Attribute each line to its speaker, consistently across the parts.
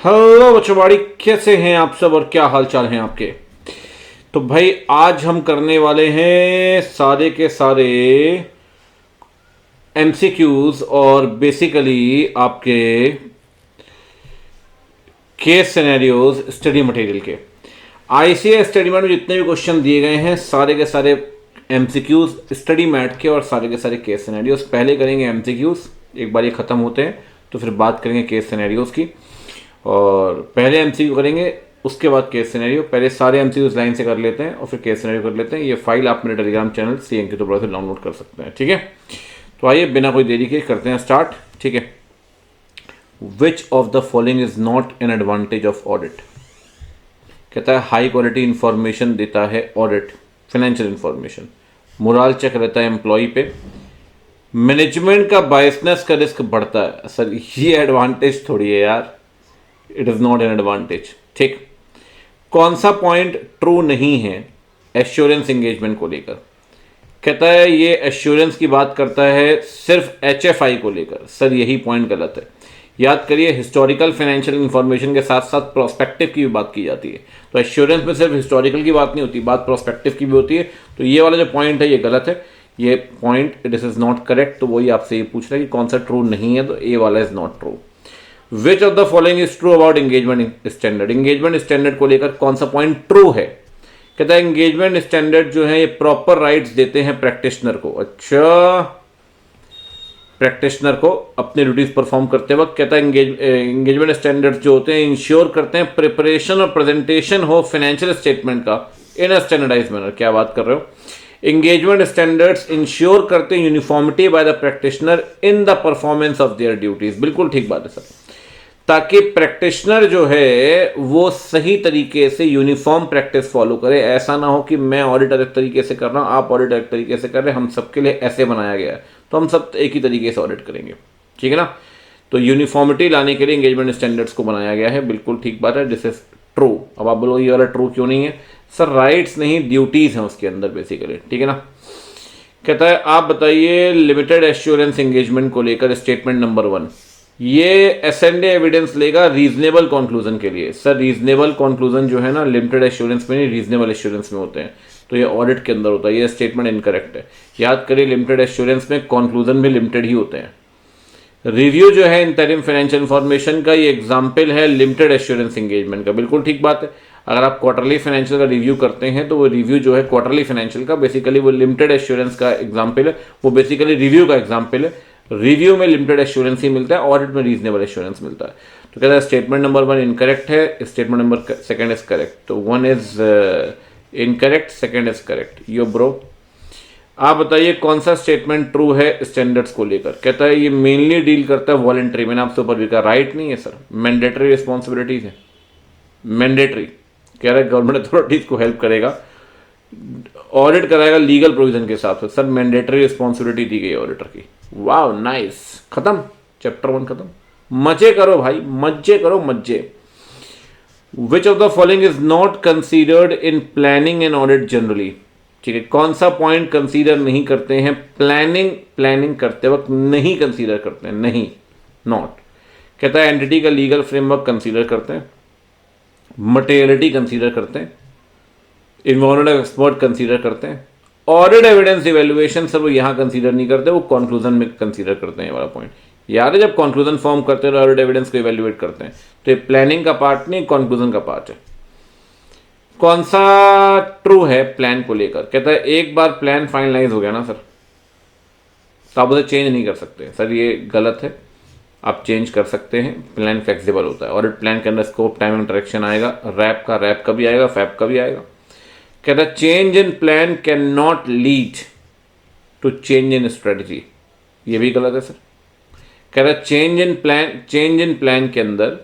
Speaker 1: Hello बच्चोबाड़ी, कैसे हैं आप सब और क्या हाल चाल हैं आपके। तो भाई आज हम करने वाले हैं सारे के सारे एमसीक्यूज और बेसिकली आपके केस सिनेरियोज स्टडी मटेरियल के। आईसीएस स्टडी मैट में जितने भी क्वेश्चन दिए गए हैं सारे के सारे एमसीक्यूज स्टडी मैट के और सारे के सारे केस सिनेरियोज। पहले करेंगे एमसीक्यूज, एक बार ये ख़त्म होते हैं तो फिर बात करेंगे केस सिनेरियोज की। और पहले एमसीक्यू करेंगे उसके बाद केस सिनेरियो। पहले सारे एमसीक्यूज लाइन से कर लेते हैं और फिर केस सिनेरियो कर लेते हैं। ये फाइल आप मेरे टेलीग्राम चैनल CNK तो से डाउनलोड कर सकते हैं, ठीक है। तो आइए बिना कोई देरी के करते हैं स्टार्ट, ठीक है। Which of the following is not an advantage of audit. कहता है हाई क्वालिटी इंफॉर्मेशन देता है audit, financial information. Moral check रहता है एम्प्लॉय पे। मैनेजमेंट का बायसनेस का रिस्क बढ़ता है। सर ये एडवांटेज थोड़ी है यार, it is not an advantage, ठीक। कौन सा पॉइंट ट्रू नहीं है एश्योरेंस एंगेजमेंट को लेकर। कहता है ये एश्योरेंस की बात करता है सिर्फ HFI को लेकर। सर यही पॉइंट गलत है। याद करिए हिस्टोरिकल फाइनेंशियल इंफॉर्मेशन के साथ साथ प्रोस्पेक्टिव की भी बात की जाती है। तो एश्योरेंस में सिर्फ हिस्टोरिकल की बात नहीं होती, बात प्रोस्पेक्टिव की भी होती है। तो ये वाला जो पॉइंट है ये गलत है, ये point this is not correct. तो वही आपसे ये पूछ रहा है कि कौन सा ट्रू नहीं है, तो ए वाला is not true. Which of the following is true about engagement standard. Engagement standard को लेकर कौन सा पॉइंट ट्रू है। कहता है एंगेजमेंट स्टैंडर्ड जो है ये प्रॉपर राइट्स देते हैं प्रैक्टिशनर को। अच्छा, प्रैक्टिशनर को अपने ड्यूटीज परफॉर्म करते वक्त। कहता है एंगेजमेंट स्टैंडर्ड्स जो होते हैं इंश्योर करते हैं प्रिपरेशन और प्रेजेंटेशन हो फाइनेंशियल स्टेटमेंट का इन अ स्टैंडर्डाइज मैनर। क्या बात कर रहे हो। एंगेजमेंट स्टैंडर्ड्स इंश्योर करते हैं uniformity by the practitioner in the performance of their duties. बिल्कुल ठीक बात है सर, ताकि प्रैक्टिशनर जो है वो सही तरीके से यूनिफॉर्म प्रैक्टिस फॉलो करे। ऐसा ना हो कि मैं ऑडिट एक तरीके से कर रहा हूं, आप ऑडिट एक तरीके से कर रहे हैं, हम सबके लिए ऐसे बनाया गया है तो हम सब एक ही तरीके से ऑडिट करेंगे, ठीक है ना। तो यूनिफॉर्मिटी लाने के लिए एंगेजमेंट स्टैंडर्ड्स को बनाया गया है। बिल्कुल ठीक बात है, दिस इज ट्रू। अब आप बोलो ये वाला ट्रू क्यों नहीं है। सर राइट्स नहीं ड्यूटीज हैं उसके अंदर बेसिकली, ठीक है ना। कहता है आप बताइए लिमिटेड एश्योरेंस एंगेजमेंट को लेकर स्टेटमेंट नंबर 1 ये एसेंडे एविडेंस लेगा रीजनेबल कंक्लूजन के लिए। सर रीजनेबल कंक्लूजन जो है ना लिमिटेड एश्योरेंस में नहीं, रीजनेबल एश्योरेंस में होते हैं। तो ये ऑडिट के अंदर होता है। ये स्टेटमेंट इनकरेक्ट है। याद करिए लिमिटेड एश्योरेंस में कंक्लूजन भी लिमिटेड ही होते हैं। रिव्यू जो है इंटरिम फाइनेंशियल इंफॉर्मेशन का ये एग्जाम्पल है लिमिटेड एश्योरेंस एंगेजमेंट का। बिल्कुल ठीक बात है। अगर आप क्वार्टरली फाइनेंशियल का रिव्यू करते हैं तो वो रिव्यू जो है क्वार्टरली फाइनेंशियल का बेसिकली वो लिमिटेड एश्योरेंस का एग्जाम्पल है। वो बेसिकली रिव्यू का एग्जाम्पल है। रिव्यू में लिमिटेड एश्योरेंस ही मिलता है, ऑडिट में रीजनेबल एश्योरेंस मिलता है। तो कहता है स्टेटमेंट नंबर 1 इनकरेक्ट है, स्टेटमेंट नंबर 2 इज करेक्ट। तो 1 is incorrect, 2 is correct. Yo bro आप बताइए कौन सा स्टेटमेंट ट्रू है स्टैंडर्ड्स को लेकर। कहता है ये मेनली डील करता है वॉलेंट्री। मैंने आपसे ऊपर भी कहा राइट नहीं है सर, मैंडेटरी रिस्पॉन्सिबिलिटीज है। मैंडेटरी कह रहा है गवर्नमेंट अथॉरिटीज को हेल्प करेगा, ऑडिट कराएगा लीगल प्रोविजन के हिसाब से। सर मैंडेटरी रिस्पॉन्सिबिलिटी दी गई ऑडिटर की। वाह नाइस, खत्म चैप्टर 1 खत्म। मजे करो भाई, मजे करो मजे। विच of the following is not considered in planning and audit generally. ठीक है, कौन सा पॉइंट कंसीडर नहीं करते हैं प्लानिंग करते वक्त नहीं कंसीडर करते हैं, नहीं, नॉट। कहता है एंटिटी का लीगल फ्रेमवर्क कंसीडर करते हैं, मटेरियलिटी कंसीडर करते हैं, इन्वायरमेंटल एक्सपर्ट कंसीडर करते हैं, ऑडिट एविडेंस इवेल्युएशन सर वो यहां कंसीडर नहीं करते, वो कंक्लूजन में कंसीडर करते हैं। ये वाला पॉइंट याद है, जब कंक्लूजन फॉर्म करते हैं तो ऑडिट एविडेंस को इवेल्युएट करते हैं। तो ये प्लानिंग का पार्ट नहीं, कंक्लूजन का पार्ट है। कौन सा ट्रू है प्लान को लेकर। कहता है एक बार प्लान फाइनलाइज हो गया ना सर तो आप उसे चेंज नहीं कर सकते। सर ये गलत है, आप चेंज कर सकते हैं, प्लान फ्लेक्सिबल होता है। ऑडिट प्लान के अंदर स्कोप, टाइमिंग, डायरेक्शन आएगा, रैप का भी आएगा, फैप का भी आएगा। कहता है change in plan can not lead to change in strategy. ये भी गलत है सर। कहता है चेंज इन प्लान के अंदर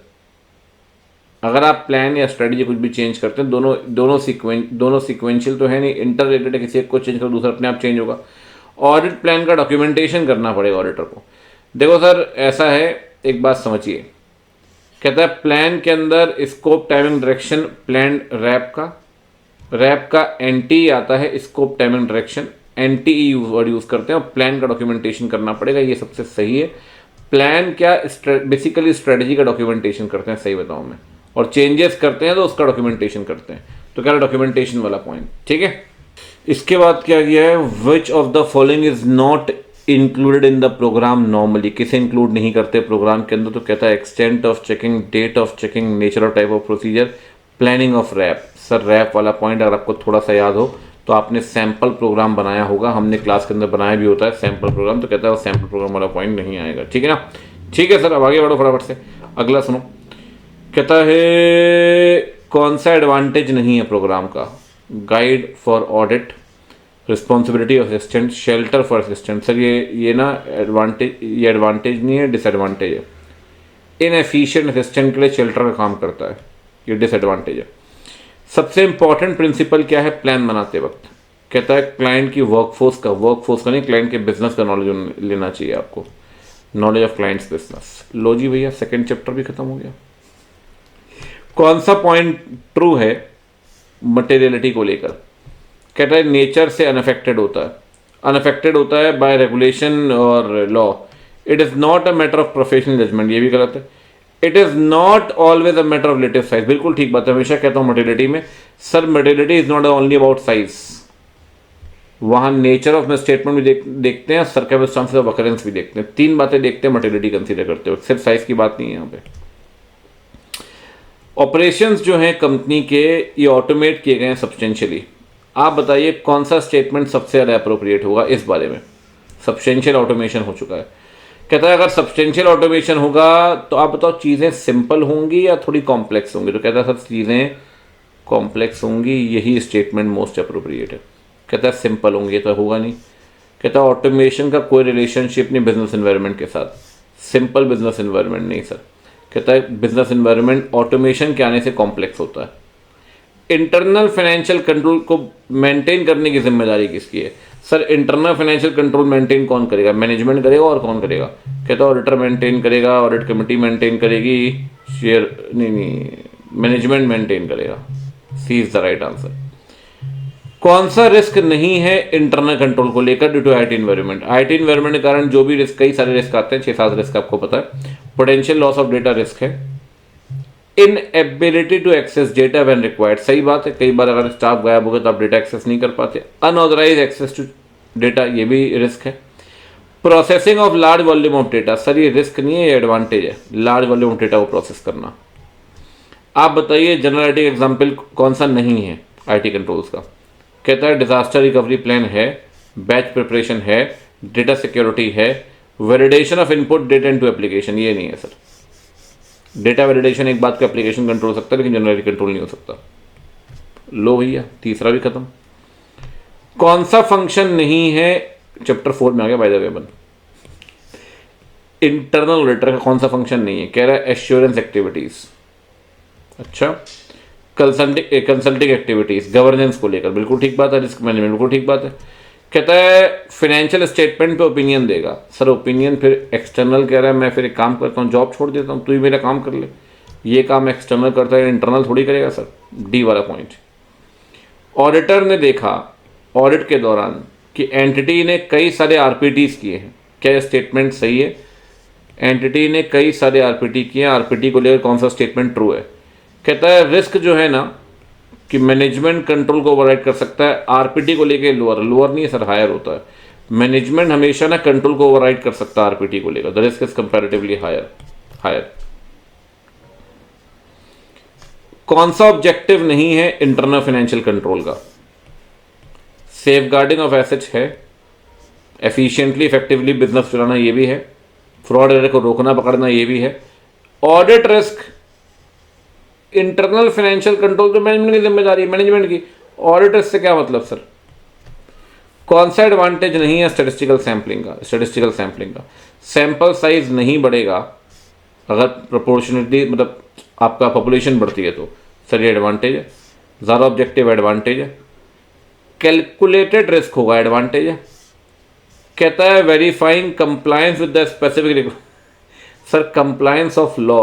Speaker 1: अगर आप प्लान या स्ट्रेटजी कुछ भी चेंज करते हैं, दोनों सीक्वेंशियल तो है नहीं, इंटर रिलेटेड है। किसी एक को चेंज करो दूसरा अपने आप चेंज होगा। ऑडिट प्लान का डॉक्यूमेंटेशन करना पड़ेगा ऑडिटर को। देखो सर ऐसा है, एक बात समझिए। कहता है प्लान के अंदर scope, timing, direction, plan RAP का एंटी आता है, scope, timing, direction, anti word use करते हैं और प्लान का डॉक्यूमेंटेशन करना पड़ेगा। ये सबसे सही है। प्लान क्या बेसिकली स्ट्रेटजी का डॉक्यूमेंटेशन करते हैं, सही बताऊं मैं, और चेंजेस करते हैं तो उसका डॉक्यूमेंटेशन करते हैं, तो क्या डॉक्यूमेंटेशन वाला पॉइंट, ठीक है। इसके बाद क्या किया है, which of the following is not included in the program normally, किसे इंक्लूड नहीं करते प्रोग्राम के अंदर, तो कहता है extent of checking, date of checking, nature of type of procedure, planning of RAP. Sir RAP वाला पॉइंट अगर आपको थोड़ा सा याद हो तो आपने सैंपल प्रोग्राम बनाया होगा, हमने क्लास के अंदर बनाया भी होता है सैंपल प्रोग्राम, तो कहता है वो सैंपल प्रोग्राम वाला पॉइंट नहीं आएगा, ठीक है ना। ठीक है सर, अब आगे बढ़ो फटाफट से, अगला सुनो। कहता है कौन सा एडवांटेज नहीं है प्रोग्राम का, guide for audit, responsibility of assistant, shelter for assistant. Sir ये ना एडवांटेज, ये एडवांटेज नहीं है, डिसएडवांटेज है। इनएफिशिएंट असिस्टेंट के लिए शेल्टर का काम करता है, ये डिसएडवांटेज है। सबसे इंपॉर्टेंट प्रिंसिपल क्या है प्लान बनाते वक्त, कहता है क्लाइंट की वर्कफोर्स का नहीं, क्लाइंट के बिजनेस का नॉलेज लेना चाहिए आपको, नॉलेज ऑफ क्लाइंट्स बिजनेस। लो जी भैया, सेकंड चैप्टर भी खत्म हो गया। कौन सा पॉइंट ट्रू है मटेरियलिटी को लेकर, कहता है नेचर से अनअफेक्टेड होता है बाय रेगुलेशन और law. It is not a matter of professional judgement, ये भी गलत है। It is not always a matter of relative size, बिल्कुल ठीक बात है, हमेशा कहता हूं मटेरियलिटी में, sir materiality is not only about size, वहां नेचर ऑफ स्टेटमेंट भी देखते हैं, सर्कमस्टांसेस ऑफ अकरेंस भी देखते हैं, तीन बातें देखते हैं मटेरियलिटी कंसीडर करते हो, सिर्फ साइज की बात नहीं है यहाँ पे। ऑपरेशंस जो हैं कंपनी के, ये ऑटोमेट किए गए हैं सब्सटेंशियली। आप बताइए कौन सा स्टेटमेंट सबसे ज़्यादा अप्रोप्रिएट होगा इस बारे में। सब्सटेंशियल ऑटोमेशन हो चुका है, कहता है अगर सब्सटेंशियल ऑटोमेशन होगा तो आप बताओ चीज़ें सिंपल होंगी या थोड़ी कॉम्प्लेक्स होंगी, तो कहता है सब चीज़ें कॉम्प्लेक्स होंगी, यही स्टेटमेंट मोस्ट अप्रोप्रिएट है। कहता है सिंपल होंगी तो होगा नहीं, कहता है ऑटोमेशन का कोई रिलेशनशिप नहीं बिजनेस एनवायरनमेंट के साथ, सिंपल बिजनेस एनवायरनमेंट नहीं सर। कहता है बिजनेस एनवायरनमेंट ऑटोमेशन के आने से कॉम्प्लेक्स होता है। इंटरनल फाइनेंशियल कंट्रोल को मेंटेन करने की जिम्मेदारी किसकी है, sir internal financial control maintain कौन करेगा, मैनेजमेंट करेगा और कौन करेगा, कहता है ऑडिटर मेंटेन करेगा, ऑडिट कमेटी मेंटेन करेगी, शेयर नहीं मैनेजमेंट मेंटेन करेगा। C is the right answer. कौन सा रिस्क नहीं है इंटरनल कंट्रोल को लेकर due to IT environment, IT environment के कारण जो भी रिस्क, कई सारे रिस्क आते हैं, 6-7 रिस्क आपको पता है। Potential loss of data risk है, inability to access data when required, सही बात है, कई बार अगर स्टाफ गायब हो गया तो आप डेटा एक्सेस नहीं कर पाते। अनऑथराइज एक्सेस टू डेटा, ये भी रिस्क है। Processing of large volume of data, sir ये रिस्क नहीं है, ये एडवांटेज है, लार्ज वॉल्यूम ऑफ डेटा को प्रोसेस करना। आप बताइए जनरल आईटी एग्जाम्पल कौन सा नहीं है आईटी कंट्रोल्स का, कहता है डिजास्टर रिकवरी प्लान है, बैच प्रिपरेशन है, डेटा सिक्योरिटी है, validation of input data into application, ये नहीं है सर। डेटा वैलिडेशन एक बात का एप्लीकेशन कंट्रोल सकता है लेकिन जनरल कंट्रोल नहीं हो सकता। लो भैया, तीसरा भी खत्म। कौन सा फंक्शन नहीं है, चैप्टर 4 में आ गया बाय द वे बन, इंटरनल ऑडिटर का कौन सा फंक्शन नहीं है, कह रहा है एश्योरेंस एक्टिविटीज, अच्छा कंसल्टिंग एक्टिविटीज, गवर्नेंस को लेकर, बिल्कुल ठीक बात है, रिस्क मैनेजमेंट बिल्कुल ठीक बात है। कहता है फाइनेंशियल स्टेटमेंट पे ओपिनियन देगा, सर ओपिनियन फिर एक्सटर्नल कह रहा है, मैं फिर एक काम करता हूँ जॉब छोड़ देता हूँ, तू ही मेरा काम कर ले, ये काम एक्सटर्नल करता है, इंटरनल थोड़ी करेगा सर, डी वाला पॉइंट। ऑडिटर ने देखा ऑडिट के दौरान कि एंटिटी ने कई सारे आरपीटीज किए हैं, क्या स्टेटमेंट सही है, एंटिटी ने कई सारे आरपीटी किए, आरपीटी को लेकर कौन सा स्टेटमेंट ट्रू है। कहता है रिस्क जो है ना कि मैनेजमेंट कंट्रोल को ओवरराइड कर सकता है, आरपीटी को लेकर लोअर नहीं है सर, हायर होता है। मैनेजमेंट हमेशा ना कंट्रोल को ओवरराइड कर सकता है आरपीटी को लेकर, the risk is comparatively higher. कौन सा ऑब्जेक्टिव नहीं है इंटरनल फाइनेंशियल कंट्रोल का, सेफगार्डिंग ऑफ एसेट्स है, एफिशिएंटली इफेक्टिवली बिजनेस चलाना ये भी है, फ्रॉड एरर को रोकना पकड़ना ये भी है, audit risk, internal financial control तो मैनेजमेंट की जिम्मेदारी है, मैनेजमेंट की, ऑडिट रिस्क से क्या मतलब सर। कौन सा एडवांटेज नहीं है स्टैटिस्टिकल सैंपलिंग का, सैंपल साइज नहीं बढ़ेगा अगर प्रोपोर्शनलिटी मतलब आपका पॉपुलेशन बढ़ती है तो, सर ये एडवांटेज है। ज़्यादा ऑब्जेक्टिव एडवांटेज है। कैलकुलेटेड रिस्क होगा एडवांटेज है। कहता है verifying compliance with the specific, sir compliance of law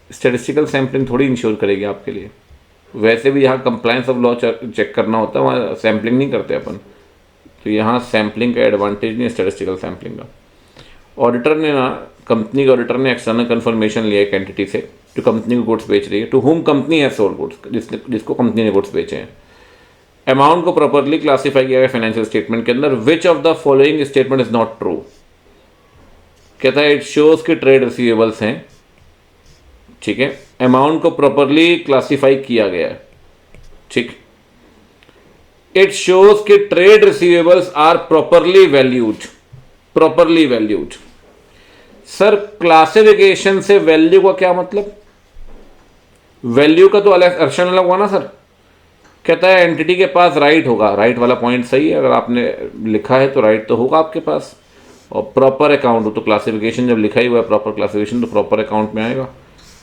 Speaker 1: statistical sampling थोड़ी इंश्योर करेगी आपके लिए, वैसे भी यहाँ कंप्लायंस ऑफ लॉ चेक करना होता है, वहाँ सैम्पलिंग नहीं करते अपन, तो यहाँ सैम्पलिंग का एडवांटेज नहीं है स्टैटिस्टिकल सैम्पलिंग का। ऑडिटर ने ना, कंपनी के ऑडिटर ने एक्सटर्नल कंफर्मेशन लिया एक एंटिटी से जो कंपनी को गुड्स बेच रही है, to home company has sold goods, जिसको कंपनी ने गुड्स बेचे हैं। अमाउंट को प्रॉपरली क्लासिफाई किया गया फाइनेंशियल स्टेटमेंट के अंदर। विच of the following statement is not true? कहता है इट शोज कि ट्रेड रिसीवेबल्स हैं, ठीक है, अमाउंट को प्रॉपरली क्लासिफाई किया गया है, ठीक। इट शोज कि trade receivables are properly valued, properly valued. Sir classification से वैल्यू का क्या मतलब? वैल्यू का तो अलग अर्शन अलग हुआ ना सर। कहता है एंटिटी के पास राइट होगा, राइट वाला पॉइंट सही है, अगर आपने लिखा है तो राइट तो होगा आपके पास, और प्रॉपर अकाउंट हो तो क्लासिफिकेशन जब लिखा ही हुआ है प्रॉपर क्लासिफिकेशन तो प्रॉपर अकाउंट में आएगा।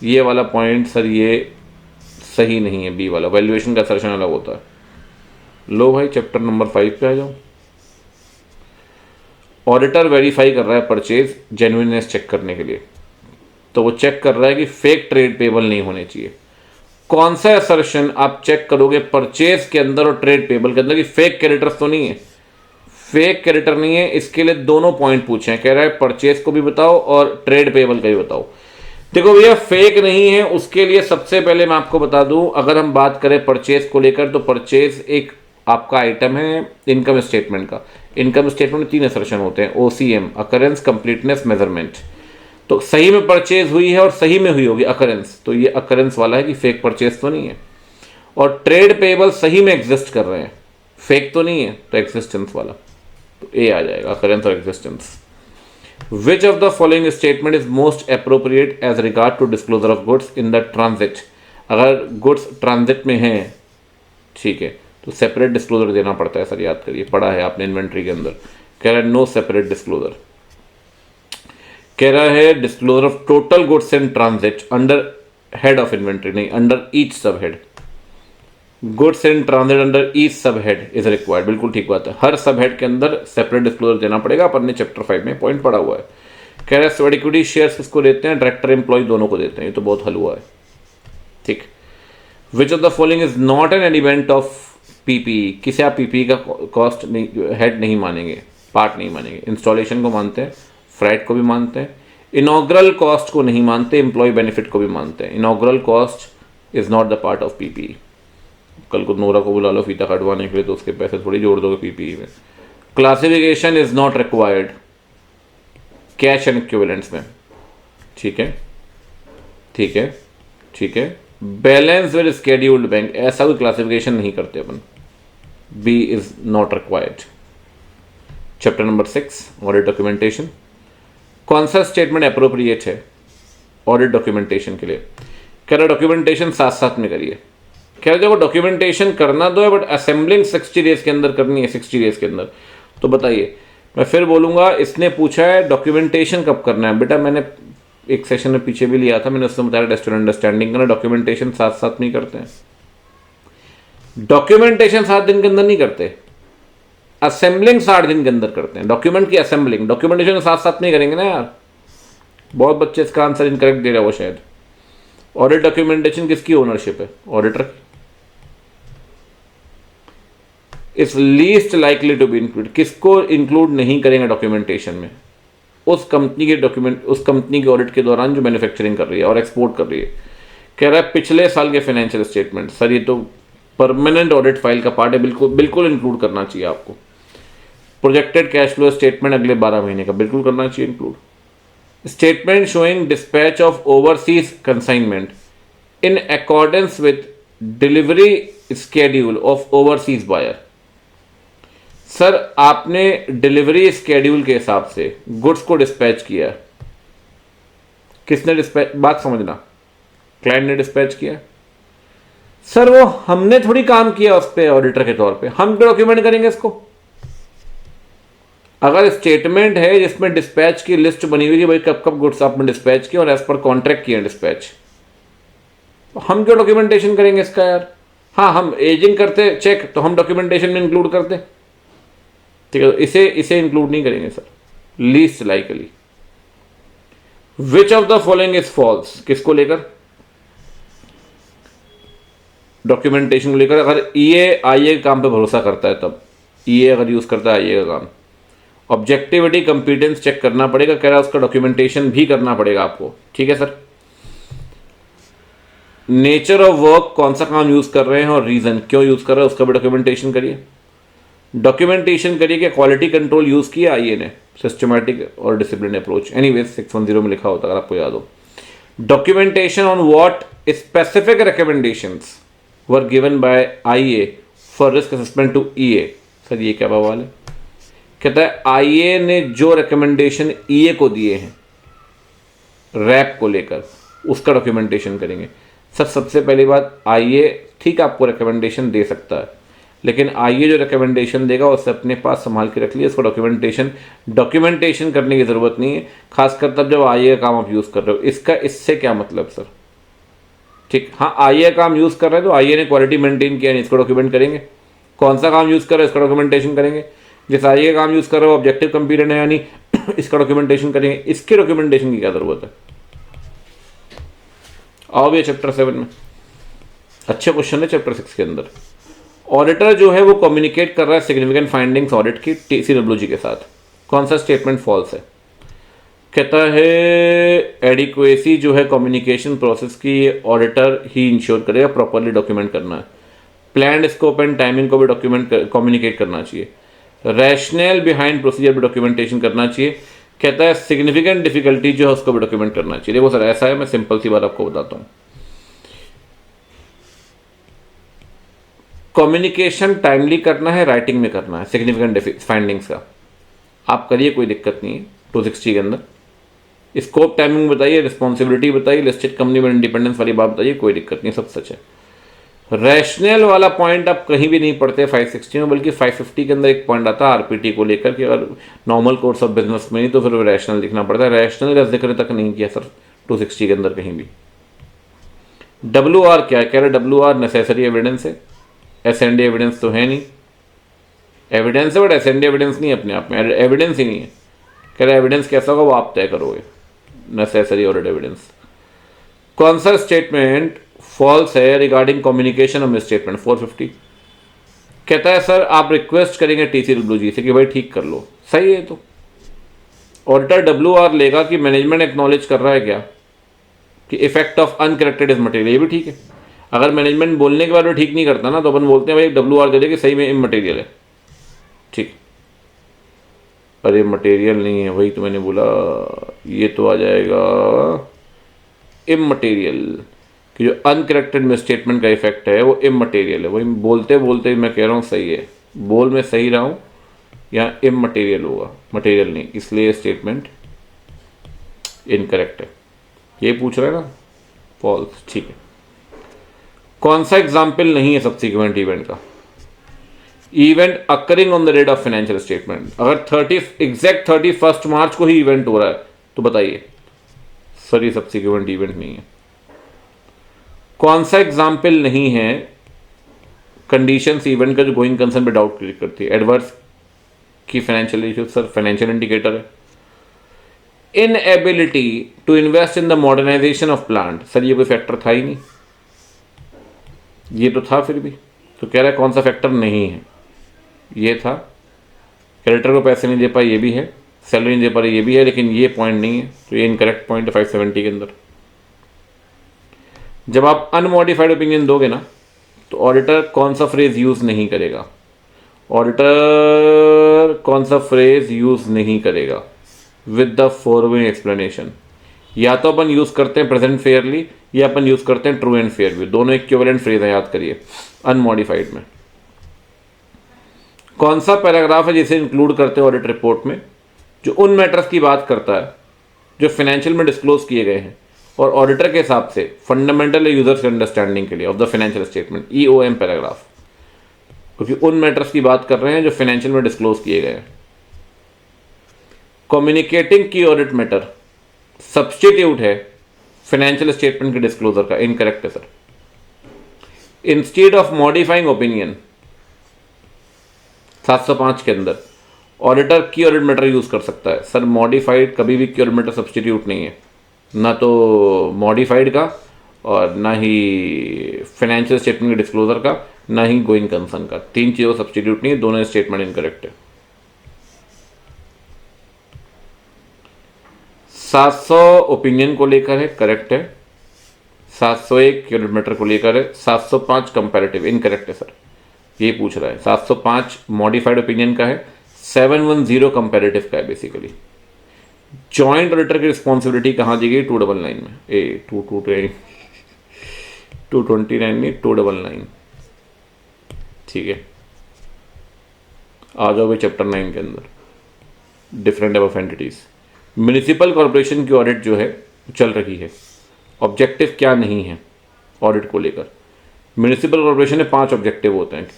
Speaker 1: ये वाला पॉइंट सर ये सही नहीं है, बी वाला, वैल्यूएशन का सर्शन अलग होता है। लो भाई चैप्टर नंबर 5 पे आ जाओ। ऑडिटर वेरीफाई कर रहा है परचेज जेन्युइननेस चेक करने के लिए, तो वो चेक कर रहा है कि फेक ट्रेड पेबल नहीं होने चाहिए। कौन सा असर्शन आप चेक करोगे परचेज के अंदर और ट्रेड पेबल के अंदर कि फेक कैरेक्टर्स तो नहीं है? फेक कैरेक्टर नहीं है, इसके लिए दोनों पॉइंट पूछे हैं। कह रहा है परचेज को भी बताओ और ट्रेड पेबल का भी बताओ। देखो भैया फेक नहीं है, उसके लिए सबसे पहले मैं आपको बता दूं, अगर हम बात करें परचेज को लेकर तो परचेज एक आपका आइटम है इनकम स्टेटमेंट का। इनकम स्टेटमेंट में 3 असर्शन होते हैं, ओसीएम, अकरेंस, कंप्लीटनेस, मेजरमेंट। तो सही में परचेज हुई है और सही में हुई होगी अकरेंस, तो ये अकरेंस वाला है कि फेक परचेज तो नहीं है। और ट्रेड पेबल सही में एग्जिस्ट कर रहे हैं, फेक तो नहीं है, तो एग्जिस्टेंस वाला, तो ए आ जाएगा, अकरेंस और existence. Which of the following statement is most appropriate as regard to disclosure of goods in the transit? अगर गुड्स ट्रांजिट में हैं, ठीक है, तो सेपरेट डिस्क्लोजर देना पड़ता है सर, याद करिए, पढ़ा है आपने इन्वेंट्री के अंदर। कह रहा है नो सेपरेट डिस्क्लोजर। कह रहा है disclosure of total goods in transit under head of inventory, नहीं अंडर ईच सब head. Goods in transit under each सब हेड इज रिक्वायर्ड, बिल्कुल ठीक बात है, हर सब हेड के अंदर सेपरेट डिस्क्लोजर देना पड़ेगा। अपन ने चैप्टर 5 में पॉइंट पढ़ा हुआ है। कह रहा है स्वेट इक्विटी शेयर्स किसको देते हैं? डायरेक्टर एम्प्लॉय दोनों को देते हैं, ये तो बहुत हलवा है, ठीक। विच of the following is not an element of PPE? किसे आप पीपीई का कॉस्ट नहीं, हेड नहीं मानेंगे, पार्ट नहीं मानेंगे? इंस्टॉलेशन को मानते हैं, फ्राइट को भी मानते हैं, इनॉग्रल कॉस्ट को नहीं मानते, एम्प्लॉय बेनिफिट को भी मानते हैं। Inaugural cost is not the part of PPE. कल को नोरा को बुला लो फीता कटवाने के लिए, तो उसके पैसे थोड़ी जोड़ दोगे पीपीई में। Classification is not required cash and equivalents में, ठीक है, ठीक है, ठीक है। बैलेंस विद स्केड्यूल्ड बैंक, ऐसा कोई क्लासिफिकेशन नहीं करते अपन, B is not required. Chapter number 6 audit documentation. कौन सा स्टेटमेंट अप्रोप्रिएट है ऑडिट डॉक्यूमेंटेशन के लिए? कह रहा डॉक्यूमेंटेशन साथ साथ में करिए। कह रहे देखो डॉक्यूमेंटेशन करना दो है, बट असेंबलिंग 60 डेज के अंदर करनी है, 60 डेज के अंदर। तो बताइए, मैं फिर बोलूंगा, इसने पूछा है डॉक्यूमेंटेशन कब करना है। बेटा मैंने एक सेशन में पीछे भी लिया था, मैंने उससे बताया टेस्ट अंडरस्टैंडिंग करना, डॉक्यूमेंटेशन साथ साथ नहीं करते हैं। डॉक्यूमेंटेशन 7 दिन के अंदर नहीं करते, असेंबलिंग 60 दिन के अंदर करते हैं। डॉक्यूमेंट की असेंबलिंग, डॉक्यूमेंटेशन साथ साथ नहीं करेंगे ना यार। बहुत बच्चे इसका आंसर इनकरेक्ट दे रहे हो शायद। ऑडिट डॉक्यूमेंटेशन किसकी ओनरशिप है? ऑडिटर की। Is least likely to be include, किसको इंक्लूड नहीं करेंगे डॉक्यूमेंटेशन में? उस कंपनी के डॉक्यूमेंट, उस कंपनी के ऑडिट के दौरान जो मैन्युफैक्चरिंग कर रही है और एक्सपोर्ट कर रही है। कह रहा है पिछले साल के फाइनेंशियल स्टेटमेंट। सर ये तो परमानेंट ऑडिट फाइल का पार्ट है, बिल्कुल बिल्कुल इंक्लूड करना चाहिए आपको। प्रोजेक्टेड कैश फ्लो स्टेटमेंट अगले 12 महीने का बिल्कुल करना चाहिए include. Statement showing despatch of overseas consignment in accordance with delivery schedule of overseas buyer. Sir आपने डिलीवरी स्केड्यूल के हिसाब से गुड्स को डिस्पैच किया, किसने डिस्पैच? बात समझना, क्लाइंट ने डिस्पैच किया। सर वो हमने थोड़ी काम किया उस पर ऑडिटर के तौर पे, हम क्या डॉक्यूमेंट करेंगे इसको? अगर स्टेटमेंट है जिसमें डिस्पैच की लिस्ट बनी हुई कि भाई कब कब गुड्स आपने डिस्पैच किया और एज पर कॉन्ट्रैक्ट किया डिस्पैच, तो हम क्यों डॉक्यूमेंटेशन करेंगे इसका यार? हाँ हम एजिंग करते चेक तो हम डॉक्यूमेंटेशन में इंक्लूड करते, ठीक है, इसे इंक्लूड नहीं करेंगे sir. Least likely. Which of the following is false, किसको लेकर? डॉक्यूमेंटेशन को लेकर। अगर ईए आईए के काम पे भरोसा करता है तब, ईए अगर यूज करता है आईए का काम, ऑब्जेक्टिविटी कंपिटेंस चेक करना पड़ेगा, कह रहा है उसका डॉक्यूमेंटेशन भी करना पड़ेगा आपको, ठीक है सर। नेचर ऑफ वर्क, कौन सा काम यूज कर रहे हैं और रीजन क्यों यूज कर रहे हैं, उसका भी डॉक्यूमेंटेशन करिए। डॉक्यूमेंटेशन करिए कि क्वालिटी कंट्रोल यूज किया आईए ने, सिस्टमैटिक और डिसिप्लिन अप्रोच, एनीवेज 610 में लिखा होता अगर आपको याद हो। Documentation on what specific recommendations were given by IA for risk assessment to EA. Sir ये क्या बवाल है, कहता है आईए ने जो रिकमेंडेशन ईए को दिए हैं रैप को लेकर, उसका डॉक्यूमेंटेशन करेंगे। सर सबसे पहली बात, आईए ठीक आपको रिकमेंडेशन दे सकता है, लेकिन आईए जो रिकमेंडेशन देगा उसे अपने पास संभाल के रख लिए, इसको डॉक्यूमेंटेशन करने की ज़रूरत नहीं है, खासकर तब जब आईए का काम आप यूज़ कर रहे हो। इसका इससे क्या मतलब सर, ठीक, हाँ आईए काम यूज़ कर रहे हैं तो आईए ने क्वालिटी मेंटेन किया नहीं, इसको डॉक्यूमेंट करेंगे। कौन सा काम यूज़ कर रहे हैं, इसका डॉक्यूमेंटेशन करेंगे। जिस आईए काम यूज़ कर रहे हो ऑब्जेक्टिव कंपीटेंट है यानी इसका डॉक्यूमेंटेशन करेंगे। इसके डॉक्यूमेंटेशन की क्या ज़रूरत है। आओ भी चैप्टर 7 में अच्छे क्वेश्चन है। चैप्टर 6 के अंदर ऑडिटर जो है वो कम्युनिकेट कर रहा है सिग्निफिकेंट फाइंडिंग्स ऑडिट की टीसीडब्ल्यूजी के साथ। कौन सा स्टेटमेंट फॉल्स है, कहता है एडिक्वेसी जो है कम्युनिकेशन प्रोसेस की ऑडिटर ही इंश्योर करेगा, प्रॉपरली डॉक्यूमेंट करना है। प्लान स्कोप एंड टाइमिंग को भी कम्युनिकेट करना चाहिए। रैशनल बिहाइंड प्रोसीजर भी डॉक्यूमेंटेशन करना चाहिए। कहता है सिग्निफिकेंट डिफिकल्टी जो है उसको भी डॉक्यूमेंट करना चाहिए। देखो सर ऐसा है, मैं सिंपल सी बात आपको बताता हूँ। कम्युनिकेशन टाइमली करना है, राइटिंग में करना है सिग्निफिकेंट फाइंडिंग्स का, आप करिए कोई दिक्कत नहीं है। 260 के अंदर स्कोप टाइमिंग बताइए, रिस्पॉन्सिबिलिटी बताइए, लिस्टेड कंपनी में इंडिपेंडेंस वाली बात बताइए, कोई दिक्कत नहीं, सब सच है। रैशनल वाला पॉइंट आप कहीं भी नहीं पढ़ते 560 में, बल्कि 550 के अंदर एक पॉइंट आता है आरपीटी को लेकर कि अगर नॉर्मल कोर्स ऑफ बिजनेस में नहीं तो फिर रैशनल लिखना पड़ता है। रैशनल का जिक्र तक नहीं किया सर 260 के अंदर कहीं भी। WR क्या है, कह रहे WR नेसेसरी एविडेंस है, एसएनडी एविडेंस तो है नहीं। एविडेंस है बट एसएनडी एविडेंस नहीं, अपने आप में एविडेंस ही नहीं है। कह रहे एविडेंस कैसा होगा वो आप तय करोगे, नेसेसरी और एविडेंस। कौन सा स्टेटमेंट फॉल्स है रिगार्डिंग कम्युनिकेशन ऑफ स्टेटमेंट 450। कहता है सर आप रिक्वेस्ट करेंगे टीसीडब्ल्यूजी से कि भाई ठीक कर लो, सही है। तो ऑडिटर WR लेगा कि मैनेजमेंट एक्नॉलेज कर रहा है क्या कि effect of uncorrected is material, ये भी ठीक है। अगर मैनेजमेंट बोलने के बाद वो ठीक नहीं करता ना तो अपन बोलते हैं भाई WR दे दे कि सही में इमटेरियल है, ठीक। अरे मटेरियल नहीं है, वही तो मैंने बोला, ये तो आ जाएगा इमटेरियल कि जो अनकरेक्टेड में स्टेटमेंट का इफेक्ट है वो इमटेरियल है। वही बोलते बोलते मैं कह रहा हूँ सही है, बोल में सही रहा हूँ, यहाँ इमटेरियल होगा, मटेरियल नहीं, इसलिए स्टेटमेंट इनकरेक्ट है। ये पूछ रहे हैं ना, फॉल्स, ठीक है। कौन सा एग्जाम्पल नहीं है सब्सिक्वेंट इवेंट का, event occurring on the date of financial statement. अगर एग्जैक्ट 31 मार्च को ही इवेंट हो रहा है तो बताइए सर ये सब्सिक्वेंट इवेंट नहीं है। कौन सा एग्जाम्पल नहीं है कंडीशंस इवेंट का जो गोइंग कंसर्न पे डाउट क्रिएट करती है। एडवर्स की financial issues, sir financial indicator है। Inability to invest in the modernisation of plant, sir ये कोई फैक्टर था ही नहीं, ये तो था फिर भी, तो कह रहा है कौन सा फैक्टर नहीं है, ये था। क्रेडिटर को पैसे नहीं दे पाए, ये भी है। सैलरी नहीं दे पा रही, ये भी है, लेकिन ये पॉइंट नहीं है, तो ये इनकरेक्ट पॉइंट है 570 के अंदर। जब आप अनमॉडिफाइड ओपिनियन दोगे ना तो ऑडिटर कौन सा फ्रेज यूज नहीं करेगा, ऑडिटर कौन सा फ्रेज यूज नहीं करेगा विद द फॉलोइंग एक्सप्लेनेशन। या तो अपन यूज करते हैं प्रेजेंट फेयरली या अपन यूज करते हैं ट्रू एंड फेयर भी, दोनों इक्विवेलेंट फ्रेज है, याद करिए अनमॉडिफाइड में। कौन सा पैराग्राफ है जिसे इंक्लूड करते हैं ऑडिट रिपोर्ट में, जो उन मैटर्स की बात करता है जो फाइनेंशियल में डिस्क्लोज किए गए हैं और ऑडिटर के हिसाब से फंडामेंटल यूजर्स अंडरस्टैंडिंग के लिए of the financial statement, EOM paragraph, क्योंकि उन मैटर्स की बात कर रहे हैं जो फाइनेंशियल में डिस्क्लोज किए गए हैं। कम्युनिकेटिंग की ऑडिट मैटर सब्स्टिट्यूट है फाइनेंशियल स्टेटमेंट के डिस्क्लोजर का, इनकरेक्ट है sir. Instead of modifying opinion 705 के अंदर ऑडिटर की ऑडिट मैटर यूज कर सकता है, सर मॉडिफाइड कभी भी की ऑडिट मैटर सब्स्टिट्यूट नहीं है, ना तो मॉडिफाइड का और ना ही फाइनेंशियल स्टेटमेंट के डिस्क्लोजर का, ना ही गोइंग कंसर्न का, तीन चीज़ों सब्स्टिट्यूट नहीं है, दोनों स्टेटमेंट इनकरेक्ट है। 700 ओपिनियन को लेकर है, करेक्ट है। 701 किलोमीटर को लेकर है। 705 कंपैरेटिव, इनकरेक्ट है सर, ये पूछ रहा है। 705 मॉडिफाइड ओपिनियन का है। 710 कंपैरेटिव का है बेसिकली। जॉइंट ऑडिटर की रिस्पॉन्सिबिलिटी कहाँ दी गई? 299 में, 229 नहीं, 299, ठीक है। आ जाओ भाई चैप्टर 9 के अंदर, different type of entities. Municipal corporation की ऑडिट जो है चल रही है। ऑब्जेक्टिव क्या नहीं है ऑडिट को लेकर? म्यूनिसिपल कॉर्पोरेशन में 5 ऑब्जेक्टिव होते हैं।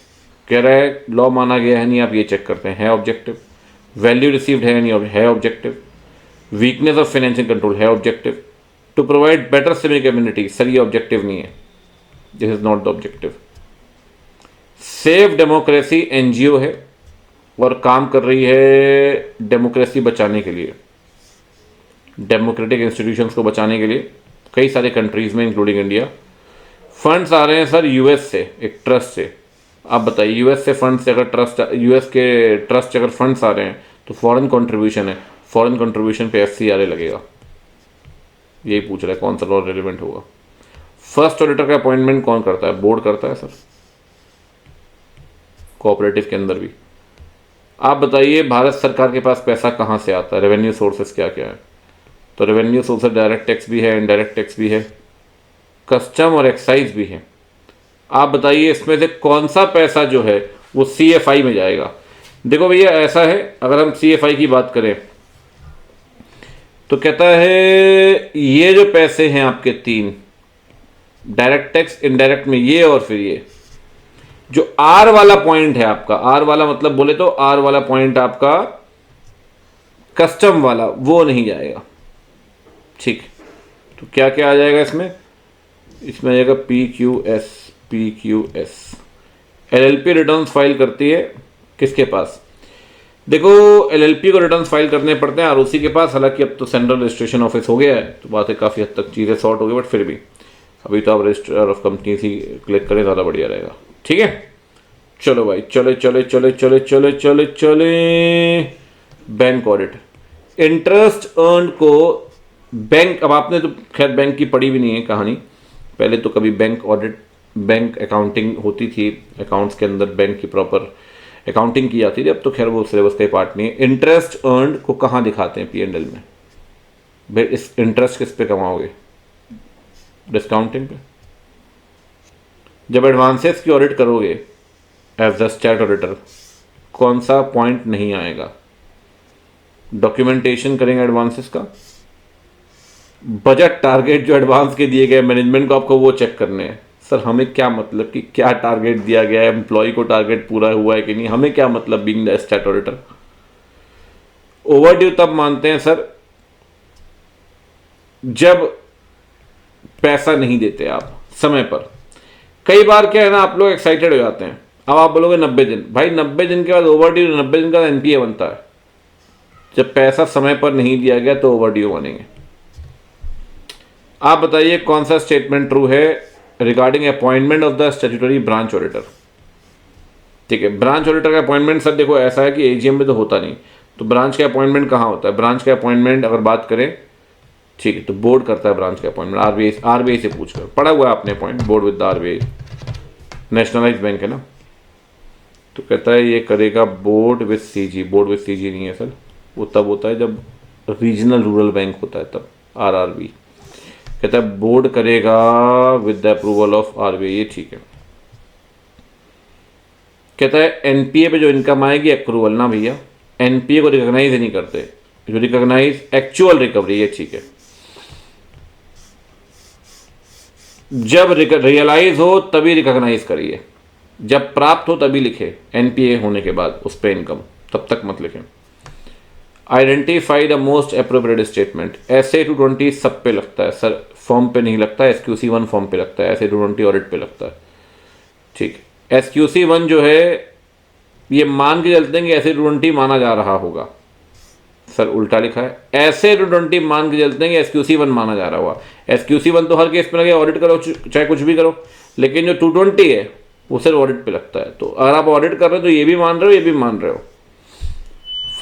Speaker 1: कह रहा है लॉ माना गया है नहीं, आप ये चेक करते हैं, है ऑब्जेक्टिव। वैल्यू रिसीव्ड है नहीं, है objective. Weakness of financial control है objective. To provide better civic community, sir ये ऑब्जेक्टिव नहीं है, this is not the objective. Save democracy NGO है और काम कर रही है डेमोक्रेसी बचाने के लिए, डेमोक्रेटिक इंस्टीट्यूशंस को बचाने के लिए कई सारे कंट्रीज में इंक्लूडिंग इंडिया। फंड्स आ रहे हैं सर यूएस से, एक ट्रस्ट से। आप बताइए यूएस से फंड्स, अगर ट्रस्ट, यूएस के ट्रस्ट से अगर फंड्स आ रहे हैं तो फॉरेन कंट्रीब्यूशन है, फॉरेन कंट्रीब्यूशन पे एफसीआरए लगेगा। यही पूछ रहा है कौन सा लॉ रिलेवेंट होगा। फर्स्ट ऑडिटर का अपॉइंटमेंट कौन करता है? बोर्ड करता है सर, कोऑपरेटिव के अंदर भी। आप बताइए भारत सरकार के पास पैसा कहाँ से आता है? रेवेन्यू सोर्सेस क्या क्या है? तो रेवेन्यू सोर्सेस डायरेक्ट टैक्स भी है, इनडायरेक्ट टैक्स भी है, कस्टम और एक्साइज भी है। आप बताइए इसमें से कौन सा पैसा जो है वो सीएफआई में जाएगा? देखो भैया ऐसा है, अगर हम सीएफआई की बात करें तो कहता है ये जो पैसे हैं आपके 3, डायरेक्ट टैक्स, इनडायरेक्ट में ये और फिर ये जो आर वाला पॉइंट है आपका, आर वाला मतलब बोले तो आर वाला पॉइंट आपका कस्टम वाला, वो नहीं जाएगा, ठीक। तो क्या क्या आ जाएगा इसमें? इसमें आ जाएगा PQS। एलएलपी रिटर्न्स फाइल करती है किसके पास? देखो एलएलपी को रिटर्न्स फाइल करने पड़ते हैं आरओसी के पास। हालांकि अब तो सेंट्रल रजिस्ट्रेशन ऑफिस हो गया है तो बातें काफ़ी हद तक चीज़ें सॉर्ट हो गई, बट फिर भी अभी तो आप registrar of companies he click करें, ज़्यादा बढ़िया रहेगा, ठीक है। चलो भाई चले चले चले चले चले चले चले बैंक ऑडिट। इंटरेस्ट अर्न को बैंक, अब आपने तो खैर बैंक की पढ़ी भी नहीं है कहानी, पहले तो कभी बैंक ऑडिट, बैंक अकाउंटिंग होती थी, अकाउंट्स के अंदर बैंक की प्रॉपर अकाउंटिंग की जाती थी, अब तो खैर वो सिलेबस का पार्ट नहीं है। इंटरेस्ट अर्न को कहाँ दिखाते हैं? P&L में। भाई इस इंटरेस्ट किस पे कमाओगे? डिस्काउंटिंग पे। जब एडवांसेस की ऑडिट करोगे एज द स्टैट ऑडिटर, कौन सा पॉइंट नहीं आएगा? डॉक्यूमेंटेशन करेंगे एडवांसेस का, बजट टारगेट जो एडवांस के दिए गए मैनेजमेंट को आपको वो चेक करने हैं। सर हमें क्या मतलब कि क्या टारगेट दिया गया है, एम्प्लॉय को टारगेट पूरा हुआ है कि नहीं, हमें क्या मतलब being the stat auditor. Overdue तब मानते हैं सर जब पैसा नहीं देते आप समय पर। कई बार क्या है ना, आप लोग एक्साइटेड हो जाते हैं, अब आप बोलोगे 90 दिन, भाई 90 दिन के बाद ओवरड्यू, 90 दिन का एनपीए बनता है। जब पैसा समय पर नहीं दिया गया तो ओवरड्यू बनेंगे। आप बताइए कौन सा स्टेटमेंट ट्रू है regarding appointment of the statutory branch auditor? ठीक है, ब्रांच ऑडिटर का अपॉइंटमेंट सर देखो ऐसा है कि एजीएम में तो होता नहीं, तो ब्रांच का अपॉइंटमेंट कहाँ होता है? ब्रांच का अपॉइंटमेंट अगर बात करें, ठीक है, तो बोर्ड करता है ब्रांच का अपॉइंटमेंट। आरबीआई से पूछ कर पढ़ा हुआ है आपने point, board with the RBI, nationalise bank है ना, तो कहता है ये करेगा board with CG. Board with CG नहीं है सर, वो तब होता है जब रीजनल रूरल बैंक होता है, तब आरआरबी। कहता है बोर्ड करेगा with the approval of RBI, ये ठीक है। कहता है एनपीए पे जो इनकम आएगी एक्रूवल ना भैया, एनपीए को रिकॉग्नाइज ही नहीं करते, जो रिकॉग्नाइज एक्चुअल रिकवरी, ये ठीक है। जब रियलाइज हो तभी रिकॉग्नाइज करिए, जब प्राप्त हो तभी लिखे, एनपीए होने के बाद उस पे इनकम, तब तक मत लिखें। Identify the most appropriate statement. SA 220 सब पे लगता है सर, फॉर्म पे नहीं लगता, SQC1 फॉर्म पे लगता है, SA 220 ऑडिट पे लगता है, ठीक। SQC1 जो है ये मान के चलते हैं कि SA 220 माना जा रहा होगा, सर उल्टा लिखा है। SA 220 मान के चलते हैं कि SQC1 माना जा रहा होगा। SQC1 तो हर केस पे लगे, ऑडिट करो चाहे कुछ भी करो, लेकिन जो 220 है वो सिर्फ ऑडिट पे लगता है। तो अगर आप ऑडिट कर रहे हो तो ये भी मान रहे हो, ये भी मान रहे हो।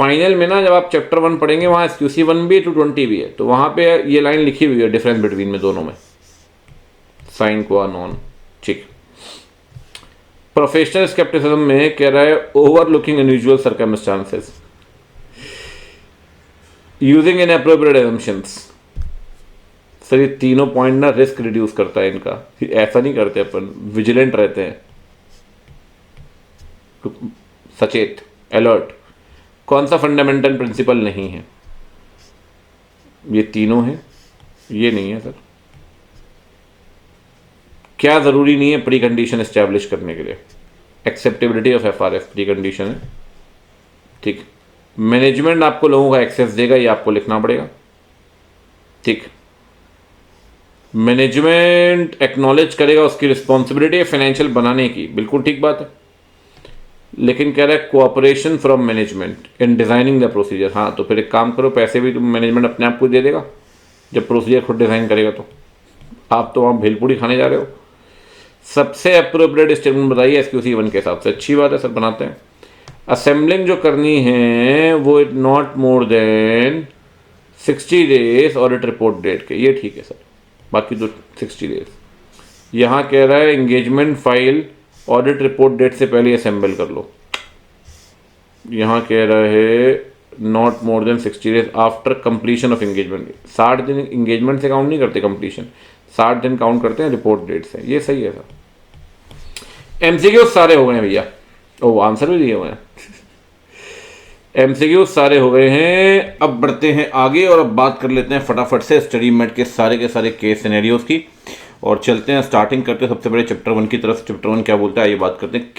Speaker 1: फाइनल में ना जब आप चैप्टर 1 पढ़ेंगे वहाँ SQC 1 भी 220 भी है, तो वहाँ पे ये लाइन लिखी हुई है डिफरेंस बिटवीन में दोनों में, साइन qua नॉन। ठीक। प्रोफेशनल स्केप्टिसिज्म में कह रहा है overlooking unusual circumstances, using inappropriate assumptions। Sir ये तीनों पॉइंट ना रिस्क रिड्यूस करता है इनका, ऐसा नहीं करते अपन, विजिलेंट रहते हैं, सचेत, अलर्ट। कौन सा फंडामेंटल प्रिंसिपल नहीं है? ये तीनों है, ये नहीं है सर। क्या जरूरी नहीं है प्री कंडीशन एस्टैब्लिश करने के लिए? Acceptability of FRF pre condition है। ठीक। मैनेजमेंट आपको लोगों का एक्सेस देगा, ये आपको लिखना पड़ेगा। ठीक। मैनेजमेंट एक्नॉलेज करेगा उसकी रिस्पॉन्सिबिलिटी है फाइनेंशियल बनाने की, बिल्कुल ठीक बात है, लेकिन कह रहा है cooperation from management in designing the procedure. हाँ, तो फिर एक काम करो, पैसे भी तुम मैनेजमेंट अपने आप को दे देगा जब प्रोसीजर खुद डिजाइन करेगा। तो आप तो वहाँ भेलपूरी खाने जा रहे हो। सबसे अप्रोप्रिएट स्टेटमेंट बताइए SQC 1 के हिसाब से। अच्छी बात है सर, बनाते हैं। असेंबलिंग जो करनी है वो it not more than 60 days audit report date के, ये ठीक है सर, बाकी तो 60 डेज। यहाँ कह रहा है engagement file audit report date से पहले असेंबल कर लो। यहाँ कह रहा है not more than 60 days after completion of engagement. 60 दिन एंगेजमेंट से काउंट नहीं करते कंप्लीशन, 60 दिन काउंट करते हैं रिपोर्ट डेट से। ये सही है सर। MCQ सारे हो गए हैं भैया, ओ आंसर भी दिए हुए हैं। MCQ सारे हो गए हैं। अब बढ़ते हैं आगे और अब बात कर लेते हैं फटाफट से स्टडी मेट के सारे केस सिनेरियोज की, और चलते हैं स्टार्टिंग करते हैं सबसे बड़े चैप्टर 1 की तरफ। चैप्टर 1 क्या बोलता है ये बात करते हैं।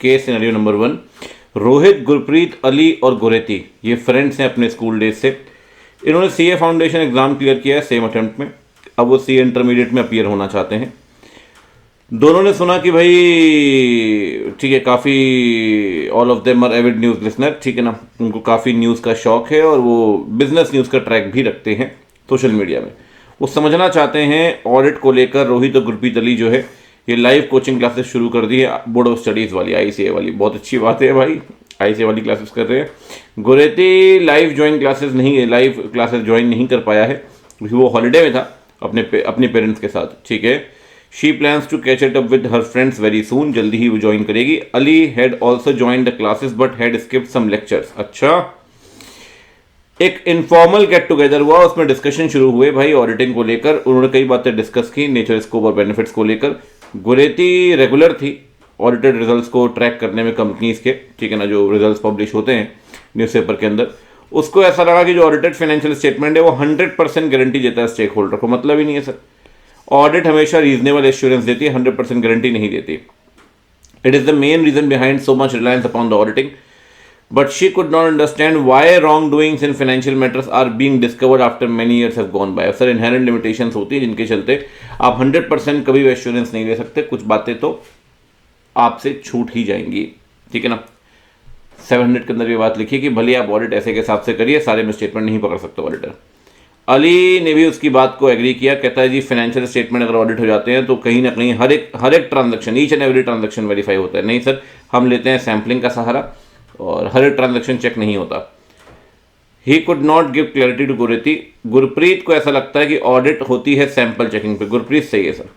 Speaker 1: Case scenario number 1, Rohit, Gurpreet, Ali और गुरेती ये फ्रेंड्स हैं अपने स्कूल डेज से। इन्होंने CA फाउंडेशन एग्जाम क्लियर किया है सेम अटेम्प्ट में। अब वो CA इंटरमीडिएट में अपीयर होना चाहते हैं। दोनों ने सुना कि भाई ठीक है, काफ़ी all of them are avid news listener, ठीक है ना, उनको काफ़ी न्यूज़ का शौक है और वो बिजनेस न्यूज़ का ट्रैक भी रखते हैं सोशल मीडिया में। वो समझना चाहते हैं ऑडिट को लेकर। रोहित और गुरप्रीत अली जो है ये लाइव कोचिंग क्लासेस शुरू कर दी है, बोर्ड ऑफ स्टडीज़ वाली, ICA वाली। बहुत अच्छी बात है भाई, ICA वाली क्लासेस कर रहे हैं। गुरेती लाइव क्लासेस ज्वाइन नहीं कर पाया है क्योंकि वो हॉलीडे में था अपने पेरेंट्स के साथ, ठीक है। She plans to catch it up with her friends very soon, जल्दी ही वो ज्वाइन करेगी। Ali had also join the classes but had skipped some lectures. अच्छा, एक इनफॉर्मल गेट टुगेदर हुआ, उसमें डिस्कशन शुरू हुए भाई ऑडिटिंग को लेकर। उन्होंने कई बातें डिस्कस की नेचर, स्कोप और बेनिफिट्स को लेकर। गुरेती रेगुलर थी ऑडिटेड रिजल्ट्स को ट्रैक करने में कंपनीज के, ठीक है ना, जो रिजल्ट्स पब्लिश होते हैं न्यूज़पेपर के अंदर। उसको ऐसा लगा कि जो ऑडिटेड फाइनेंशियल स्टेटमेंट है वो 100% गारंटी देता है स्टेक होल्डर को। मतलब ही नहीं है सर, ऑडिट हमेशा रीजनेबल एश्योरेंस देती है, 100% गारंटी नहीं देती। It is the main reason behind so much reliance upon the auditing, but she could not understand why wrong doings in financial matters are being discovered after many years have gone by. Sir inherent limitations होती है जिनके चलते आप 100% कभी भी assurance नहीं दे सकते, कुछ बातें तो आपसे छूट ही जाएंगी, ठीक है ना। 700 के अंदर ये बात लिखी कि भले आप ऑडिट ऐसे के हिसाब से करिए, सारे में स्टेटमेंट नहीं पकड़ सकते ऑडिटर। अली ने भी उसकी बात को एग्री किया, कहता है जी फाइनेंशियल स्टेटमेंट अगर ऑडिट हो जाते हैं तो कहीं ना कहीं हर एक transaction, each and every transaction verify होता है। नहीं सर, हम लेते हैं सैम्पलिंग का सहारा और हर एक ट्रांजैक्शन चेक नहीं होता। He could not give clarity to Gureti. Gurpreet को ऐसा लगता है कि ऑडिट होती है सैंपल चेकिंग पे। गुरप्रीत सही है sir.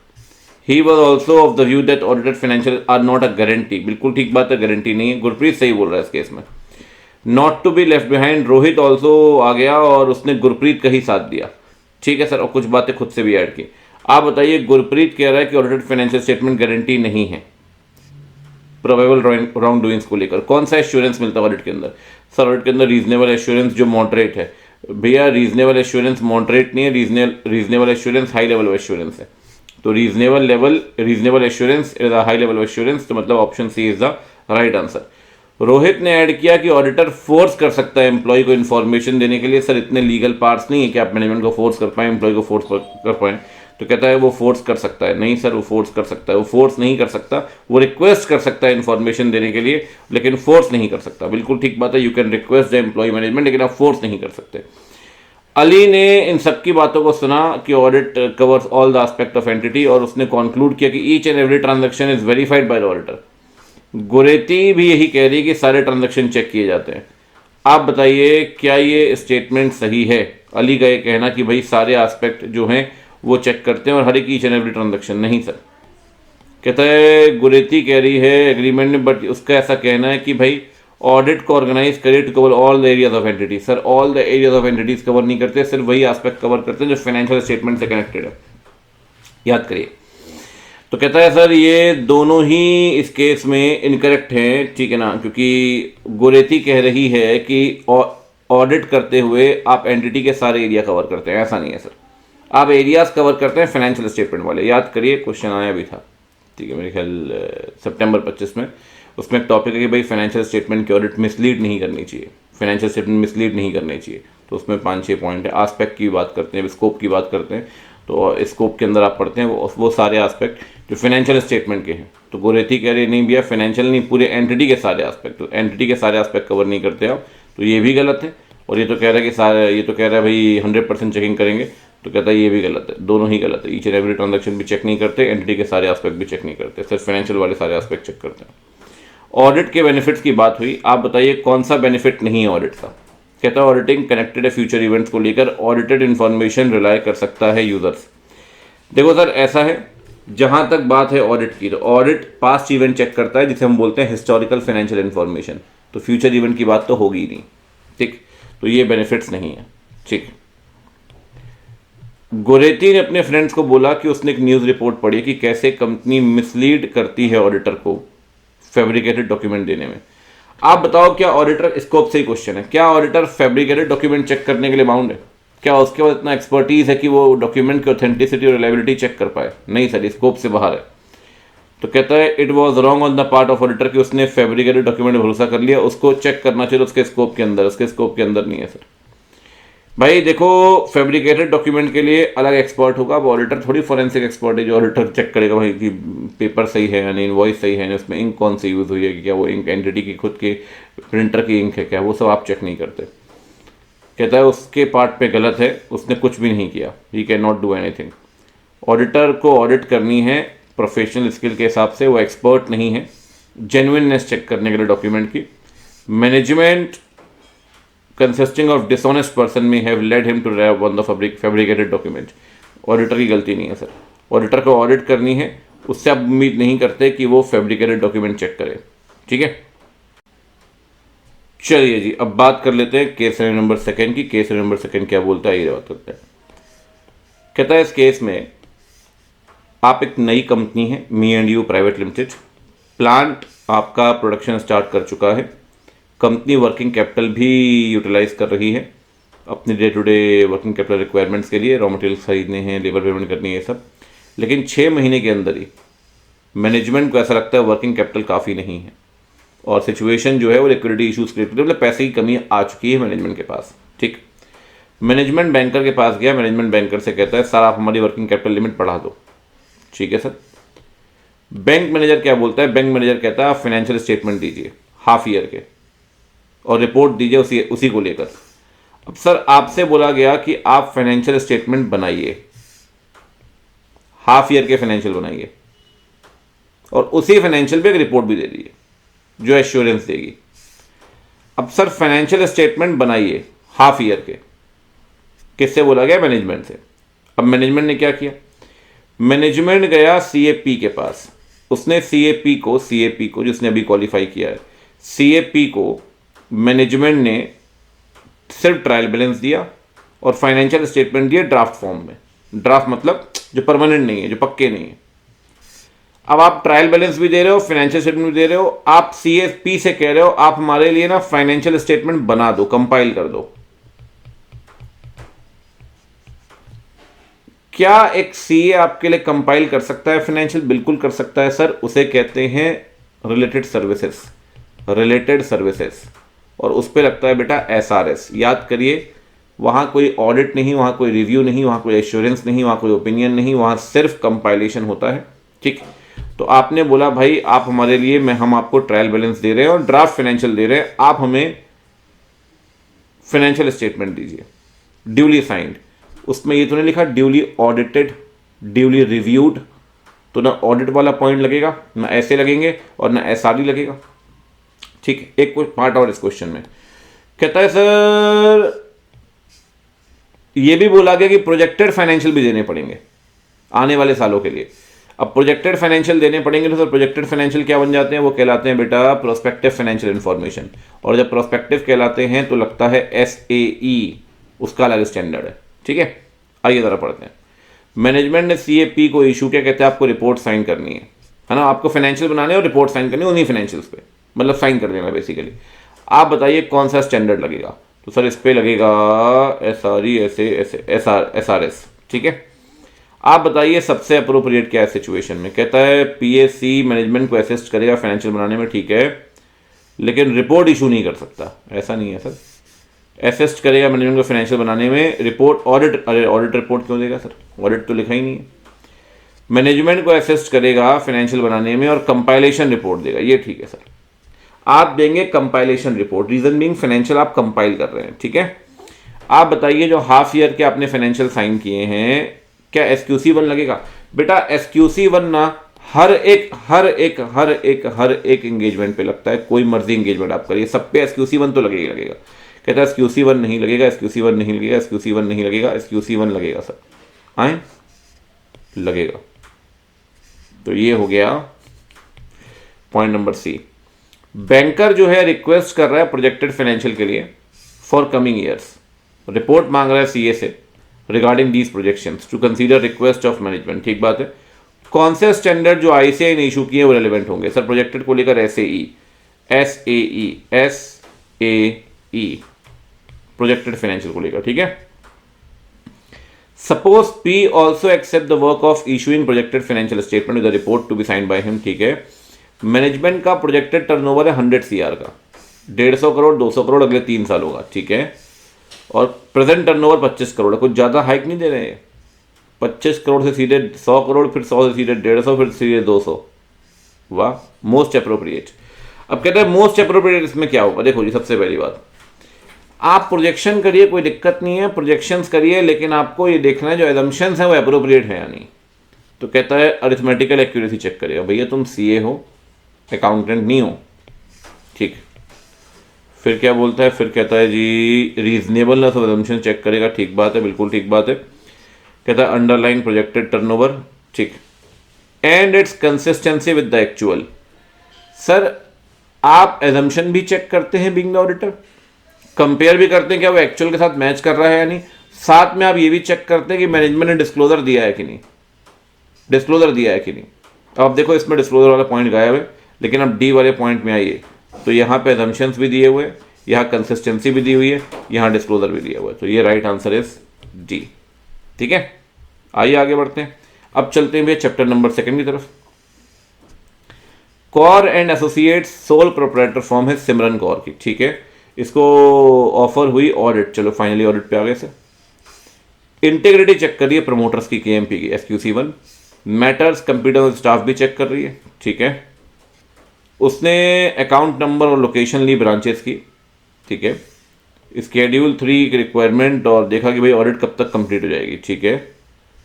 Speaker 1: He was also of the view that audited financial are not a guarantee. बिल्कुल ठीक बात है, गारंटी नहीं है। गुरप्रीत सही बोल रहा है इस केस में। Not to be left behind, Rohit also आ गया और उसने गुरप्रीत का ही साथ दिया, ठीक है सर, और कुछ बातें खुद से भी ऐड की। आप बताइए, गुरप्रीत कह रहा है कि ऑडिटेड फाइनेंशियल स्टेटमेंट गारंटी नहीं है प्रोबेबल रॉन्ग डूइंग्स को लेकर। कौन सा एश्योरेंस मिलता है ऑडिट के अंदर? सर ऑडिट के अंदर रीजनेबल एश्योरेंस जो मॉडरेट है। भैया रीजनेबल एश्योरेंस मॉडरेट नहीं है, reasonable assurance high level assurance है। तो reasonable assurance is a high level assurance, तो मतलब option C is the right answer. Rohit ने ऐड किया कि ऑडिटर फोर्स कर सकता है एम्प्लॉय को इन्फॉर्मेशन देने के लिए। सर इतने लीगल पार्ट्स नहीं है कि आप मैनेजमेंट को फोर्स कर पाए, एम्प्लॉय को फोर्स कर पाए। तो कहता है वो फोर्स कर सकता है। नहीं सर, वो फोर्स कर सकता है, वो फोर्स नहीं कर सकता। वो रिक्वेस्ट कर सकता है इन्फॉर्मेशन देने के लिए, लेकिन फोर्स नहीं कर सकता। बिल्कुल ठीक बात है, you can request the employ management, लेकिन आप फोर्स नहीं कर सकते। अली ने इन सबकी बातों को सुना कि audit covers all the aspect of entity, और उसने कंक्लूड किया कि each and every transaction is verified by the auditor. Gureti भी यही कह रही है कि सारे ट्रांजैक्शन चेक किए जाते हैं। आप बताइए क्या ये स्टेटमेंट सही है? अली का ये कहना कि भाई सारे एस्पेक्ट जो हैं वो चेक करते हैं और हर एक ईच एंड एवरी ट्रांजेक्शन। नहीं सर, कहता है गुरेती कह रही है एग्रीमेंट में, बट उसका ऐसा कहना है कि भाई ऑडिट को ऑर्गेनाइज करे to cover all the areas of entity. Sir all the areas of entities cover नहीं करते, सिर्फ वही एस्पेक्ट कवर करते हैं जो फाइनेंशियल स्टेटमेंट से कनेक्टेड है। याद करिए। तो कहता है सर ये दोनों ही इस केस में इनकरेक्ट हैं, ठीक है ना, क्योंकि गुरेती कह रही है कि ऑडिट करते हुए आप एंटिटी के सारे एरिया कवर करते हैं। ऐसा नहीं है सर, आप एरियाज कवर करते हैं फाइनेंशियल स्टेटमेंट वाले। याद करिए, क्वेश्चन आया भी था, ठीक है, मेरे ख्याल सितंबर 25 में। उसमें एक टॉपिक है कि भाई फाइनेंशियल स्टेटमेंट की ऑडिट मिसलीड नहीं करनी चाहिए, फाइनेंशियल स्टेटमेंट मिसलीड नहीं करनी चाहिए। तो उसमें 5-6 पॉइंट है। आस्पेक्ट की बात करते हैं, स्कोप की बात करते हैं, तो स्कोप के अंदर आप पढ़ते हैं वो सारे एस्पेक्ट जो फाइनेंशियल स्टेटमेंट के हैं। तो गोरेती कह रही नहीं भैया फाइनेंशियल नहीं, पूरे एंटिटी के सारे एस्पेक्ट, तो एंटिटी के सारे एस्पेक्ट कवर नहीं करते आप, तो ये भी गलत है। और ये तो कह रहा है कि सारे, ये तो कह रहा है भाई 100% चेकिंग करेंगे, तो कहता है ये भी गलत है। दोनों ही गलत है, ईच एंड एवरी ट्रांजेक्शन भी चेक नहीं करते, एंटिटी के सारे एस्पेक्ट भी चेक नहीं करते, सिर्फ फाइनेंशियल वाले सारे एस्पेक्ट चेक करते हैं। ऑडिट के बेनिफिट्स की बात हुई, आप बताइए कौन सा बेनिफिट नहीं है ऑडिट का? कहता है ऑडिटिंग कनेक्टेड है फ्यूचर इवेंट्स को लेकर, ऑडिटेड इन्फॉर्मेशन रिलाय कर सकता है यूजर्स। देखो सर ऐसा है, जहां तक बात है ऑडिट की, तो ऑडिट पास्ट इवेंट चेक करता है जिसे हम बोलते हैं हिस्टोरिकल फाइनेंशियल इन्फॉर्मेशन, तो फ्यूचर इवेंट की बात तो होगी ही नहीं, ठीक। तो ये बेनिफिट्स नहीं है, ठीक। गोरेती ने अपने फ्रेंड्स को बोला कि उसने एक न्यूज़ रिपोर्ट पढ़ी कि कैसे कंपनी मिसलीड करती है ऑडिटर को फैब्रिकेटेड डॉक्यूमेंट देने में। आप बताओ क्या ऑडिटर, स्कोप से ही क्वेश्चन है, क्या ऑडिटर फैब्रिकेटेड डॉक्यूमेंट चेक करने के लिए बाउंड है? क्या उसके पास इतना एक्सपर्टीज है कि वो डॉक्यूमेंट की ऑथेंटिसिटी और रिलायबिलिटी चेक कर पाए? नहीं सर, स्कोप से बाहर है। तो कहता है it was wrong on the part of auditor कि उसने फैब्रिकेटेड डॉक्यूमेंट भरोसा कर लिया, उसको चेक करना चाहिए उसके स्कोप के अंदर, उसके स्कोप के अंदर नहीं है सर। भाई देखो, फैब्रिकेटेड डॉक्यूमेंट के लिए अलग एक्सपर्ट होगा, अब ऑडिटर थोड़ी फॉरेंसिक एक्सपर्ट है जो ऑडिटर चेक करेगा भाई कि पेपर सही है यानी इनवॉइस सही है, उसमें इंक कौन सी यूज़ हुई है, कि क्या वो इंक एंटिटी की खुद के प्रिंटर की इंक है क्या, वो सब आप चेक नहीं करते। कहता है उसके पार्ट पे गलत है, उसने कुछ भी नहीं किया, he can not do anything. Auditor को ऑडिट करनी है प्रोफेशनल स्किल के हिसाब से, वो एक्सपर्ट नहीं है जेन्युइननेस चेक करने के लिए डॉक्यूमेंट की। Management consisting of dishonest person में have led him to rub on the fabricated document. Auditor की गलती नहीं है सर, ऑडिटर को ऑडिट करनी है, उससे आप उम्मीद नहीं करते कि वो फैब्रिकेटेड डॉक्यूमेंट चेक करे, ठीक है। चलिए जी, अब बात कर लेते हैं केस नंबर 2 की। केस नंबर 2 क्या बोलता है, ये बात करते हैं। कहता है इस केस में आप एक नई कंपनी है, me and you private limited, plant आपका प्रोडक्शन स्टार्ट कर चुका है, कंपनी वर्किंग कैपिटल भी यूटिलाइज कर रही है अपनी day to day working capital requirements के लिए, रॉ मटेरियल्स खरीदने हैं, लेबर पेमेंट करनी है सब। लेकिन 6 महीने के अंदर ही मैनेजमेंट को ऐसा लगता है वर्किंग कैपिटल काफ़ी नहीं है और सिचुएशन जो है वो लिक्विडिटी इशूज़ क्रिएट, मतलब पैसे की कमी आ चुकी है मैनेजमेंट के पास, ठीक। मैनेजमेंट बैंकर के पास गया, मैनेजमेंट बैंकर से कहता है सर आप हमारी वर्किंग कैपिटल लिमिट बढ़ा दो, ठीक है सर। बैंक मैनेजर क्या बोलता है, बैंक मैनेजर कहता है आप फाइनेंशियल स्टेटमेंट दीजिए हाफ ईयर के और रिपोर्ट दीजिए उसी को लेकर। अब सर आपसे बोला गया कि आप फाइनेंशियल स्टेटमेंट बनाइए, हाफ ईयर के फाइनेंशियल बनाइए और उसी फाइनेंशियल पे एक रिपोर्ट भी दे दीजिए जो एश्योरेंस देगी। अब सर फाइनेंशियल स्टेटमेंट बनाइए हाफ ईयर के, किससे बोला गया? मैनेजमेंट से। अब मैनेजमेंट ने क्या किया, मैनेजमेंट गया सीएपी के पास, उसने सीएपी को जिसने अभी क्वालिफाई किया है, सीएपी को मैनेजमेंट ने सिर्फ ट्रायल बैलेंस दिया और फाइनेंशियल स्टेटमेंट दिए ड्राफ्ट फॉर्म में। ड्राफ्ट मतलब जो परमानेंट नहीं है, जो पक्के नहीं है। अब आप ट्रायल बैलेंस भी दे रहे हो, फाइनेंशियल स्टेटमेंट भी दे रहे हो, आप सीएपी से कह रहे हो आप हमारे लिए ना फाइनेंशियल स्टेटमेंट बना दो, कंपाइल कर दो। क्या एक सीए आपके लिए कंपाइल कर सकता है फाइनेंशियल? बिल्कुल कर सकता है सर, उसे कहते हैं रिलेटेड सर्विसेज और उस पर लगता है बेटा एसआरएस। याद करिए, वहां कोई ऑडिट नहीं, वहां कोई रिव्यू नहीं, वहां कोई एश्योरेंस नहीं, वहां कोई ओपिनियन नहीं, वहां सिर्फ कंपाइलेशन होता है, ठीक। तो आपने बोला भाई आप हमारे लिए, हम आपको ट्रायल बैलेंस दे रहे हैं और ड्राफ्ट फाइनेंशियल दे रहे हैं, आप हमें फाइनेंशियल स्टेटमेंट दीजिए ड्यूली साइंड। उसमें ये तो नहीं लिखा ड्यूली ऑडिटेड, ड्यूली रिव्यूड, तो ना ऑडिट वाला पॉइंट लगेगा, ना ऐसे लगेंगे और ना एसआरडी लगेगा, ठीक। एक पार्ट और इस क्वेश्चन में कहता है सर ये भी बोला गया कि प्रोजेक्टेड फाइनेंशियल भी देने पड़ेंगे आने वाले सालों के लिए। अब प्रोजेक्टेड फाइनेंशियल देने पड़ेंगे तो सर प्रोजेक्टेड फाइनेंशियल क्या बन जाते हैं, वो कहलाते हैं बेटा प्रोस्पेक्टिव फाइनेंशियल इन्फॉर्मेशन। और जब प्रोस्पेक्टिव कहलाते हैं तो लगता है SAE, उसका अलग स्टैंडर्ड है। ठीक है, आइए ज़रा पढ़ते हैं। मैनेजमेंट ने CAP को इशू किया, कहते हैं आपको रिपोर्ट साइन करनी है ना, आपको फाइनेंशियल बनाने और रिपोर्ट साइन करनी है उन्हीं फाइनेंशियल्स पे, मतलब साइन कर देना बेसिकली। आप बताइए कौन सा स्टैंडर्ड लगेगा, तो सर इस पे लगेगा SRS। ठीक है, आप बताइए सबसे अप्रोप्रिएट क्या है सिचुएशन में। कहता है PAC मैनेजमेंट को असिस्ट करेगा फाइनेंशियल बनाने में, ठीक है, लेकिन रिपोर्ट इशू नहीं कर सकता। ऐसा नहीं है सर, असिस्ट करेगा मैनेजमेंट को फाइनेंशियल बनाने में, रिपोर्ट ऑडिट, अरे ऑडिट रिपोर्ट क्यों देगा सर, ऑडिट तो लिखा ही नहीं है। मैनेजमेंट को असिस्ट करेगा फाइनेंशियल बनाने में और कंपाइलेशन रिपोर्ट देगा, ये ठीक है सर। आप देंगे compilation report, reason being financial आप कंपाइल कर रहे हैं। ठीक है, आप बताइए जो हाफ ईयर के आपने फाइनेंशियल साइन किए हैं क्या SQC1 लगेगा? बेटा SQC1 ना हर एक एंगेजमेंट पे लगता है, कोई मर्जी एंगेजमेंट आप करिए सब पे SQC1 तो लगेगा लगेगा। कहता है SQC1 नहीं लगेगा, SQC1 नहीं लगेगा, SQC1 नहीं लगेगा, SQC1 लगेगा सर, आए लगेगा। तो ये हो गया पॉइंट नंबर C। बैंकर जो है रिक्वेस्ट कर रहा है प्रोजेक्टेड फाइनेंशियल के लिए फॉर कमिंग ईयर्स, रिपोर्ट मांग रहा है CA से regarding these projections to consider request of management. ठीक बात है, कौन से स्टैंडर्ड जो ICAI ने इशू किए वो रेलेवेंट होंगे सर? प्रोजेक्टेड को लेकर SAE प्रोजेक्टेड फाइनेंशियल को लेकर। ठीक है, suppose P also accept the work of issuing projected financial statement with the report to be signed by him. ठीक है, मैनेजमेंट का प्रोजेक्टेड टर्नओवर है 100 CR का, 150 करोड़ 200 करोड़ अगले 3 साल होगा। ठीक है, और प्रेजेंट टर्नओवर 25 करोड़ है, कुछ ज़्यादा हाइक नहीं दे रहे हैं। 25 करोड़ से सीधे 100 करोड़, फिर 100 से सीधे 150, फिर सीधे 200। वाह, मोस्ट अप्रोप्रिएट। अब कहते हैं मोस्ट अप्रोप्रिएट इसमें क्या होगा? देखो जी, सबसे पहली बात आप प्रोजेक्शन करिए, कोई दिक्कत नहीं है, प्रोजेक्शंस करिए, लेकिन आपको ये देखना है जो एजम्पशंस है वो अप्रोप्रिएट है या नहीं। तो कहता है अरिथमेटिकल एक्यूरेसी चेक करिएगा। भैया तुम CA हो, अकाउंटेंट नहीं हो, ठीक। फिर क्या बोलता है, फिर कहता है जी रीजनेबलनेस ऑफ एजम्पशन चेक करेगा। ठीक बात है, बिल्कुल ठीक बात है। कहता है अंडरलाइन प्रोजेक्टेड टर्नओवर, ठीक, and it's consistency with the actual. Sir आप एजम्पशन भी चेक करते हैं बीइंग द ऑडिटर, कंपेयर भी करते हैं क्या वो एक्चुअल के साथ मैच कर रहा है या नहीं, साथ में आप ये भी चेक करते हैं कि मैनेजमेंट ने डिस्क्लोजर दिया है कि नहीं, डिस्क्लोजर दिया है कि नहीं। अब आप देखो इसमें डिस्क्लोजर वाला पॉइंट गायब है, लेकिन अब D वाले पॉइंट में आइए तो यहाँ पे एजम्पशंस भी दिए हुए, यहाँ कंसिस्टेंसी भी दी हुई है, यहाँ डिस्क्लोजर भी दिया हुआ है। तो ये राइट आंसर इज D। ठीक है, आइए आगे बढ़ते हैं। अब चलते हैं भैया चैप्टर नंबर 2 की तरफ। Kaur and associates sole proprietor form है सिमरन कौर की। ठीक है, इसको ऑफर हुई ऑडिट, चलो फाइनली ऑडिट पे आ गए सर। इंटीग्रिटी चेक कर रही है प्रमोटर्स की KMP की SQC1। मैटर्स कंप्यूटर स्टाफ भी चेक कर रही है। ठीक है, उसने अकाउंट नंबर और लोकेशन ली ब्रांचेस की। ठीक है, स्केड्यूल 3 की रिक्वायरमेंट और देखा कि भाई ऑडिट कब तक कंप्लीट हो जाएगी। ठीक है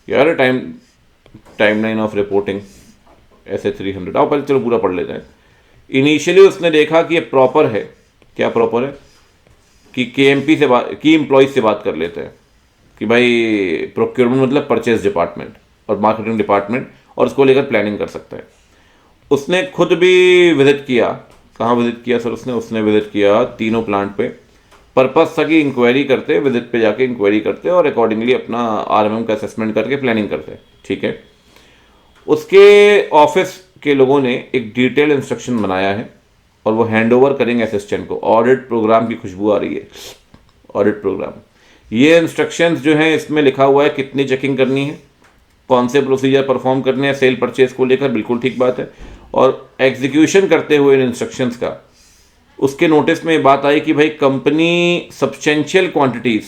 Speaker 1: यार, टाइमलाइन ऑफ रिपोर्टिंग ऐसे 300। आओ पहले चलो पूरा पढ़ लेते हैं। इनिशियली उसने देखा कि ये प्रॉपर है, क्या प्रॉपर है कि KMP से बात की एम्प्लॉयज से बात कर लेते हैं कि भाई प्रोक्योरमेंट मतलब परचेज डिपार्टमेंट और मार्केटिंग डिपार्टमेंट, और उसको लेकर प्लानिंग कर सकता है। उसने खुद भी विजिट किया, कहाँ विजिट किया सर उसने विजिट किया तीनों प्लांट पे। पर्पस था कि इंक्वायरी करते, विजिट पे जाके इंक्वायरी करते और अकॉर्डिंगली अपना RMM का असेसमेंट करके प्लानिंग करते। ठीक है, उसके ऑफिस के लोगों ने एक डिटेल इंस्ट्रक्शन बनाया है और वो हैंड ओवर करेंगे असिस्टेंट को। ऑडिट प्रोग्राम की खुशबू आ रही है, ऑडिट प्रोग्राम। ये इंस्ट्रक्शंस जो हैं इसमें लिखा हुआ है कितनी चेकिंग करनी है, कौन से प्रोसीजर परफॉर्म करने हैं सेल परचेज को लेकर, बिल्कुल ठीक बात है। और एग्जीक्यूशन करते हुए इन इंस्ट्रक्शंस का उसके नोटिस में ये बात आई कि भाई कंपनी सब्सटेंशियल क्वांटिटीज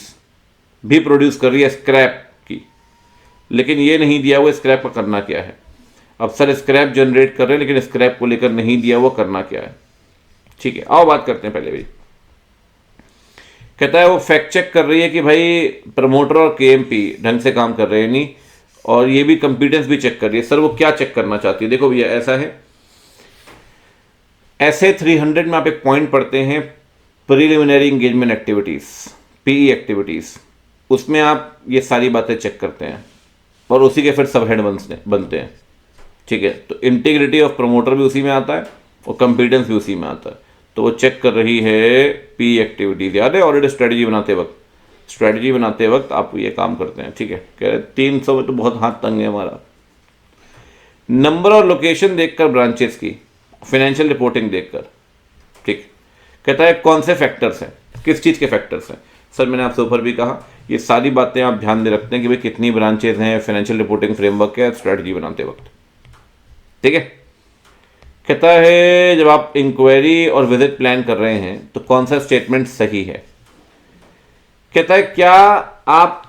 Speaker 1: भी प्रोड्यूस कर रही है स्क्रैप की, लेकिन ये नहीं दिया हुआ स्क्रैप का करना क्या है। अब सर स्क्रैप जनरेट कर रहे हैं लेकिन स्क्रैप को लेकर नहीं दिया हुआ करना क्या है। ठीक है, आओ बात करते हैं पहले भी। कहता है वो फैक्ट चेक कर रही है कि भाई प्रमोटर और KMP ढंग से काम कर रहे हैं नहीं, और ये भी कंपिटेंस भी चेक कर रही है। सर वो क्या चेक करना चाहती है, देखो भैया ऐसा है, SA 300 में आप एक पॉइंट पढ़ते हैं preliminary engagement activities, PE activities, उसमें आप ये सारी बातें चेक करते हैं और उसी के फिर सब हेड बनते हैं। ठीक है, तो इंटीग्रिटी ऑफ प्रमोटर भी उसी में आता है और कंपीटेंस भी उसी में आता है। तो वो चेक कर रही है पी एक्टिविटीज़। याद है ऑलरेडी स्ट्रेटजी बनाते वक्त आप ये काम करते हैं। ठीक है, कह रहे 300 में तो बहुत हाथ तंग है हमारा। नंबर और लोकेशन देखकर ब्रांचेस की, फाइनेंशियल रिपोर्टिंग देखकर। ठीक, कहता है कौन से फैक्टर्स हैं, किस चीज़ के फैक्टर्स हैं। सर मैंने आपसे ऊपर भी कहा ये सारी बातें आप ध्यान में रखते हैं कि भाई कितनी ब्रांचेज हैं, फाइनेंशियल रिपोर्टिंग फ्रेमवर्क है स्ट्रेटजी बनाते वक्त। ठीक है, कहता है जब आप इंक्वायरी और विजिट प्लान कर रहे हैं तो कौन सा स्टेटमेंट सही है। कहता है क्या आप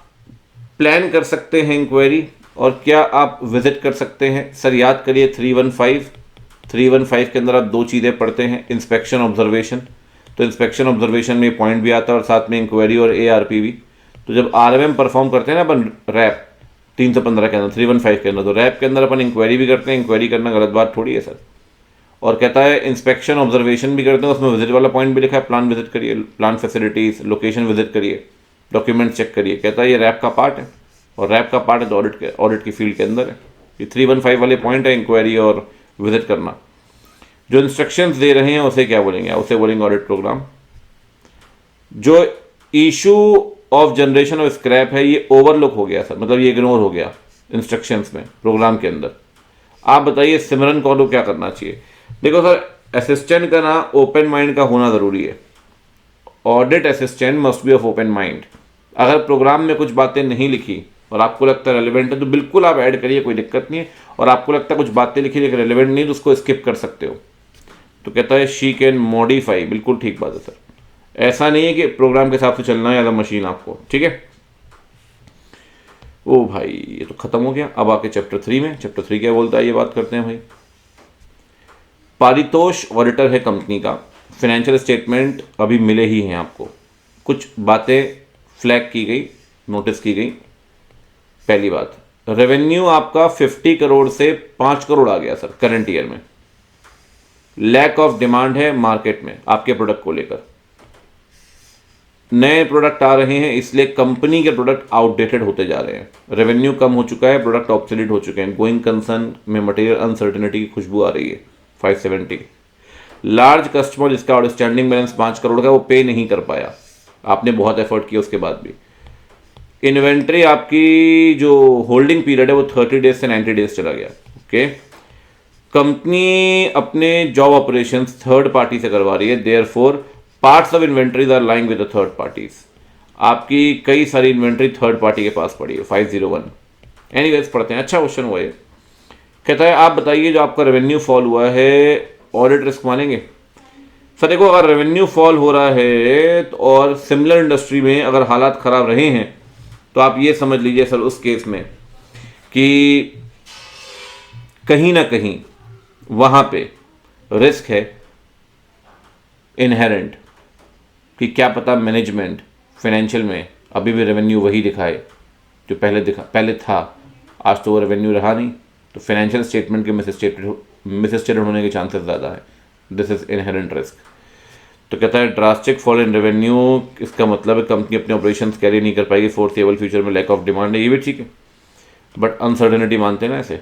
Speaker 1: प्लान कर सकते हैं इंक्वायरी और क्या आप विजिट कर सकते हैं। सर याद करिए 315 के अंदर आप दो चीज़ें पढ़ते हैं, इंस्पेक्शन ऑब्जर्वेशन। तो इंस्पेक्शन ऑब्जर्वेशन में पॉइंट भी आता है और साथ में इंक्वायरी और ARP भी। तो जब RMM परफॉर्म करते हैं ना अपन रैप 315 के अंदर, 315 के अंदर, तो रैप के अंदर अपन इंक्वायरी भी करते हैं। इंक्वायरी करना गलत बात थोड़ी है सर। और कहता है इंस्पेक्शन ऑब्जर्वेशन भी करते हैं, उसमें विजिट वाला पॉइंट भी लिखा है, प्लान विजिट करिए, प्लान फैसिलिटीज़, लोकेशन विजिट करिए, डॉक्यूमेंट चेक करिए। कहता है ये रैप का पार्ट है और रैप का पार्ट है तो ऑडिट की फील्ड के अंदर है। ये 315 वाले पॉइंट है इंक्वायरी और विजिट करना। जो इंस्ट्रक्शंस दे रहे हैं उसे क्या बोलेंगे, उसे बोलेंगे ऑडिट प्रोग्राम। जो issue of generation of scrap है ये ओवरलुक हो गया सर, मतलब ये इग्नोर हो गया इंस्ट्रक्शंस में प्रोग्राम के अंदर। आप बताइए सिमरन कौन को क्या करना चाहिए। देखो सर असिस्टेंट का ना ओपन माइंड का होना ज़रूरी है। Audit assistant must be of open mind. अगर प्रोग्राम में कुछ बातें नहीं लिखी और आपको लगता है रेलिवेंट है तो बिल्कुल आप ऐड करिए, कोई दिक्कत नहीं है। और आपको लगता है कुछ बातें लिखी लेकिन रेलिवेंट नहीं तो उसको स्किप कर सकते हो। तो कहता है शी कैन मॉडिफाई, बिल्कुल ठीक बात है सर। ऐसा नहीं है कि प्रोग्राम के हिसाब से चलना है या मशीन आपको। ठीक है, ओ भाई ये तो खत्म हो गया। अब आके चैप्टर 3 में, चैप्टर 3 क्या बोलता है ये बात करते हैं भाई। पारितोष ऑडिटर है कंपनी का, फाइनेंशियल स्टेटमेंट अभी मिले ही हैं आपको। कुछ बातें फ्लैग की गई, नोटिस की गई। पहली बात, रेवेन्यू आपका 50 करोड़ से 5 करोड़ आ गया सर करंट ईयर में। लैक ऑफ डिमांड है मार्केट में आपके प्रोडक्ट को लेकर, नए प्रोडक्ट आ रहे हैं इसलिए कंपनी के प्रोडक्ट आउटडेटेड होते जा रहे हैं। रेवेन्यू कम हो चुका है, प्रोडक्ट ऑब्सोलीट हो चुके हैं। गोइंग कंसर्न में मटेरियल अनसर्टेनिटी की खुशबू आ रही है। 570 लार्ज कस्टमर जिसका आउटस्टैंडिंग बैलेंस 5 करोड़ का वो पे नहीं कर पाया, आपने बहुत एफर्ट किया उसके बाद भी। इन्वेंट्री आपकी जो होल्डिंग पीरियड है वो 30 डेज से 90 डेज चला गया। ओके, कंपनी अपने जॉब ऑपरेशंस थर्ड पार्टी से करवा रही है, therefore parts of inventories are lying with the third parties. आपकी कई सारी इन्वेंट्री थर्ड पार्टी के पास पड़ी है। 501 एनीवेज पढ़ते हैं, अच्छा क्वेश्चन हुआ है। कहता है आप बताइए जो आपका रेवेन्यू फॉल हुआ है ऑडिट रिस्क मानेंगे। सर देखो अगर रेवेन्यू फॉल हो रहा है तो और सिमिलर इंडस्ट्री में अगर हालात खराब रहे हैं तो आप ये समझ लीजिए सर उस केस में कि कहीं ना कहीं वहां पे रिस्क है इनहेरेंट कि क्या पता मैनेजमेंट फाइनेंशियल में अभी भी रेवेन्यू वही दिखाए जो पहले था, आज तो वो रेवेन्यू रहा नहीं, तो फाइनेंशियल स्टेटमेंट के मिसस्टेटेड होने के चांसेस ज़्यादा है। This is inherent risk. तो कहता है ड्रास्टिक फॉल इन रेवेन्यू, इसका मतलब है कंपनी अपने ऑपरेशंस कैरी नहीं कर पाएगी, फोर्सेबल फ्यूचर में लैक ऑफ डिमांड है, ये भी ठीक है बट अनसर्टेनिटी मानते हैं ना ऐसे।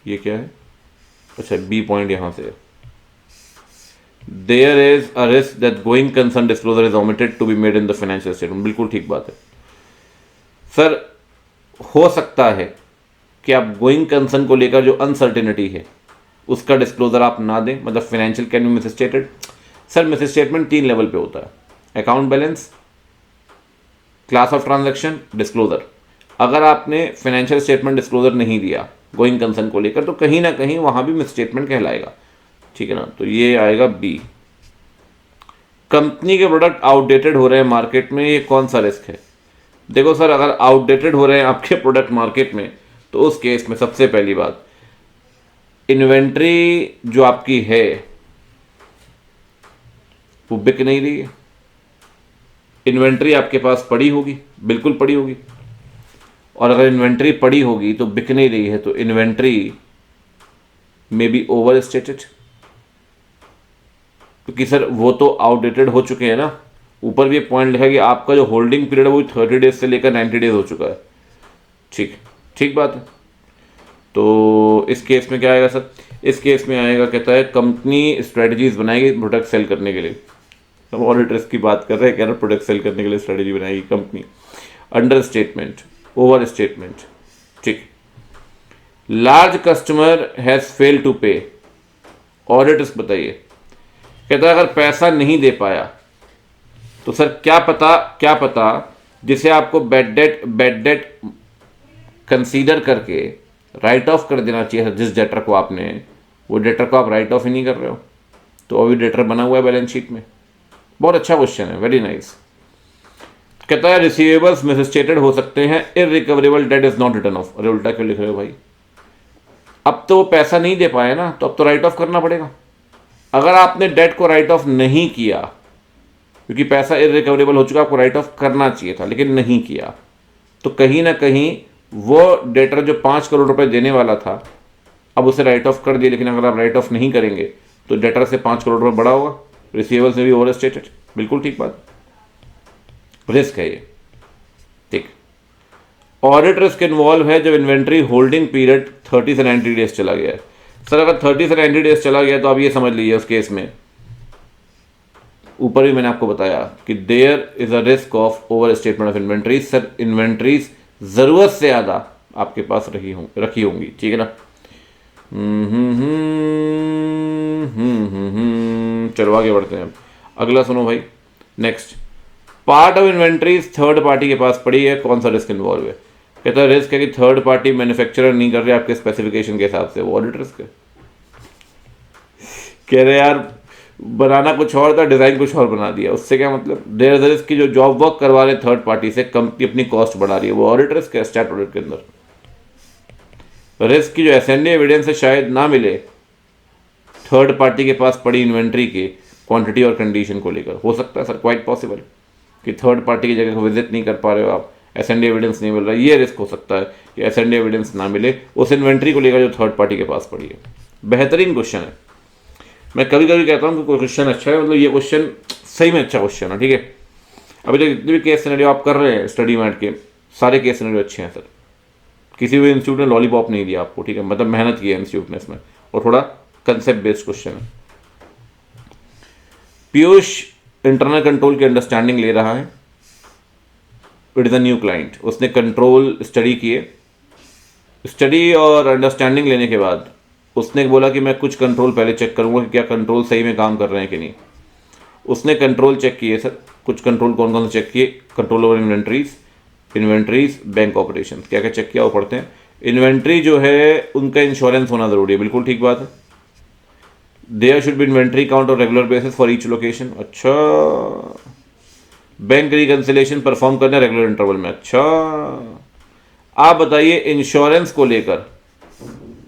Speaker 1: ये क्या है, अच्छा बी पॉइंट यहाँ से, there is a risk that going concern disclosure is omitted to be made in the financial statement, बिल्कुल ठीक बात है सर। हो सकता है कि आप गोइंग कंसर्न को लेकर जो अनसर्टेनिटी है उसका डिस्क्लोजर आप ना दें, मतलब financial can be मिसस्टेटेड। Sir misstatement 3 level पे होता है, account balance, class of transaction, disclosure. अगर आपने फाइनेंशियल स्टेटमेंट डिस्क्लोजर नहीं दिया गोइंग कंसर्न को लेकर तो कहीं ना कहीं वहां भी मिसस्टेटमेंट कहलाएगा, ठीक है ना। तो ये आएगा बी। कंपनी के प्रोडक्ट आउटडेटेड हो रहे हैं मार्केट में, ये कौन सा रिस्क है। देखो सर अगर आउटडेटेड हो रहे हैं आपके प्रोडक्ट मार्केट में तो उस केस में सबसे पहली बात इन्वेंट्री जो आपकी है वो बिक नहीं रही है। इन्वेंट्री आपके पास पड़ी होगी, बिल्कुल पड़ी होगी, और अगर इन्वेंट्री पड़ी होगी तो बिक नहीं रही है तो इन्वेंट्री में बी ओवर स्टेटेड। क्योंकि सर वो तो आउटडेटेड हो चुके हैं ना। ऊपर भी एक पॉइंट लिखा है कि आपका जो होल्डिंग पीरियड है वो 30 डेज से लेकर 90 डेज हो चुका है। ठीक ठीक बात है। तो इस केस में क्या आएगा सर? इस केस में आएगा, कहता है कंपनी स्ट्रेटजीज बनाएगी प्रोडक्ट सेल करने के लिए। हम ऑडिटर्स की बात कर रहे हैं, कह रहे प्रोडक्ट सेल करने के लिए स्ट्रेटजी बनाएगी company. Under statement, over statement. ठीक। Large customer has fail to pay, auditors बताइए। कहता है अगर पैसा नहीं दे पाया तो सर क्या पता जिसे आपको बैड डेट कंसीडर करके राइट ऑफ कर देना चाहिए था, जिस डेटर को आपने, वो डेटर को आप राइट ऑफ ही नहीं कर रहे हो, तो अभी डेटर बना हुआ है बैलेंस शीट में। बहुत अच्छा क्वेश्चन है, वेरी नाइस। कहता है रिसीवेबल्स मिसस्टेटेड हो सकते हैं, irrecoverable debt is not written off. अरे उल्टा क्यों लिख रहे हो भाई? अब तो पैसा नहीं दे पाए ना, तो अब तो राइट ऑफ करना पड़ेगा। अगर आपने डेट को राइट ऑफ नहीं किया, क्योंकि पैसा इररिकवरेबल हो चुका, आपको राइट ऑफ करना चाहिए था लेकिन नहीं किया, तो कहीं ना कहीं वो डेटर जो 5 करोड़ रुपए देने वाला था, अब उसे राइट ऑफ कर दिया। लेकिन अगर आप राइट ऑफ नहीं करेंगे तो डेटर से 5 करोड़ रुपए बड़ा होगा, रिसीवेबल्स में भी ओवर स्टेटेड। बिल्कुल ठीक बात, रिस्क है ये। ठीक। ऑडिट रिस्क इन्वॉल्व है जब इन्वेंट्री होल्डिंग पीरियड 30 से 90 डेज चला गया है। सर अगर 30 से 90 डेज चला गया तो आप ये समझ लीजिए उस केस में, ऊपर भी मैंने आपको बताया कि there is a risk of overstatement of inventories. Sir inventories जरूरत से ज़्यादा आपके पास रखी होंगी, ठीक है ना। चलो आगे बढ़ते हैं। अगला सुनो भाई, next. Part of inventories third party के पास पड़ी है, कौन सा रिस्क इन्वॉल्व है? कहता है रिस्क है कि थर्ड पार्टी मैन्युफैक्चरर नहीं कर रहे आपके स्पेसिफिकेशन के हिसाब से, वो ऑडिट रिस्क है। कह रहे यार बनाना कुछ और था, डिजाइन कुछ और बना दिया, उससे क्या मतलब? देयर इज रिस्क की जो जॉब वर्क करवा रहे थर्ड पार्टी से कंपनी अपनी कॉस्ट बढ़ा रही है, वो ऑडिट रिस्क है स्टैट ऑडिट के अंदर। रिस्क की जो एसएनडी एविडेंस है शायद ना मिले थर्ड पार्टी के पास पड़ी इन्वेंट्री की क्वांटिटी और कंडीशन को लेकर, हो सकता है सर, क्वाइट पॉसिबल कि थर्ड पार्टी की जगह को विजिट नहीं कर पा रहे हो आप, एसएनडी एविडेंस नहीं मिल रहा, ये रिस्क हो सकता है कि एसएनडी एविडेंस ना मिले उस इन्वेंट्री को लेकर जो थर्ड पार्टी के पास पड़ी है। बेहतरीन क्वेश्चन है। मैं कभी कभी कहता हूँ कि कोई क्वेश्चन अच्छा है, मतलब ये क्वेश्चन सही में अच्छा क्वेश्चन है, ठीक है। अभी तक जितने भी केस सिनेरियो आप कर रहे हैं स्टडी मैट के, सारे केस सिनेरियो अच्छे हैं सर। किसी भी इंस्टीट्यूट ने लॉलीपॉप नहीं दिया आपको, ठीक है, मतलब मेहनत की है इंस्टीट्यूट ने इसमें, और थोड़ा कंसेप्ट बेस्ड क्वेश्चन है। पीयूष इंटरनल कंट्रोल की अंडरस्टैंडिंग ले रहा है, it is a new client. उसने कंट्रोल स्टडी किए, स्टडी और अंडरस्टैंडिंग लेने के बाद उसने बोला कि मैं कुछ कंट्रोल पहले चेक करूंगा कि क्या कंट्रोल सही में काम कर रहे हैं कि नहीं। उसने कंट्रोल चेक किए सर, कुछ कंट्रोल कौन कौन से चेक किए? Control over inventories, bank operation. क्या क्या चेक किया वो पढ़ते हैं। इन्वेंट्री जो है उनका इंश्योरेंस होना जरूरी है, बिल्कुल ठीक बात है। There should be inventory count on regular basis for each location. अच्छा। बैंक रिकंसिलेशन परफॉर्म करना रेगुलर इंटरवल में। अच्छा। आप बताइए इंश्योरेंस को लेकर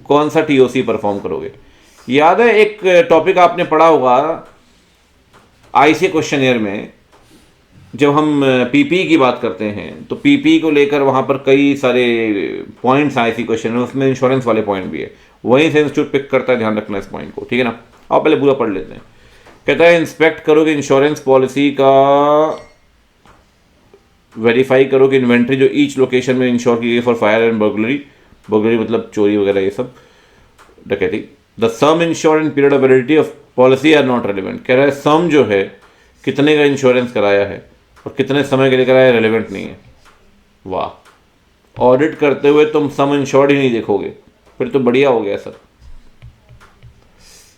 Speaker 1: कौन सा टीओसी परफॉर्म करोगे? याद है एक टॉपिक आपने पढ़ा होगा आईसी क्वेश्चनियर में, जब हम पीपी की बात करते हैं तो पीपी को लेकर वहां पर कई सारे पॉइंट्स आए सी क्वेश्चन में, उसमें इंश्योरेंस वाले पॉइंट भी है, वहीं से इंस्टीट्यूट पिक करता है, ध्यान रखना इस पॉइंट को, ठीक है ना। आप पहले पूरा पढ़ लेते हैं। कहता है इंस्पेक्ट करो कि इंश्योरेंस पॉलिसी का वेरीफाई करो कि इन्वेंट्री जो ईच लोकेशन में इंश्योर की गई फॉर फायर एंड बर्गलरी मतलब चोरी वगैरह ये सब, डकैती। The sum insured and period of validity of policy are not relevant. कह रहा है सम जो है कितने का इंश्योरेंस कराया है और कितने समय के लिए कराया है, रेलिवेंट नहीं है। वाह, ऑडिट करते हुए तुम सम इंश्योर्ड ही नहीं देखोगे, फिर तो बढ़िया हो गया सर।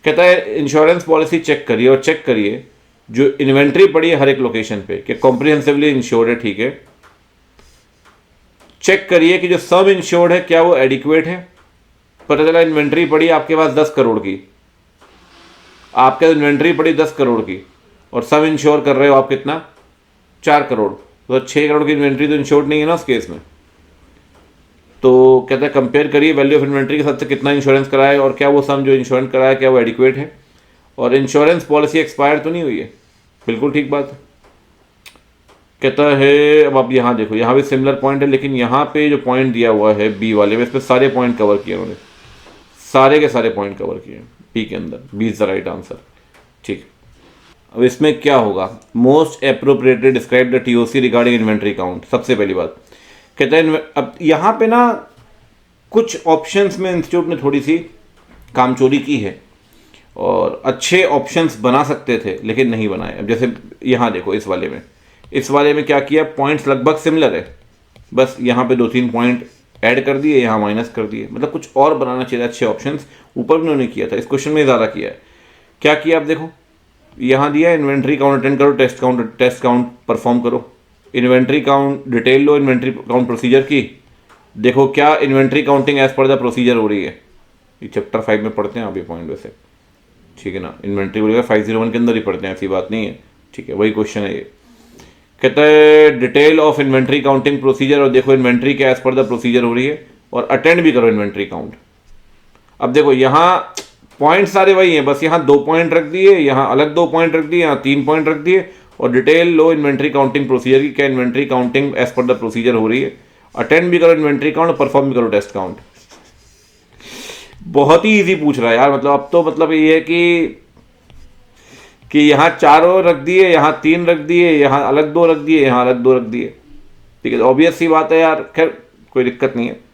Speaker 1: कहता है इंश्योरेंस पॉलिसी चेक करिए और चेक करिए जो इन्वेंट्री पड़ी है हर एक लोकेशन पे कि कॉम्प्रिहेंसिवली इंश्योर्ड है, ठीक है। चेक करिए कि जो सब इंश्योर्ड है क्या वो एडिक्वेट है। पता चला इन्वेंट्री पड़ी आपके पास 10 करोड़ की, आपके इन्वेंट्री पड़ी 10 करोड़ की और सब इंश्योर कर रहे हो आप कितना, 4 करोड़, तो 6 करोड़ की इन्वेंट्री तो इंश्योर्ड नहीं है ना उस केस में। तो कहता है कंपेयर करिए वैल्यू ऑफ इन्वेंट्री के साथ से कितना इंश्योरेंस कराया है और क्या वो सम जो इंश्योरेंस कराया क्या वो एडिक्वेट है, और इंश्योरेंस पॉलिसी एक्सपायर तो नहीं हुई है। बिल्कुल ठीक बात है। कहता है अब आप यहाँ देखो, यहाँ भी सिमिलर पॉइंट है, लेकिन यहाँ पे जो पॉइंट दिया हुआ है बी वाले में, इस पर सारे पॉइंट कवर किए उन्होंने, सारे के सारे पॉइंट कवर किए बी के अंदर। B is the right answer, ठीक। अब इसमें क्या होगा, most appropriately describe the TOC regarding inventory count. सबसे पहली बात कहता है, अब यहाँ पे ना कुछ ऑप्शंस में इंस्टीट्यूट ने थोड़ी सी कामचोरी की है और अच्छे ऑप्शंस बना सकते थे लेकिन नहीं बनाए। अब जैसे यहाँ देखो, इस वाले में क्या किया, पॉइंट्स लगभग सिमिलर है, बस यहाँ पे 2-3 पॉइंट ऐड कर दिए, यहाँ माइनस कर दिए। मतलब कुछ और बनाना चाहिए अच्छे ऑप्शंस, ऊपर भी उन्होंने किया था, इस क्वेश्चन में ज़्यादा किया है। क्या किया, आप देखो यहाँ दिया इन्वेंट्री काउंट अटेंड करो, टेस्ट काउंट परफॉर्म करो, इन्वेंट्री काउंट डिटेल लो, इन्वेंट्री काउंट प्रोसीजर की। देखो क्या inventory counting as per the procedure हो रही है, ये चैप्टर 5 में पढ़ते हैं आप ये पॉइंट वैसे, ठीक है ना। इन्वेंट्री बोलेगा 501 के अंदर ही पढ़ते हैं, ऐसी बात नहीं है, ठीक है, वही क्वेश्चन है ये। कहता है detail of inventory counting procedure, और देखो इन्वेंट्री के एज पर द प्रोसीजर हो रही है, और अटेंड भी करो इन्वेंट्री काउंट। अब देखो यहाँ पॉइंट सारे वही हैं, बस यहाँ 2 पॉइंट रख दिए, यहाँ अलग 2 पॉइंट रख दिए, यहाँ 3 पॉइंट रख दिए, और डिटेल लो इन्वेंट्री काउंटिंग प्रोसीजर की, क्या inventory counting as per the procedure हो रही है, अटेंड भी करो इन्वेंट्री काउंट, परफॉर्म भी करो टेस्ट काउंट। बहुत ही इजी पूछ रहा है यार, मतलब अब तो मतलब ये है कि यहाँ 4 रख दिए, यहाँ 3 रख दिए, यहाँ अलग 2 रख दिए, यहाँ अलग 2 रख दिए, ठीक है, ऑब्वियस सी बात है यार, खैर कोई दिक्कत नहीं है।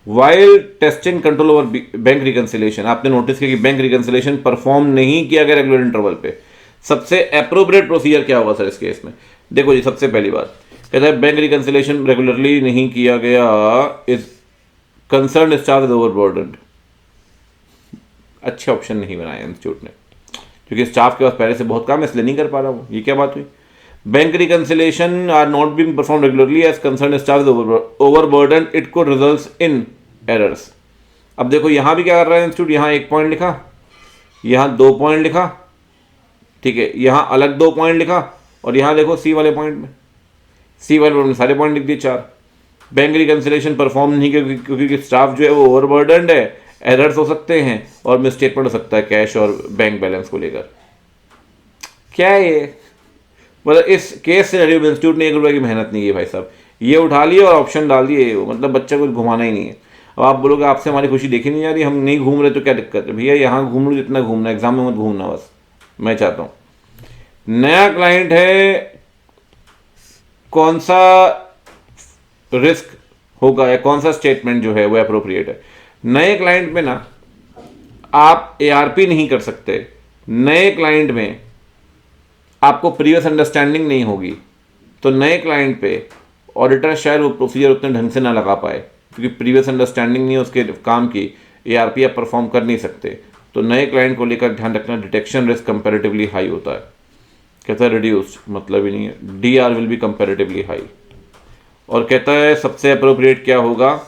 Speaker 1: While testing control over bank reconciliation, आपने नोटिस किया कि बैंक रिकंसिलेशन परफॉर्म नहीं किया गया रेगुलर इंटरवल पे, सबसे एप्रोप्रिएट प्रोसीजर क्या होगा सर इस केस में। देखो जी, सबसे पहली बात कहता है बैंक रिकंसिलेशन रेगुलरली नहीं किया गया, इज कंसर्न स्टाफ इज ओवरबर्डन्ड। अच्छे ऑप्शन नहीं बनाए इंस्टीट्यूट ने, क्योंकि स्टाफ के पास पहले से बहुत काम है, इसलिए नहीं कर पा रहा हूँ। ये क्या बात हुई, bank reconciliation are not being perform regularly as concern staff is overburdened, it could result in errors. अब देखो यहाँ भी क्या कर रहा है इंस्टीट्यूट, यहाँ 1 पॉइंट लिखा, यहाँ 2 पॉइंट लिखा, ठीक है, यहाँ अलग 2 पॉइंट लिखा, और यहाँ देखो सी वाले पॉइंट में सारे पॉइंट लिख दिए 4। बैंक रिकंसिलेशन परफॉर्म नहीं क्योंकि स्टाफ जो है वो ओवरबर्डन्ड है, एरर्स हो सकते हैं और मिसस्टेटमेंट हो सकता है कैश और बैंक बैलेंस को लेकर। क्या है ये, मतलब इस केस से इंस्टीट्यूट ने 1 रुपये की मेहनत नहीं की भाई साहब, ये उठा लिए और ऑप्शन डाल दिए, मतलब बच्चा कुछ घुमाना ही नहीं है। अब आप बोलोगे आपसे हमारी खुशी देखी नहीं जा रही, हम नहीं घूम रहे तो क्या दिक्कत है भैया, यहाँ घूम लो जितना घूमना, एग्जाम में मत घूमना बस। मैं चाहता हूँ नया क्लाइंट है, कौन सा रिस्क होगा या कौन सा स्टेटमेंट जो है वो अप्रोप्रिएट है। नए क्लाइंट में ना आप एआरपी नहीं कर सकते, नए क्लाइंट में आपको प्रीवियस अंडरस्टैंडिंग नहीं होगी, तो नए क्लाइंट पे ऑडिटर शायद वो प्रोसीजर उतने ढंग से ना लगा पाए, क्योंकि प्रीवियस अंडरस्टैंडिंग नहीं है उसके काम की, एआरपी आप परफॉर्म कर नहीं सकते। तो नए क्लाइंट को लेकर ध्यान रखना, डिटेक्शन रिस्क कंपैरेटिवली हाई होता है। कहता है रिड्यूस्ड, मतलब ही नहीं है, DR will be comparatively high. और कहता है सबसे अप्रोप्रिएट क्या होगा,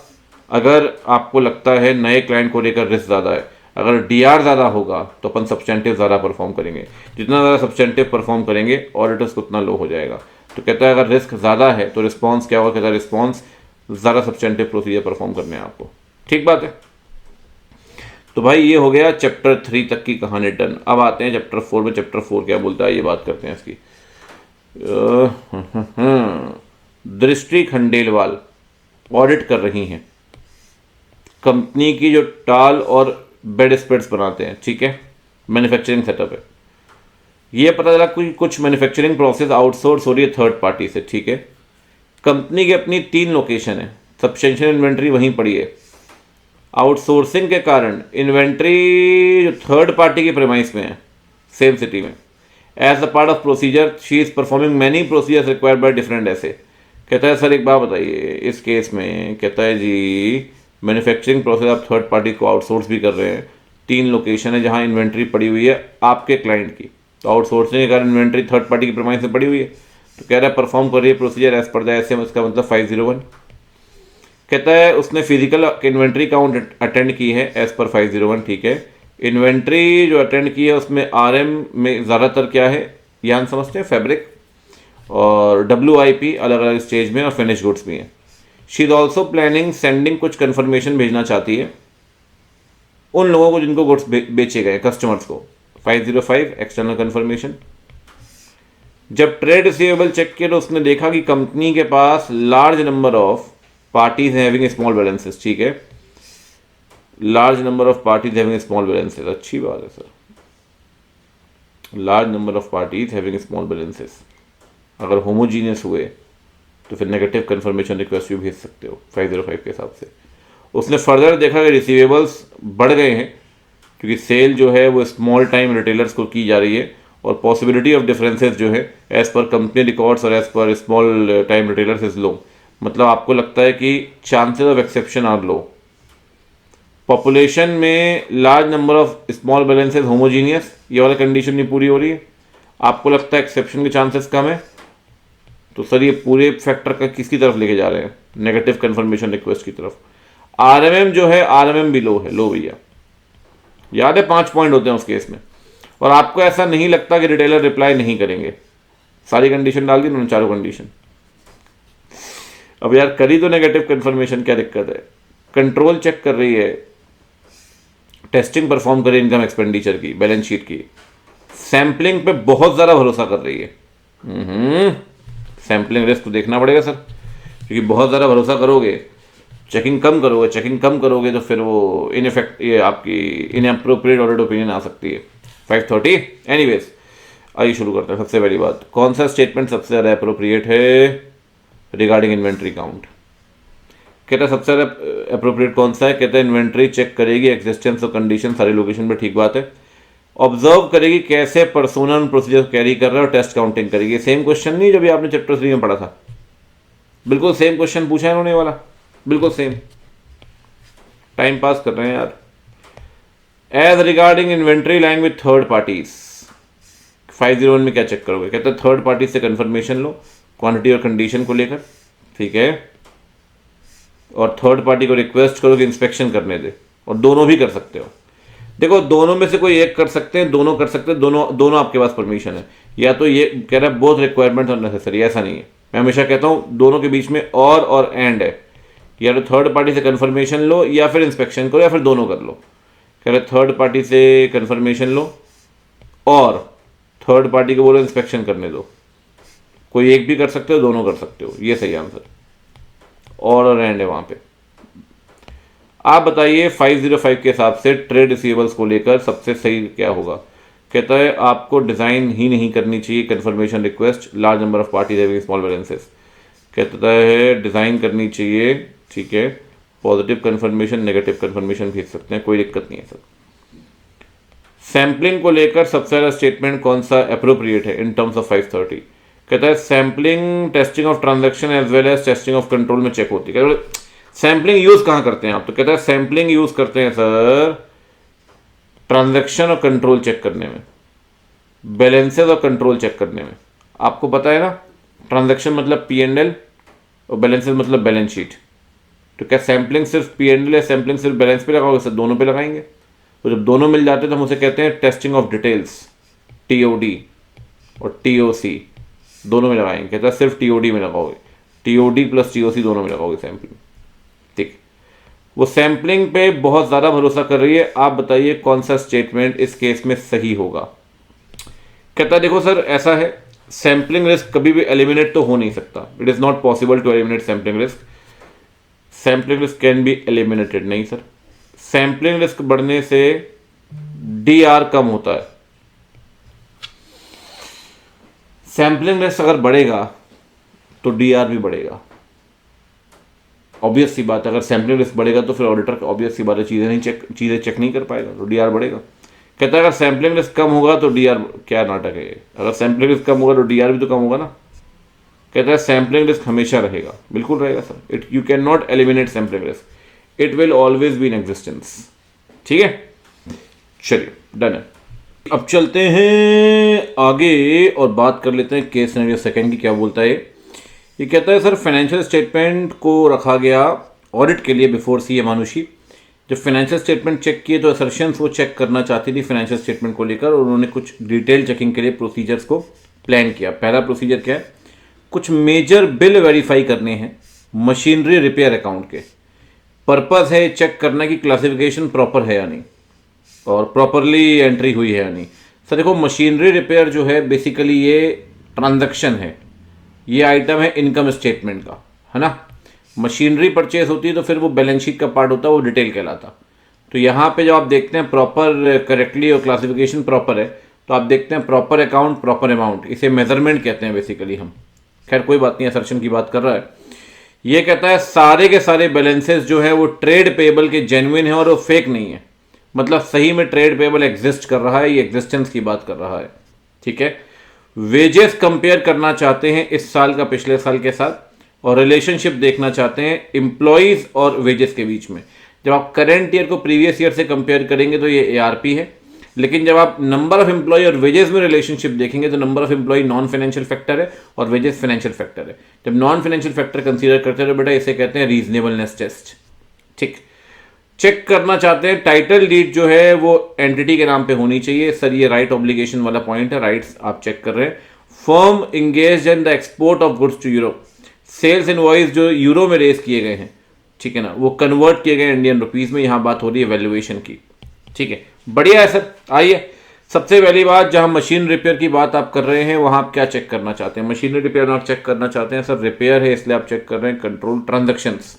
Speaker 1: अगर आपको लगता है नए क्लाइंट को लेकर रिस्क ज़्यादा है, अगर डीआर ज़्यादा होगा तो अपन सब्सटेंटिव ज़्यादा परफॉर्म करेंगे, जितना ज़्यादा सब्सटेंटिव परफॉर्म करेंगे ऑडिटर्स को उतना लो हो जाएगा। तो कहता है अगर रिस्क ज़्यादा है तो रिस्पॉन्स क्या होगा, कहता है रिस्पॉन्स ज़्यादा सब्सटेंटिव प्रोसीजर परफॉर्म करने हैं आपको। ठीक बात है। तो भाई ये हो गया चैप्टर 3 तक की कहानी डन। अब आते हैं चैप्टर 4 में। चैप्टर 4 क्या बोलता है ये बात करते हैं इसकी। दृष्टि खंडेलवाल ऑडिट कर रही हैं कंपनी की जो टाल और बेड स्प्रेड्स बनाते हैं, ठीक है, मैन्युफैक्चरिंग सेटअप है। ये पता चला कुछ मैन्युफैक्चरिंग प्रोसेस आउटसोर्स हो रही है थर्ड पार्टी से, ठीक है। कंपनी की अपनी 3 लोकेशन है, सब्सटेंशियल इन्वेंट्री वहीं पड़ी है। आउटसोर्सिंग के कारण इन्वेंट्री जो थर्ड पार्टी की प्रेमाइस में है सेम सिटी में, as a part of procedure she is performing many procedures required by different ऐसे। कहता है सर एक बात बताइए इस केस में, कहता है जी मैन्युफैक्चरिंग प्रोसेस आप थर्ड पार्टी को आउटसोर्स भी कर रहे हैं, 3 लोकेशन है जहाँ इन्वेंट्री पड़ी हुई है आपके क्लाइंट की, तो आउटसोर्सिंग के कारण इन्वेंट्री थर्ड पार्टी की प्रेमाइस में पड़ी हुई है, तो कह रहा है परफॉर्म कर रही है procedure as per the SM, इसका मतलब 501। कहता है उसने फिजिकल इन्वेंट्री काउंट अटेंड की है एज पर 501, ठीक है। इन्वेंट्री जो अटेंड की है उसमें आरएम में ज़्यादातर क्या है यान समझते हैं, फैब्रिक और WIP अलग अलग स्टेज में, और फिनिश गुड्स भी हैं। She is also planning sending, कुछ कन्फर्मेशन भेजना चाहती है उन लोगों को जिनको गुड्स बेचे गए, कस्टमर्स को, 505 एक्सटर्नल कन्फर्मेशन। जब ट्रेड रिसीवेबल चेक किया तो उसने देखा कि कंपनी के पास large number of parties having small balances, ठीक है, large number of parties having small balances, अच्छी बात है sir. Large number of parties having small balances, अगर होमोजीनियस हुए तो फिर नेगेटिव कन्फर्मेशन रिक्वेस्ट भी भेज सकते हो 505 के हिसाब से। उसने फर्दर देखा कि रिसीवेबल्स बढ़ गए हैं क्योंकि सेल जो है वो स्मॉल टाइम रिटेलर्स को की जा रही है और पॉसिबिलिटी ऑफ डिफरेंसेस जो है एज पर कंपनी रिकॉर्ड्स और एज पर small time retailers is low. मतलब आपको लगता है कि chances of exception are low. Population में large number of small balances homogeneous, ये वाला कंडीशन नहीं पूरी हो रही है, आपको लगता है एक्सेप्शन के चांसेस कम है, तो सर ये पूरे फैक्टर का किसकी तरफ लेके जा रहे हैं? नेगेटिव कंफर्मेशन रिक्वेस्ट की तरफ। आरएमएम जो है, आरएमएम भी लो है, लो भैया, याद है 5 पॉइंट होते हैं उस केस में। और आपको ऐसा नहीं लगता कि रिटेलर रिप्लाई नहीं करेंगे? सारी कंडीशन डाल दी उन्होंने, चारों कंडीशन। अब यार करी तो नेगेटिव कंफर्मेशन, क्या दिक्कत है? कंट्रोल चेक कर रही है, टेस्टिंग परफॉर्म कर रही है इनकम एक्सपेंडिचर की, बैलेंस शीट की, सैंपलिंग पे बहुत ज़्यादा भरोसा कर रही है। सैंपलिंग रिस्क तो देखना पड़ेगा सर, क्योंकि बहुत ज़्यादा भरोसा करोगे, चेकिंग कम करोगे तो फिर वो इनफेक्ट ये आपकी इनअप्रोप्रिएट ऑडिट ओपिनियन आ सकती है। 530 एनीवेज, आइए शुरू करते हैं। सबसे पहली बात, कौन सा स्टेटमेंट सबसे ज़्यादा अप्रोप्रिएट है रिगार्डिंग इन्वेंट्री काउंट? कहता है सबसे ज़्यादा अप्रोप्रिएट कौन सा है? कहता है इन्वेंट्री चेक करेगी एक्जिस्टेंस और कंडीशन सारी लोकेशन पे, ठीक बात है। ऑब्जर्व करेगी कैसे पर्सोनल प्रोसीजर कैरी कर रहा है और टेस्ट काउंटिंग करेगी। सेम क्वेश्चन नहीं जो भी आपने चैप्टर 3 में पढ़ा था, बिल्कुल सेम क्वेश्चन पूछा है इन्होंने वाला, बिल्कुल सेम। टाइम पास कर रहे हैं यार। As regarding inventory lying with third parties, 501 में क्या चेक करोगे? कहते हैं थर्ड पार्टी से कंफर्मेशन लो क्वांटिटी और कंडीशन को लेकर, ठीक है, और थर्ड पार्टी को रिक्वेस्ट करो कि इंस्पेक्शन करने दे, और दोनों भी कर सकते हो। देखो दोनों में से कोई एक कर सकते हैं, दोनों कर सकते हैं, दोनों आपके पास परमिशन है। या तो ये कह रहा है बोथ रिक्वायरमेंट्स आर नेसेसरी, ऐसा नहीं है। मैं हमेशा कहता हूं दोनों के बीच में और एंड है, या तो थर्ड पार्टी से कंफर्मेशन लो या फिर इंस्पेक्शन करो, या फिर दोनों कर लो। कह रहे थर्ड पार्टी से कंफर्मेशन लो और थर्ड पार्टी को बोलो इंस्पेक्शन करने दो। कोई एक भी कर सकते हो, दोनों कर सकते हो, ये सही आंसर। और एंड है वहां पे। आप बताइए 505 के हिसाब से ट्रेड रिसीवेबल्स को लेकर सबसे सही क्या होगा? कहता है आपको डिज़ाइन ही नहीं करनी चाहिए confirmation request large number of parties having small balances. कहता है डिज़ाइन करनी चाहिए, ठीक है, पॉजिटिव कंफर्मेशन नेगेटिव कंफर्मेशन भेज सकते हैं, कोई दिक्कत नहीं है सर। सैम्पलिंग को लेकर सबसे ज़्यादा स्टेटमेंट कौन सा अप्रोप्रिएट है इन टर्म्स ऑफ 530? कहता है sampling testing of transaction as well as testing of control में चेक होती है। सैम्पलिंग यूज कहां करते हैं आप? तो कहता है सैम्पलिंग यूज करते हैं सर ट्रांजैक्शन और कंट्रोल चेक करने में, बैलेंसेस और कंट्रोल चेक करने में। आपको पता है ना, ट्रांजैक्शन मतलब P&L और बैलेंसेस मतलब बैलेंस शीट। तो क्या सैम्पलिंग सिर्फ P&L या सैम्पलिंग सिर्फ बैलेंस पे लगाओगे? सर दोनों पे लगाएंगे। तो जब दोनों मिल जाते हैं तो हम उसे कहते हैं टेस्टिंग ऑफ डिटेल्स, TOD और TOC दोनों में लगाएंगे। कहता है सिर्फ TOD में लगाओगे, TOD प्लस TOC दोनों में लगाओगे सैम्पलिंग, ठीक। वो सैम्पलिंग पे बहुत ज़्यादा भरोसा कर रही है। आप बताइए कौन सा स्टेटमेंट इस केस में सही होगा? कहता है देखो सर ऐसा है, सैम्पलिंग रिस्क कभी भी एलिमिनेट तो हो नहीं सकता, it is not possible to eliminate sampling risk. Sampling risk can be eliminated, नहीं सर। सैम्पलिंग रिस्क बढ़ने से DR कम होता है। सैम्पलिंग रिस्क अगर बढ़ेगा तो DR भी बढ़ेगा, ऑब्वियस सी बात है। अगर सैम्पलिंग रिस्क बढ़ेगा तो फिर ऑडिटर ऑब्वियस सी बात है चीज़ें चेक नहीं कर पाएगा, तो DR बढ़ेगा। कहता है अगर सैम्पलिंग रिस्क कम होगा तो DR, क्या नाटक है, अगर सैम्पलिंग रिस्क कम होगा तो DR भी तो कम होगा ना। कहता है सैम्पलिंग रिस्क हमेशा रहेगा, बिल्कुल रहेगा sir. You can not eliminate sampling risk, it will always be in existence, ठीक है। चलिए डन है। अब चलते हैं आगे और बात कर लेते हैं केस सिनेरियो सेकंड की, क्या बोलता है ये कहता है सर फाइनेंशियल स्टेटमेंट को रखा गया ऑडिट के लिए बिफोर CA मानुषी। जब फाइनेंशियल स्टेटमेंट चेक किए तो असर्शंस वो चेक करना चाहती थी फाइनेंशियल स्टेटमेंट को लेकर, और उन्होंने कुछ डिटेल चेकिंग के लिए प्रोसीजर्स को प्लान किया। पहला प्रोसीजर क्या है? कुछ मेजर बिल वेरीफाई करने हैं मशीनरी रिपेयर अकाउंट के। पर्पस है चेक करना कि क्लासिफिकेशन प्रॉपर है या नहीं और प्रॉपरली एंट्री हुई है या नहीं। सर देखो मशीनरी रिपेयर जो है बेसिकली ये ट्रांजैक्शन है, ये आइटम है इनकम स्टेटमेंट का, है ना। मशीनरी परचेस होती है तो फिर वो बैलेंस शीट का पार्ट होता है, वो डिटेल कहलाता। तो यहाँ पे जब आप देखते हैं प्रॉपर करेक्टली और क्लासिफिकेशन प्रॉपर है तो आप देखते हैं प्रॉपर अकाउंट प्रॉपर अमाउंट, इसे मेजरमेंट कहते हैं बेसिकली हम। खैर कोई बात नहीं, असर्शन की बात कर रहा है। ये कहता है सारे के सारे बैलेंसेस जो है वो ट्रेड पेबल के जेन्युइन है और वो फेक नहीं है, मतलब सही में ट्रेड पेबल एग्जिस्ट कर रहा है, ये एग्जिस्टेंस की बात कर रहा है। ठीक है। वेजेस कंपेयर करना चाहते हैं इस साल का पिछले साल के साथ, और रिलेशनशिप देखना चाहते हैं एम्प्लॉयज और वेजेस के बीच में। जब आप करंट ईयर को प्रीवियस ईयर से कंपेयर करेंगे तो ये एआरपी है, लेकिन जब आप नंबर ऑफ एम्प्लॉय और वेजेस में रिलेशनशिप देखेंगे तो number of employee non financial factor है और वेजेस फाइनेंशियल फैक्टर है। जब नॉन फाइनेंशियल फैक्टर कंसीडर करते हैं तो बेटा इसे कहते हैं रीजनेबलनेस टेस्ट। ठीक। चेक करना चाहते हैं टाइटल डीड जो है वो एंटिटी के नाम पे होनी चाहिए। सर ये राइट ऑब्लिगेशन वाला पॉइंट है, राइट्स आप चेक कर रहे हैं। Firm engage in the export of goods to Europe, sales invoice जो यूरो में रेस किए गए हैं, ठीक है ना, वो कन्वर्ट किए गए इंडियन रुपीज में। यहां बात हो रही है वैल्यूएशन की। ठीक है, बढ़िया है सर। आइए सबसे पहली बात, जहां मशीन रिपेयर की बात आप कर रहे हैं वहां आप क्या चेक करना चाहते हैं? मशीनरी रिपेयर आप चेक करना चाहते हैं, सर रिपेयर है इसलिए आप चेक कर रहे हैं कंट्रोल ट्रांजैक्शंस।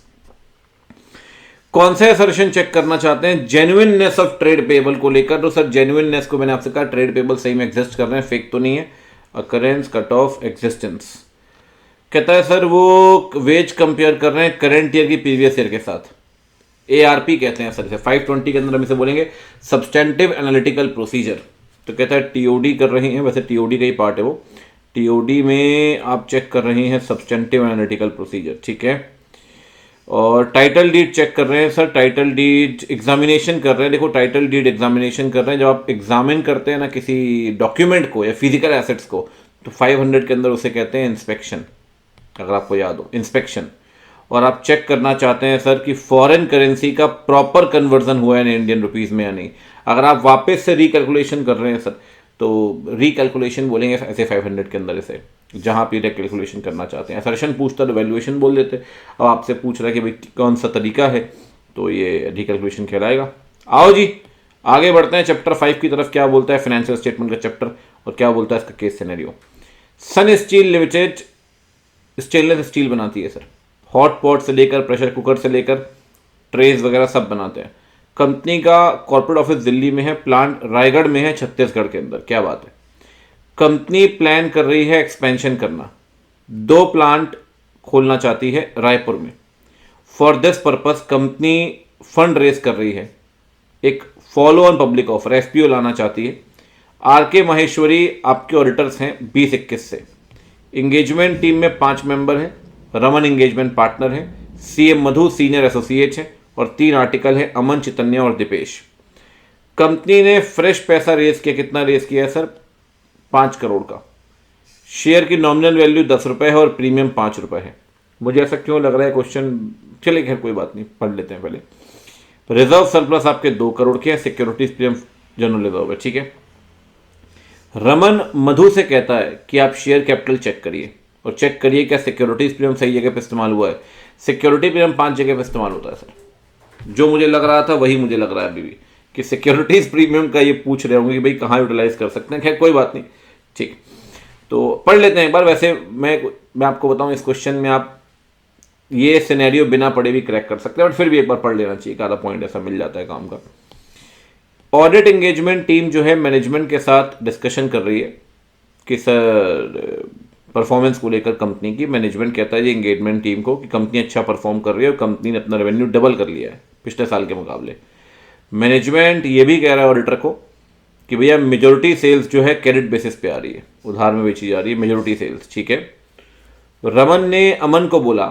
Speaker 1: कौन से असर्शन चेक करना चाहते हैं? जेन्युइननेस ऑफ ट्रेड पेबल को लेकर। तो सर जेन्युइननेस को मैंने आपसे कहा ट्रेड पेबल सही में एग्जिस्ट कर रहे हैं, फेक तो नहीं है। Occurrence, cut off, existence. कहता है सर वो वेज कंपेयर कर रहे हैं करंट ईयर की प्रीवियस ईयर के साथ। एआरपी कहते हैं सर इसे। 520 के अंदर हम इसे बोलेंगे सब्सटेंटिव एनालिटिकल प्रोसीजर। तो कहता है टीओडी कर रहे हैं, वैसे टीओडी का ही पार्ट है वो। टीओडी में आप चेक कर रहे हैं सब्सटेंटिव एनालिटिकल प्रोसीजर। ठीक है। और टाइटल डीड चेक कर रहे हैं सर, टाइटल डीड एग्जामिनेशन कर रहे हैं। देखो टाइटल डीड एग्जामिनेशन कर रहे हैं, जब आप एग्जामिन करते हैं ना किसी डॉक्यूमेंट को या फिजिकल एसेट्स को, तो 500 के अंदर उसे कहते हैं इंस्पेक्शन, अगर आपको याद हो, इंस्पेक्शन। और आप चेक करना चाहते हैं सर कि फॉरेन करेंसी का प्रॉपर कन्वर्जन हुआ है इंडियन रुपीस में या नहीं। अगर आप वापस से रिकैलकुलेशन कर रहे हैं सर, तो रिकैलकुलेशन बोलेंगे ऐसे 500 के अंदर इसे, जहां आप रिकैलकुलेशन करना चाहते हैं। असर्शन पूछता तो वैल्यूएशन बोल देते, अब आपसे पूछ रहा है कि भाई कौन सा तरीका है, तो ये रिकैलकुलेशन कहलाएगा। आओ जी आगे बढ़ते हैं चैप्टर 5 की तरफ। क्या बोलता है फाइनेंशियल स्टेटमेंट का चैप्टर, और क्या बोलता है इसका केस सिनेरियो। सन स्टील लिमिटेड स्टेनलेस स्टील बनाती है सर, हॉट पॉट से लेकर प्रेशर कुकर से लेकर ट्रेज वगैरह सब बनाते हैं। कंपनी का कॉर्पोरेट ऑफिस दिल्ली में है, प्लांट रायगढ़ में है छत्तीसगढ़ के अंदर। क्या बात है। कंपनी प्लान कर रही है एक्सपेंशन करना, 2 प्लांट खोलना चाहती है रायपुर में। For this purpose company fund raise कर रही है, एक follow on public offer FPO लाना चाहती है। आरके माहेश्वरी आपके ऑडिटर्स हैं 2021 से। इंगेजमेंट टीम में 5 मेंबर हैं, रमन इंगेजमेंट पार्टनर है, सीएम मधु सीनियर एसोसिएट है, और 3 आर्टिकल है अमन, चितन्या और दीपेश। कंपनी ने फ्रेश पैसा रेज किया, कितना रेज किया है सर? 5 करोड़ का। शेयर की नॉमिनल वैल्यू 10 रुपए है और प्रीमियम 5 रुपए है। मुझे ऐसा क्यों लग रहा है क्वेश्चन, चलिए खैर कोई बात नहीं, पढ़ लेते हैं पहले। रिजर्व सरप्लस आपके 2 करोड़ के हैं, सिक्योरिटीज प्रीमियम जनरल रिजर्व है। ठीक है। रमन मधु से कहता है कि आप शेयर कैपिटल चेक करिए और चेक करिए क्या सिक्योरिटीज प्रीमियम सही जगह पे इस्तेमाल हुआ है। सिक्योरिटी प्रीमियम 5 जगह पे इस्तेमाल होता है सर, जो मुझे लग रहा था वही मुझे लग रहा है अभी भी, कि सिक्योरिटीज प्रीमियम का ये पूछ रहे होंगे कि भाई कहाँ यूटिलाइज कर सकते हैं। खैर कोई बात नहीं, ठीक। तो पढ़ लेते हैं एक बार। वैसे मैं आपको बताऊं इस क्वेश्चन में आप ये सिनेरियो बिना पढ़े भी क्रैक कर सकते हैं, बट फिर भी एक बार पढ़ लेना चाहिए, आधा पॉइंट ऐसा मिल जाता है काम का। ऑडिट एंगेजमेंट टीम जो है मैनेजमेंट के साथ डिस्कशन कर रही है कि सर परफॉर्मेंस को लेकर कंपनी की। मैनेजमेंट कहता है ये एंगेजमेंट टीम को कि कंपनी अच्छा परफॉर्म कर रही है और कंपनी ने अपना रेवेन्यू डबल कर लिया है पिछले साल के मुकाबले। मैनेजमेंट ये भी कह रहा है ऑडिटर को कि भैया मेजोरिटी सेल्स जो है क्रेडिट बेसिस पे आ रही है, उधार में बेची जा रही है मेजोरिटी सेल्स। ठीक है। रमन ने अमन को बोला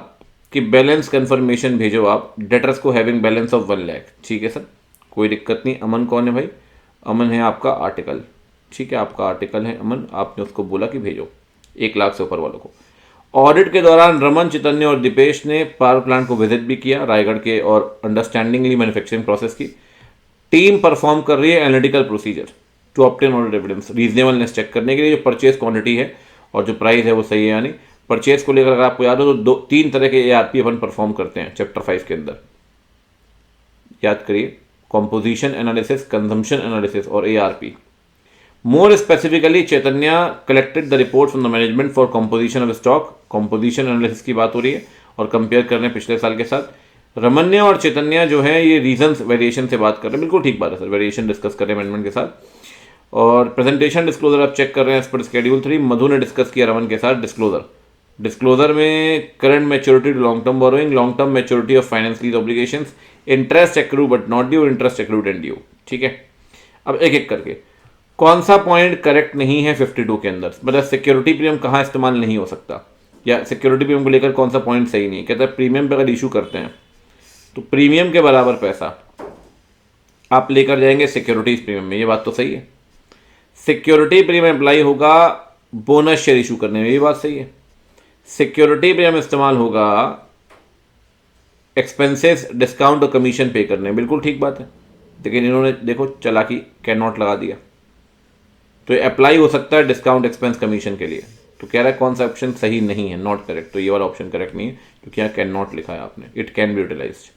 Speaker 1: कि बैलेंस कंफर्मेशन भेजो आप, डेटर्स को हैविंग बैलेंस ऑफ 1 लाख। ठीक है सर, कोई दिक्कत नहीं। अमन कौन है भाई? अमन है आपका आर्टिकल। ठीक है, आपका आर्टिकल है अमन, आपने उसको बोला कि भेजो 1 लाख से ऊपर वालों को। ऑडिट के दौरान रमन, चितन्य और दीपेश ने पावर प्लांट को विजिट भी किया रायगढ़ के और अंडरस्टैंडिंगली मैन्युफैक्चरिंग प्रोसेस की। टीम परफॉर्म कर रही है analytical procedure to obtain audit evidence, reasonableness check करने के लिए जो परचेज क्वांटिटी है और जो प्राइस है वो सही है या नहीं। परचेज को लेकर अगर आपको याद हो तो 3 तरह के एआरपी अपन परफॉर्म करते हैं चैप्टर 5 के अंदर, याद करिए, कॉम्पोजिशन एनालिसिस, कंजम्पशन एनालिसिस और ARP. More specifically Chaitanya collected the report from the management for composition of stock, composition analysis की बात हो रही है और कंपेयर कर रहे हैं पिछले साल के साथ। रमन्य और चैतन्य जो है ये रीजंस वेरिएशन से बात कर रहे हैं, बिल्कुल ठीक बात है सर, वेरिएशन डिस्कस कर रहे हैं मैनेजमेंट के साथ। और प्रेजेंटेशन डिस्क्लोजर आप चेक कर रहे हैं एज पर शेड्यूल 3। मधु ने डिस्कस किया रमन के साथ डिस्क्लोजर में current maturity long term borrowing, long term maturity of finance lease obligations, interest accrue but not due, interest accrued and due. ठीक है, अब एक एक करके कौन सा पॉइंट करेक्ट नहीं है 52 के अंदर, मतलब सिक्योरिटी प्रीमियम कहाँ इस्तेमाल नहीं हो सकता, या सिक्योरिटी प्रीमियम को लेकर कौन सा पॉइंट सही नहीं है। कहता है प्रीमियम पे अगर इशू करते हैं तो प्रीमियम के बराबर पैसा आप लेकर जाएंगे सिक्योरिटीज प्रीमियम में, ये बात तो सही है। सिक्योरिटी प्रीमियम अप्लाई होगा बोनस शेयर इशू करने में, ये बात सही है। सिक्योरिटी प्रीमियम इस्तेमाल होगा एक्सपेंसेस डिस्काउंट और कमीशन पे करने में, बिल्कुल ठीक बात है। लेकिन इन्होंने देखो चालाकी कैन नॉट लगा दिया, तो अप्लाई हो सकता है डिस्काउंट एक्सपेंस कमीशन के लिए। तो कह रहा है कौन सा ऑप्शन सही नहीं है, नॉट करेक्ट। तो ये वाला ऑप्शन करेक्ट नहीं है क्योंकि यहाँ कैन नॉट लिखा है आपने, it can be utilized.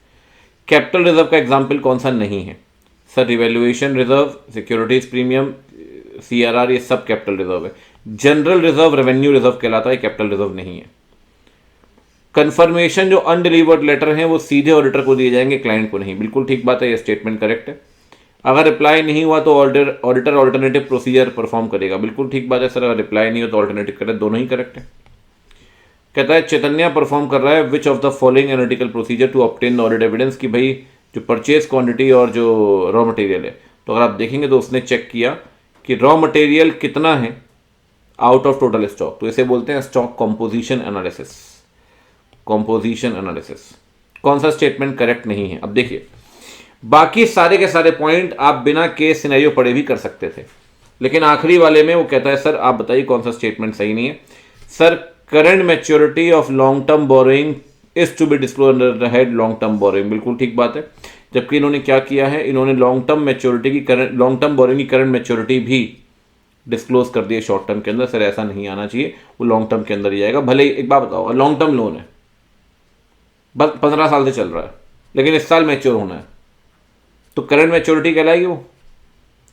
Speaker 1: Capital reserve का एग्जाम्पल कौन सा नहीं है sir? Revaluation reserve, securities premium, CRR, ये सब कैपिटल रिजर्व है। जनरल रिजर्व रेवेन्यू रिजर्व कहलाता है, कैपिटल रिजर्व नहीं है। कंफर्मेशन जो अनडिलीवर्ड लेटर हैं वो सीधे ऑडिटर को दिए जाएंगे, क्लाइंट को नहीं, बिल्कुल ठीक बात है, ये स्टेटमेंट करेक्ट है। अगर रिप्लाई नहीं हुआ तो ऑडिटर ऑल्टरनेटिव प्रोसीजर परफॉर्म करेगा, बिल्कुल ठीक बात है सर। अगर रिप्लाई नहीं हो तो ऑल्टरनेटिव करे, दोनों ही करेक्ट है। कहता है चैतन्य परफॉर्म कर रहा है which of the following analytical procedure to obtain the audit evidence, कि भाई जो परचेज क्वांटिटी और जो रॉ मटेरियल है, तो अगर आप देखेंगे तो उसने चेक किया कि रॉ मटेरियल कितना है आउट ऑफ टोटल स्टॉक, तो इसे बोलते हैं stock composition analysis. Composition analysis कौन सा स्टेटमेंट करेक्ट नहीं है? अब देखिए बाकी सारे के सारे पॉइंट आप बिना केस सिनेरियो पढ़े भी कर सकते थे, लेकिन आखिरी वाले में वो कहता है सर आप बताइए कौन सा स्टेटमेंट सही नहीं है। Sir current maturity of long term borrowing is to be disclose under head long term borrowing, बिल्कुल ठीक बात है। जबकि इन्होंने क्या किया है, इन्होंने लॉन्ग टर्म मैच्योरिटी की करंट लॉन्ग टर्म बोरोइंग की करंट मैच्योरिटी भी डिस्क्लोज कर दिए शॉर्ट टर्म के अंदर। सर ऐसा नहीं आना चाहिए, वो लॉन्ग टर्म के अंदर ही जाएगा। भले एक बात बताओ, लॉन्ग टर्म लोन है, बस 15 साल से चल रहा है, लेकिन इस साल मैच्योर होना है, तो करंट मैच्योरिटी कहलाएगी वो।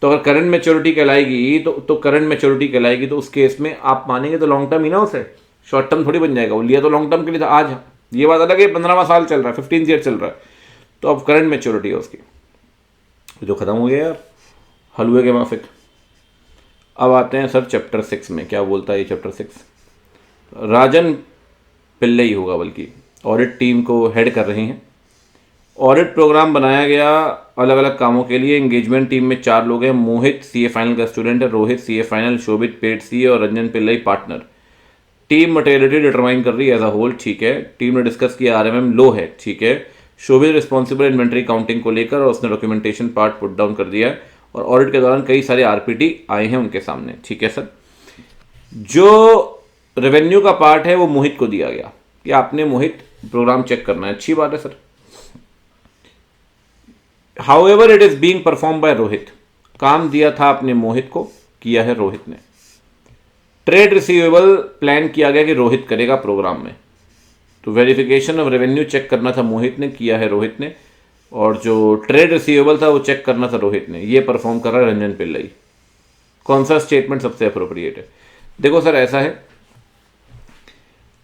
Speaker 1: तो अगर करंट मैच्योरिटी कहलाएगी तो करंट मैच्योरिटी कहलाएगी, तो उस केस में आप मानेंगे तो लॉन्ग टर्म ही ना, उसे शॉर्ट टर्म थोड़ी बन जाएगा। वो लिया तो लॉन्ग टर्म के लिए था, आज ये बात अलग है 15वां साल चल रहा है, 15 ईयर चल रहा है, तो अब करंट मैच्योरिटी है उसकी, जो खत्म हो गया यार हलवे के माफिक। अब आते हैं सर चैप्टर 6 में, क्या बोलता है ये चैप्टर 6? राजन पिल्ले ही होगा, बल्कि ऑडिट टीम को हेड कर रहे हैं। ऑडिट प्रोग्राम बनाया गया अलग अलग कामों के लिए। एंगेजमेंट टीम में 4 लोग हैं, मोहित CA फाइनल का स्टूडेंट है, रोहित CA फाइनल, शोभित पेड CA और Ranjan Pillai partner. Team materiality determine कर रही है एज अ होल, ठीक है। टीम ने डिस्कस किया RMM लो है, ठीक है। शोभित रिस्पॉन्सिबल इन्वेंट्री काउंटिंग को लेकर, और उसने डॉक्यूमेंटेशन पार्ट पुट डाउन कर दिया है। और ऑडिट के दौरान कई सारे RPT आए हैं उनके सामने, ठीक है सर। जो रेवेन्यू का पार्ट है वो मोहित को दिया गया कि आपने मोहित प्रोग्राम चेक करना है, अच्छी बात है sir. However, it is being performed by Rohit, काम दिया था आपने मोहित को, किया है रोहित ने। ट्रेड रिसीवेबल प्लान किया गया कि रोहित करेगा प्रोग्राम में, तो वेरिफिकेशन ऑफ रेवेन्यू चेक करना था मोहित ने, किया है रोहित ने। और जो ट्रेड रिसीवेबल था वो चेक करना था रोहित ने, ये परफॉर्म कर रहा है रंजन पिल्लई। कौन सा स्टेटमेंट सबसे अप्रोप्रिएट है? देखो सर ऐसा है,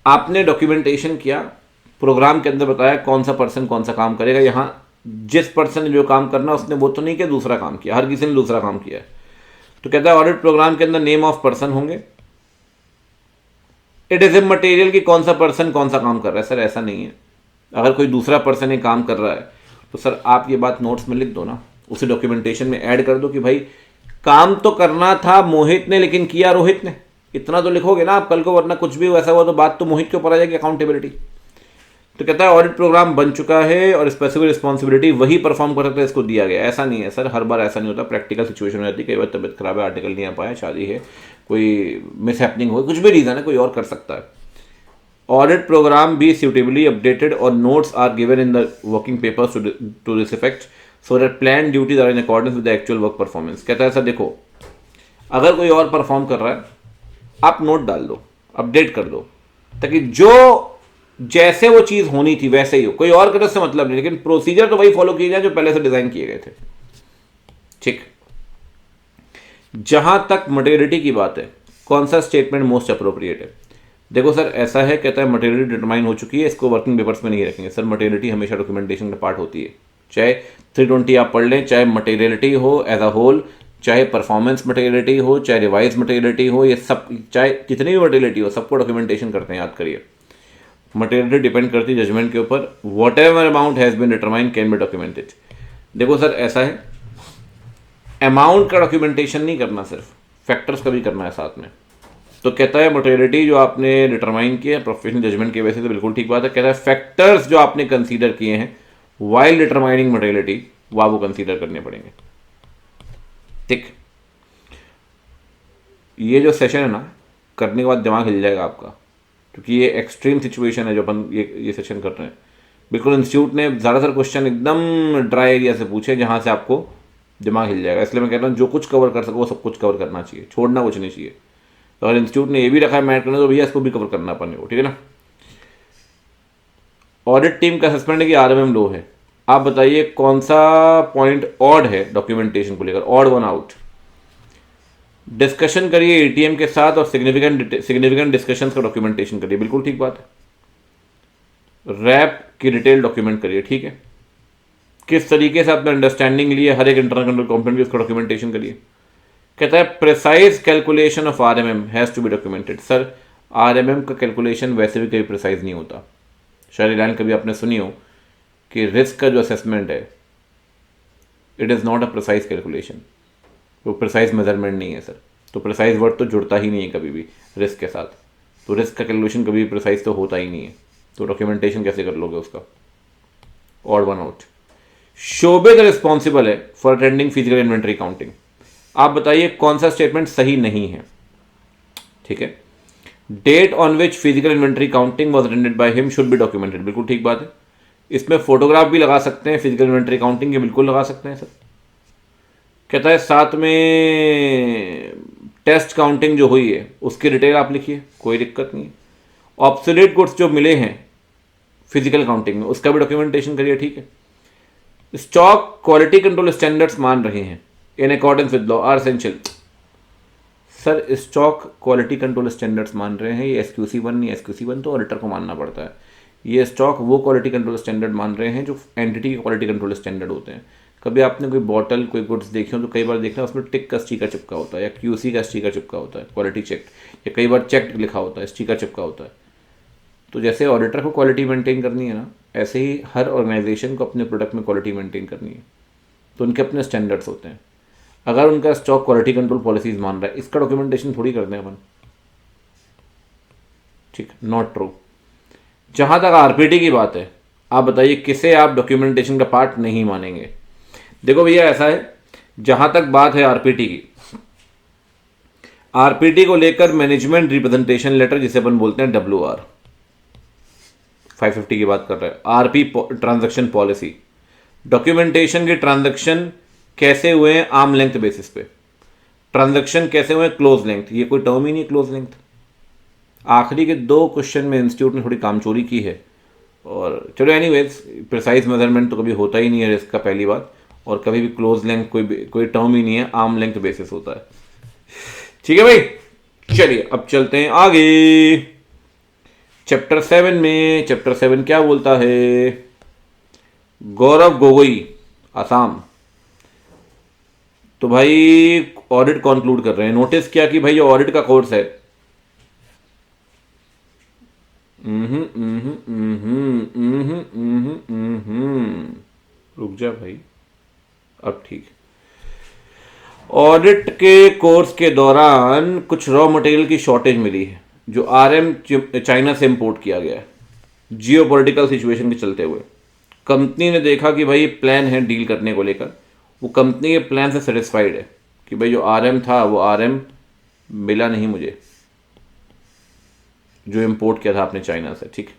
Speaker 1: आपने डॉक्यूमेंटेशन किया, प्रोग्राम के अंदर बताया कौन सा पर्सन कौन सा काम करेगा। यहाँ जिस पर्सन ने जो काम करना उसने वो तो नहीं किया, दूसरा काम किया, हर किसी ने दूसरा काम किया है। तो कहता है ऑडिट प्रोग्राम के अंदर नेम ऑफ पर्सन होंगे। इट इज इमटेरियल कि कौन सा पर्सन कौन सा काम कर रहा है, सर ऐसा नहीं है। अगर कोई दूसरा पर्सन ये काम कर रहा है तो सर आप ये बात नोट्स में लिख दो ना, उसे डॉक्यूमेंटेशन में ऐड कर दो कि भाई काम तो करना था मोहित ने लेकिन किया रोहित ने, इतना तो लिखोगे ना आप कल को, वरना कुछ भी वैसा हुआ तो बात तो मोहित के ऊपर आ जाएगी, अकाउंटेबिलिटी। तो कहता है ऑडिट प्रोग्राम बन चुका है और स्पेसिफिक रिस्पॉन्सिबिलिटी वही परफॉर्म कर सकता है, इसको दिया गया। ऐसा नहीं है सर, हर बार ऐसा नहीं होता, प्रैक्टिकल सिचुएशन हो जाती है, कई बार तबियत खराब है, आर्टिकल नहीं आ पाया, शादी है, कोई मिस हैपनिंग हो, कुछ भी रीज़न है, कोई और कर सकता है। Audit programme be suitably updated और notes are given in the working papers to this effect so that plan duties are in accordance with the actual work performance. कहता है सर देखो, अगर कोई और परफॉर्म कर रहा है आप नोट डाल दो, अपडेट कर दो, ताकि जो जैसे वो चीज़ होनी थी वैसे ही हो, कोई और करे से मतलब नहीं, लेकिन प्रोसीजर तो वही फॉलो किए जाए जो पहले से डिज़ाइन किए गए थे, ठीक। जहां तक मटेरियलिटी की बात है, कौन सा स्टेटमेंट मोस्ट अप्रोप्रिएट है? देखो सर ऐसा है, कहता है मटेरियलिटी डिटरमाइन हो चुकी है, इसको वर्किंग पेपर्स में नहीं रखेंगे। सर मटेरियलिटी हमेशा डॉक्यूमेंटेशन का पार्ट होती है, चाहे 320 आप पढ़ लें, चाहे मटेरियलिटी हो एज अ होल, चाहे परफॉर्मेंस मटेरियलिटी हो, चाहे रिवाइज मटेरियलिटी हो, ये सब, चाहे जितनी भी मटेरियलिटी हो, सबको डॉक्यूमेंटेशन करते हैं, याद करिए। मटेरियलिटी डिपेंड करती है जजमेंट के ऊपर। What ever amount has been determined can be documented. देखो सर ऐसा है, अमाउंट का डॉक्यूमेंटेशन नहीं करना, सिर्फ फैक्टर्स का भी करना है साथ में। तो कहता है मटेरियलिटी जो आपने डिटरमाइन किया प्रोफेशनल जजमेंट की वजह से, तो बिल्कुल ठीक बात है। कहता है फैक्टर्स जो आपने कंसीडर किए हैं वाइल डिटरमाइनिंग मटेरियलिटी, वो आपको कंसीडर करने पड़ेंगे। ठीक, ये जो सेशन है ना, करने के बाद दिमाग हिल जाएगा आपका, क्योंकि ये एक्सट्रीम सिचुएशन है जो अपन ये सेशन कर रहे हैं। बिल्कुल इंस्टीट्यूट ने ज़्यादातर क्वेश्चन एकदम ड्राई एरिया से पूछे जहाँ से आपको दिमाग हिल जाएगा। इसलिए मैं कह रहा हूँ जो कुछ कवर कर सको वो सब कुछ कवर करना चाहिए, छोड़ना कुछ नहीं चाहिए। तो अगर इंस्टीट्यूट ने ये भी रखा है मैथ करने, तो भैया इसको भी कवर करना अपन को, ठीक है ना। ऑडिट टीम का असेसमेंट है कि आरएमएम लो है। आप बताइए कौन सा पॉइंट ऑड है डॉक्यूमेंटेशन को लेकर, ऑड वन आउट। डिस्कशन करिए एटीएम के साथ और सिग्निफिकेंट डिस्कशंस का डॉक्यूमेंटेशन करिए, बिल्कुल ठीक बात है। रैप की डिटेल डॉक्यूमेंट करिए, ठीक है। किस तरीके से आपने अंडरस्टैंडिंग लिए हर एक इंटरनल कंट्रोल कंपोनेंट की, उसका डॉक्यूमेंटेशन करिए। कहता है precise calculation of RMM has to be documented. Sir RMM का कैलकुलेशन वैसे भी कभी प्रिसाइज नहीं होता। शायद लाइन कभी आपने सुनी हो कि रिस्क का जो असेसमेंट है, it is not a precise calculation, वो प्रिसाइज मेजरमेंट नहीं है सर। तो प्रिसाइज वर्ड तो जुड़ता ही नहीं है कभी भी रिस्क के साथ। तो रिस्क का कैलकुलेशन कभी भी प्रिसाइज तो होता ही नहीं है, तो डॉक्यूमेंटेशन कैसे कर लोगे उसका। Odd one out. Shobed responsible है for attending physical inventory counting. आप बताइए कौन सा स्टेटमेंट सही नहीं है, ठीक है। Date on which physical inventory counting was attended by him should be documented, बिल्कुल ठीक बात है। इसमें फोटोग्राफ भी लगा सकते हैं, फिजिकल इन्वेंट्री काउंटिंग के बिल्कुल लगा सकते हैं सर। कहता है साथ में टेस्ट काउंटिंग जो हुई है उसकी डिटेल आप लिखिए, कोई दिक्कत नहीं है। ऑब्सोलेट गुड्स जो मिले हैं फिजिकल काउंटिंग में, उसका भी डॉक्यूमेंटेशन करिए, ठीक है। स्टॉक क्वालिटी कंट्रोल स्टैंडर्ड्स मान रहे हैं in accordance with law are essential. Sir stock quality control standards मान रहे हैं, ये SQC1 नहीं, SQC1 तो ऑडिटर को मानना पड़ता है। ये स्टॉक वो क्वालिटी कंट्रोल स्टैंडर्ड मान रहे हैं जो एंटिटी के क्वालिटी कंट्रोल स्टैंडर्ड होते हैं। कभी आपने कोई बॉटल कोई गुड्स देखे हो तो कई बार देखना उसमें टिक का स्टिकर चिपका होता है, या QC का स्टिकर चिपका होता है, क्वालिटी चेक, या कई बार चेक लिखा होता है, स्टिकर चिपका होता है। तो जैसे ऑडिटर को क्वालिटी मेंटेन करनी है ना, ऐसे ही हर ऑर्गेनाइजेशन को अपने प्रोडक्ट में क्वालिटी मेंटेन करनी है, तो उनके अपने स्टैंडर्ड्स होते हैं। अगर उनका स्टॉक क्वालिटी कंट्रोल पॉलिसीज मान रहा है, इसका डॉक्यूमेंटेशन थोड़ी करते हैं अपन, ठीक, नॉट ट्रू। जहां तक आरपीटी की बात है, आप बताइए किसे आप डॉक्यूमेंटेशन का पार्ट नहीं मानेंगे। देखो भैया ऐसा है, जहां तक बात है आरपीटी की, आरपीटी को लेकर मैनेजमेंट रिप्रेजेंटेशन लेटर जिसे अपन बोलते हैं WR 550 की बात कर रहे हैं, आरपी ट्रांजैक्शन पॉलिसी, डॉक्यूमेंटेशन के ट्रांजैक्शन कैसे हुए हैं आर्म लेंथ बेसिस पे, ट्रांजैक्शन कैसे हुए क्लोज लेंथ, ये कोई टर्म ही नहीं क्लोज लेंथ। आखिरी के 2 क्वेश्चन में इंस्टीट्यूट ने थोड़ी कामचोरी की है। और चलो एनीवेज, प्रिसाइज मेजरमेंट तो कभी होता ही नहीं है रिस्क का, पहली बात, और कभी भी क्लोज लेंथ कोई टर्म ही नहीं है, आर्म लेंथ बेसिस होता है, ठीक है भाई। चलिए अब चलते हैं आगे चैप्टर 7 में। चैप्टर 7 क्या बोलता है? गौरव गोगोई, आसाम। तो भाई ऑडिट कंक्लूड कर रहे हैं। नोटिस किया कि भाई ये ऑडिट का कोर्स है, रुक जा भाई, अब ठीक। ऑडिट के कोर्स के दौरान कुछ रॉ मटेरियल की शॉर्टेज मिली है जो RM चाइना से इंपोर्ट किया गया है, जियोपॉलिटिकल सिचुएशन के चलते हुए। कंपनी ने देखा कि भाई प्लान है डील करने को लेकर, वो कंपनी के प्लान से सेटिस्फाइड है कि भाई जो RM था वो RM मिला नहीं मुझे जो इंपोर्ट किया था आपने चाइना से, ठीक।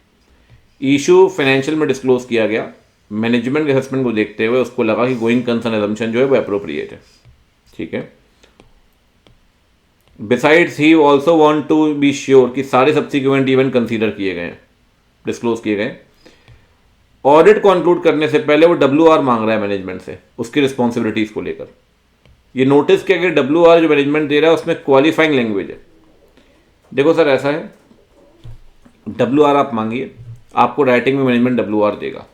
Speaker 1: इशू फाइनेंशियल में डिस्क्लोज किया गया। मैनेजमेंट के असेसमेंट को देखते हुए उसको लगा कि गोइंग कंसर्न एजम्पशन जो है वो अप्रोप्रिएट है, ठीक है। Besides he also want to be sure कि सारे सब्सिक्वेंट इवेंट कंसीडर किए गए, डिस्क्लोज किए गए। ऑडिट कंक्लूड करने से पहले वो WR मांग रहा है मैनेजमेंट से उसकी रिस्पॉन्सिबिलिटीज को लेकर। ये नोटिस किया कि WR जो मैनेजमेंट दे रहा है उसमें क्वालिफाइंग लैंग्वेज है। देखो सर ऐसा है, WR आप मांगिए, आपको राइटिंग में मैनेजमेंट WR देगा,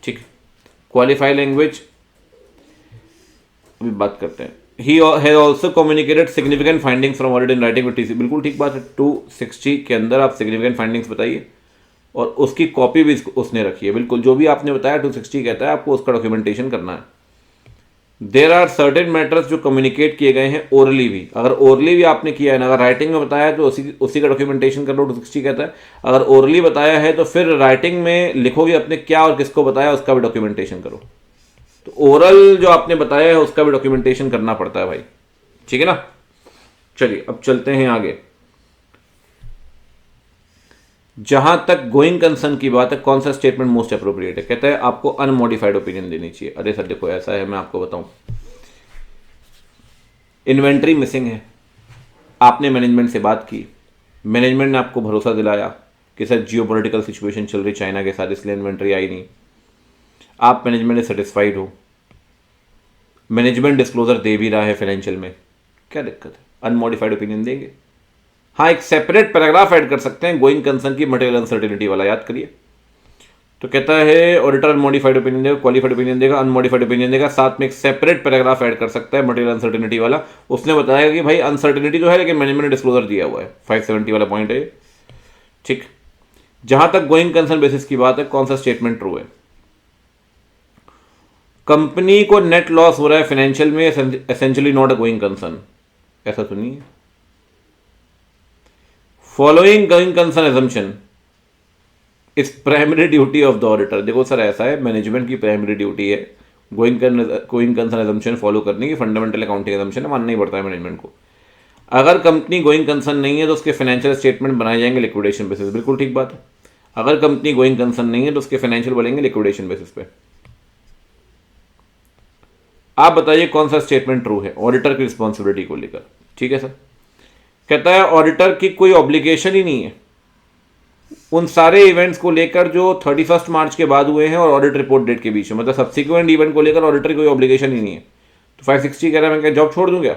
Speaker 1: ठीक। क्वालिफाई लैंग्वेज अभी बात करते हैं। He has also communicated significant findings from audit in writing with TC. बिल्कुल ठीक बात है, 260 के अंदर आप सिग्निफिकेंट फाइंडिंग्स बताइए और उसकी कॉपी भी उसने रखी है। बिल्कुल जो भी आपने बताया 260 कहता है, आपको उसका डॉक्यूमेंटेशन करना है। देर आर सर्टेन मैटर्स जो कम्युनिकेट किए गए हैं ओरली भी। अगर ओरली भी आपने किया है ना, अगर राइटिंग में बताया है तो उसी का डॉक्यूमेंटेशन कर लो, 260 कहता है। अगर ओरली बताया है तो फिर राइटिंग में लिखोगे अपने क्या और किसको बताया, उसका भी डॉक्यूमेंटेशन करो। तो ओरल जो आपने बताया है उसका भी डॉक्यूमेंटेशन करना पड़ता है भाई, ठीक है ना। चलिए अब चलते हैं आगे। जहां तक गोइंग कंसर्न की बात है, कौन सा स्टेटमेंट मोस्ट अप्रोप्रिएट है? कहता है आपको अनमॉडिफाइड ओपिनियन देनी चाहिए। अरे सर देखो ऐसा है, मैं आपको बताऊं, इन्वेंट्री मिसिंग है, आपने मैनेजमेंट से बात की, मैनेजमेंट ने आपको भरोसा दिलाया कि सर जियोपॉलिटिकल सिचुएशन चल रही चाइना के साथ, इसलिए इन्वेंट्री आई नहीं। आप मैनेजमेंट से सेटिस्फाइड हो, मैनेजमेंट डिस्क्लोजर दे भी रहा है फाइनेंशियल में, क्या दिक्कत है? अनमॉडिफाइड ओपिनियन देंगे। हाँ, एक सेपरेट पैराग्राफ ऐड कर सकते हैं गोइंग कंसर्न की मटेरियल अनसर्टेनिटी वाला, याद करिए। तो कहता है ऑडिटर अनमॉडिफाइड ओपिनियन देगा, क्वालिफाइड ओपिनियन देगा, अनमॉडिफाइड ओपिनियन देगा, साथ में एक सेपरेट पैराग्राफ ऐड कर सकता है मटेरियल अनसर्टेनिटी वाला। उसने बताया कि भाई अनसर्टेनिटी तो है लेकिन मैनेजमेंट ने डिस्क्लोजर दिया हुआ है, 570 वाला पॉइंट है, ठीक। जहां तक गोइंग कंसर्न बेसिस की बात है, कौन सा स्टेटमेंट ट्रू है? कंपनी को नेट लॉस हो रहा है फाइनेंशियल में, essentially not a going concern, ऐसा तो नहीं है। Following going concern assumption is primary duty of the auditor. देखो सर ऐसा है, मैनेजमेंट की प्राइमरी ड्यूटी है गोइंग कंसर्न एजम्पशन फॉलो करने की, फंडामेंटल अकाउंटिंग एजम्पशन है, मानना ही पड़ता है मैनेजमेंट को। अगर कंपनी गोइंग कंसर्न नहीं है तो उसके फाइनेंशियल स्टेटमेंट बनाए जाएंगे लिक्विडेशन बेसिस, बिल्कुल ठीक बात है। अगर कंपनी गोइंग कंसर्न नहीं है तो उसके फाइनेंशियल बनेंगे लिक्विडेशन बेसिस पे। आप बताइए कौन सा स्टेटमेंट ट्रू है ऑडिटर की रिस्पॉन्सिबिलिटी को लेकर, ठीक है सर। कहता है ऑडिटर की कोई ऑब्लिगेशन ही नहीं है उन सारे इवेंट्स को लेकर जो 31 मार्च के बाद हुए हैं और ऑडिट रिपोर्ट डेट के बीच में, मतलब सब्सिक्वेंट इवेंट को लेकर ऑडिटर की कोई ऑब्लिगेशन ही नहीं है। तो 560 कह रहा है मैं क्या जॉब छोड़ दूं क्या?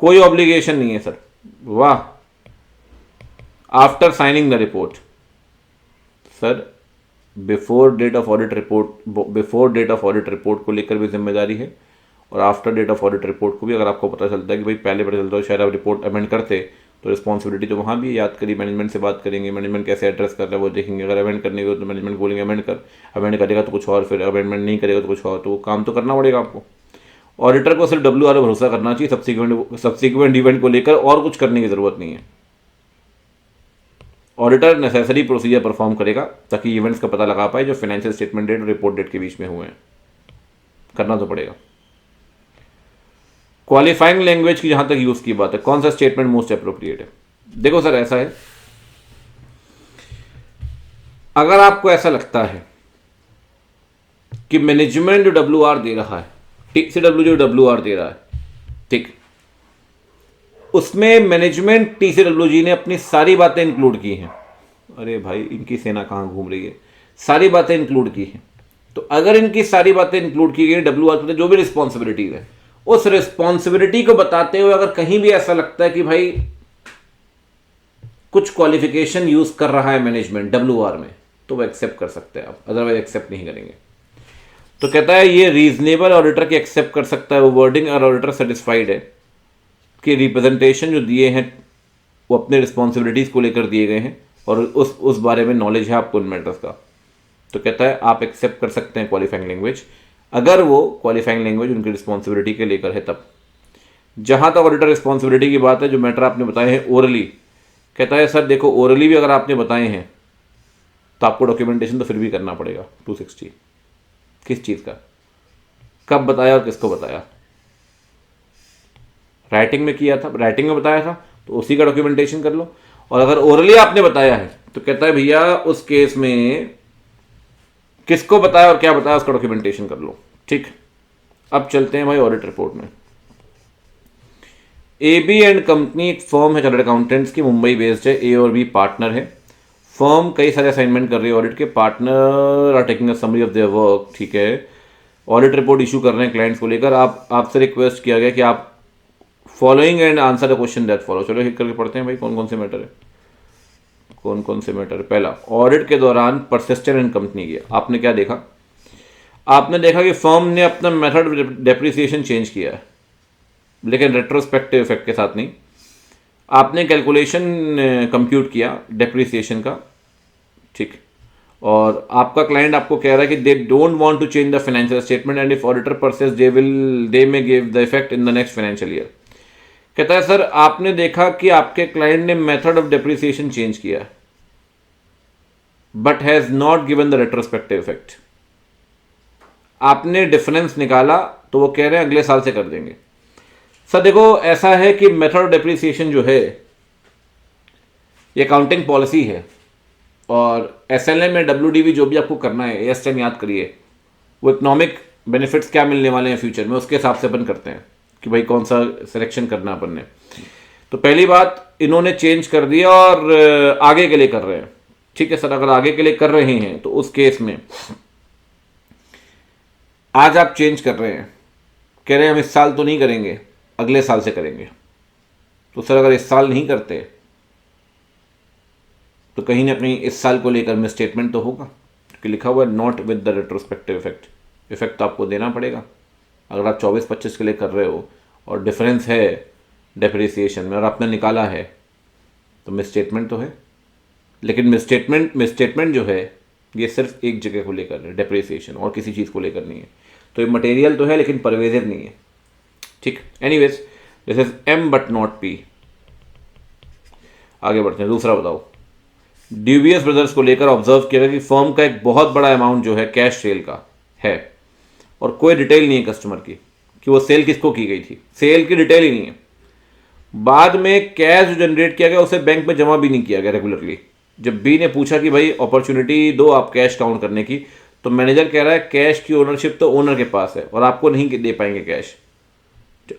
Speaker 1: कोई ऑब्लिगेशन नहीं है सर, वाह। After signing the report, sir before date of audit report को लेकर भी जिम्मेदारी है और after date of audit report को भी। अगर आपको पता चलता है कि भाई पहले पता चलता है शायद आप रिपोर्ट अमेंड करते तो रिस्पॉन्सिबिलिटी तो वहाँ भी याद करिए, मैनेजमेंट से बात करेंगे, मैनेजमेंट कैसे एड्रेस कर रहा है वो देखेंगे। अगर अमेंड करने को तो मैनेजमेंट बोलेंगे अमेंड कर, अमेंड करेगा तो कुछ और, फिर अमेंडमेंट नहीं करेगा तो कुछ और, तो वो काम तो करना पड़ेगा आपको। ऑडिटर को सिर्फ WR भरोसा करना चाहिए, सब्सिक्वेंट इवेंट को लेकर और कुछ करने की जरूरत नहीं है। ऑडिटर नेसेसरी प्रोसीजर परफॉर्म करेगा ताकि इवेंट्स का पता लगा पाए जो फाइनेंशियल स्टेटमेंट डेट और रिपोर्ट डेट के बीच में हुए हैं, करना तो पड़ेगा। क्वालिफाइंग लैंग्वेज की जहां तक यूज की बात है, कौन सा स्टेटमेंट मोस्ट अप्रोप्रिएट है? देखो सर ऐसा है, अगर आपको ऐसा लगता है कि मैनेजमेंट जो WR दे रहा है, TCW जो WR दे रहा है, ठीक, उसमें मैनेजमेंट TCWG ने अपनी सारी बातें इंक्लूड की हैं। अरे भाई इनकी सेना कहां घूम रही है, सारी बातें इंक्लूड की हैं। तो अगर इनकी सारी बातें इंक्लूड की गई WR जो भी रिस्पॉन्सिबिलिटीज है, उस रिस्पॉन्सिबिलिटी को बताते हुए अगर कहीं भी ऐसा लगता है कि भाई कुछ क्वालिफिकेशन यूज कर रहा है मैनेजमेंट WR में, तो वो एक्सेप्ट कर सकते हैं आप, अदरवाइज एक्सेप्ट नहीं करेंगे। तो कहता है ये रीजनेबल ऑडिटर के एक्सेप्ट कर सकता है वो वर्डिंग और ऑडिटर सेटिस्फाइड है कि रिप्रेजेंटेशन जो दिए हैं वो अपने रिस्पॉन्सिबिलिटीज को लेकर दिए गए हैं और उस बारे में नॉलेज है आपको इन मैटर्स का। तो कहता है आप एक्सेप्ट कर सकते हैं क्वालिफाइंग लैंग्वेज, अगर वो क्वालिफाइंग लैंग्वेज उनकी रिस्पॉन्सिबिलिटी के लेकर है तब। जहां तक ऑडिटर रिस्पॉन्सिबिलिटी की बात है, जो मैटर आपने बताए हैं ओरली, कहता है सर देखो ओरली भी अगर आपने बताए हैं तो आपको डॉक्यूमेंटेशन तो फिर भी करना पड़ेगा। 260 किस चीज़ का, कब बताया और किसको बताया? राइटिंग में किया था, राइटिंग में बताया था तो उसी का डॉक्यूमेंटेशन कर लो। और अगर ओरली आपने बताया है तो कहता है भैया उस केस में किसको बताया और क्या बताया उसका डॉक्यूमेंटेशन कर लो, ठीक। अब चलते हैं भाई ऑडिट रिपोर्ट में। AB एंड कंपनी एक फर्म है चार्टर्ड अकाउंटेंट्स की, मुंबई बेस्ड है, A और B पार्टनर है। फर्म कई सारे असाइनमेंट कर रही है ऑडिट के, partner are taking a summary of their work, ठीक है। ऑडिट रिपोर्ट इशू कर रहे हैं क्लाइंट्स को लेकर। आपसे रिक्वेस्ट किया गया कि आप following and answer the question that follow. चलो एक करके पढ़ते हैं भाई कौन कौन से मैटर है, कौन कौन से मैटर है। पहला, ऑडिट के दौरान परसिस्टेंट एंड कंपनी किया, आपने क्या देखा? आपने देखा कि फर्म ने अपना मेथड डेप्रिसिएशन चेंज किया है, लेकिन रेट्रोस्पेक्टिव इफेक्ट के साथ नहीं। आपने कैलकुलेशन कंप्यूट किया डेप्रिसिएशन का, ठीक, और आपका क्लाइंट आपको कह रहा है कि they don't want to change the financial statement and if auditor persuades they may give the effect in the next financial year. कहता है सर आपने देखा कि आपके क्लाइंट ने मेथड ऑफ डेप्रिसिएशन चेंज किया but has not given the retrospective effect. आपने difference निकाला तो वो कह रहे हैं अगले साल से कर देंगे। सर देखो ऐसा है कि मेथड ऑफ डेप्रिसिएशन जो है ये अकाउंटिंग पॉलिसी है, और एसएलएम में डब्ल्यूडीवी जो भी आपको करना है एएस10 याद करिए, वो इकोनॉमिक बेनिफिट्स क्या मिलने वाले हैं फ्यूचर में उसके हिसाब से अपन करते हैं कि भाई कौन सा सिलेक्शन करना अपन ने। तो पहली बात इन्होंने चेंज कर दिया और आगे के लिए कर रहे हैं। ठीक है सर, अगर आगे के लिए कर रहे हैं तो उस केस में आज आप चेंज कर रहे हैं, कह रहे हैं हम इस साल तो नहीं करेंगे अगले साल से करेंगे। तो सर अगर इस साल नहीं करते तो कहीं ना कहीं इस साल को लेकर मिसस्टेटमेंट तो होगा, क्योंकि लिखा हुआ है not with the retrospective effect. Effect तो आपको देना पड़ेगा अगर आप 24-25 के लिए कर रहे हो और डिफरेंस है डेप्रिसिएशन में और आपने निकाला है तो मिसस्टेटमेंट तो है। लेकिन मिसस्टेटमेंट जो है ये सिर्फ एक जगह को लेकर है, डेप्रिसिएशन, और किसी चीज़ को लेकर नहीं है। तो ये मटेरियल तो है लेकिन परवेजिव नहीं है। ठीक, anyways this is M but not P. आगे बढ़ते हैं, दूसरा बताओ। ड्यूबियस ब्रदर्स को लेकर ऑब्जर्व किया गया कि फर्म का एक बहुत बड़ा अमाउंट जो है कैश सेल का है और कोई डिटेल नहीं है कस्टमर की कि वो सेल किसको की गई थी, सेल की डिटेल ही नहीं है। बाद में कैश जो जनरेट किया गया उसे बैंक में जमा भी नहीं किया गया रेगुलरली। जब बी ने पूछा कि भाई अपॉर्चुनिटी दो आप कैश काउंट करने की, तो मैनेजर कह रहा है कैश की ओनरशिप तो ओनर के पास है और आपको नहीं दे पाएंगे कैश।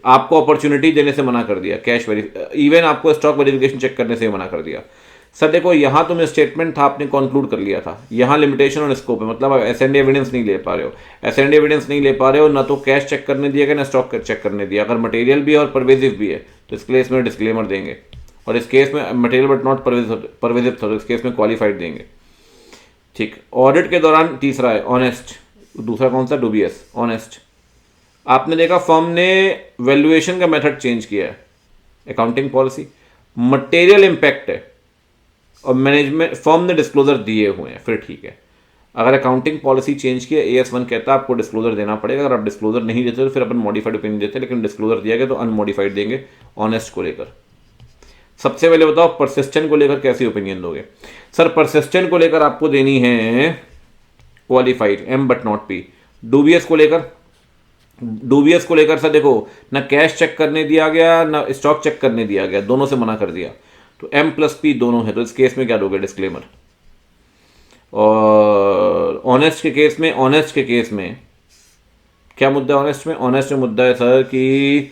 Speaker 1: आपको अपॉर्चुनिटी देने से मना कर दिया, कैश इवन आपको स्टॉक वेरिफिकेशन चेक करने से मना कर दिया। सर देखो यहाँ तो स्टेटमेंट था, आपने कंक्लूड कर लिया था, यहाँ लिमिटेशन और स्कोप है, मतलब आप एस&डी एविडेंस नहीं ले पा रहे हो। एस&डी एविडेंस नहीं ले पा रहे हो, ना तो कैश चेक करने दिया गया ना स्टॉक चेक करने दिया। अगर मटेरियल भी है और परवेजिव भी है तो इस केस में डिस्क्लेमर देंगे, और इस केस में मटेरियल बट नॉट परवेजिव था तो इस केस में क्वालिफाइड देंगे। ठीक, ऑडिट के दौरान तीसरा है ऑनेस्ट, दूसरा कौन सा, डूबियस, ऑनेस्ट। आपने देखा फर्म ने वैल्यूएशन का मेथड चेंज किया है, अकाउंटिंग पॉलिसी, मटेरियल इंपैक्ट है और मैनेजमेंट फर्म ने डिस्क्लोजर दिए हुए हैं, फिर ठीक है। अगर अकाउंटिंग पॉलिसी चेंज किया, AS1 कहता है आपको डिस्क्लोजर देना पड़ेगा। अगर आप डिस्क्लोजर नहीं देते तो फिर अपन मॉडिफाइड ओपिनियन देते, लेकिन डिस्क्लोजर दिया गया तो अनमॉडिफाइड देंगे ऑनेस्ट को लेकर। सबसे पहले बताओ परसिस्टेंट को लेकर कैसे ओपिनियन दोगे। सर परसिस्टेंट को लेकर आपको देनी है qualified, M but not P. Dubious को लेकर सर देखो ना कैश चेक करने दिया गया ना स्टॉक चेक करने दिया गया, दोनों से मना कर दिया, तो M+P दोनों है, तो इस केस में क्या दोगे, डिस्क्लेमर। और ऑनेस्ट के केस में क्या मुद्दा है ऑनेस्ट में? ऑनेस्ट में मुद्दा है सर कि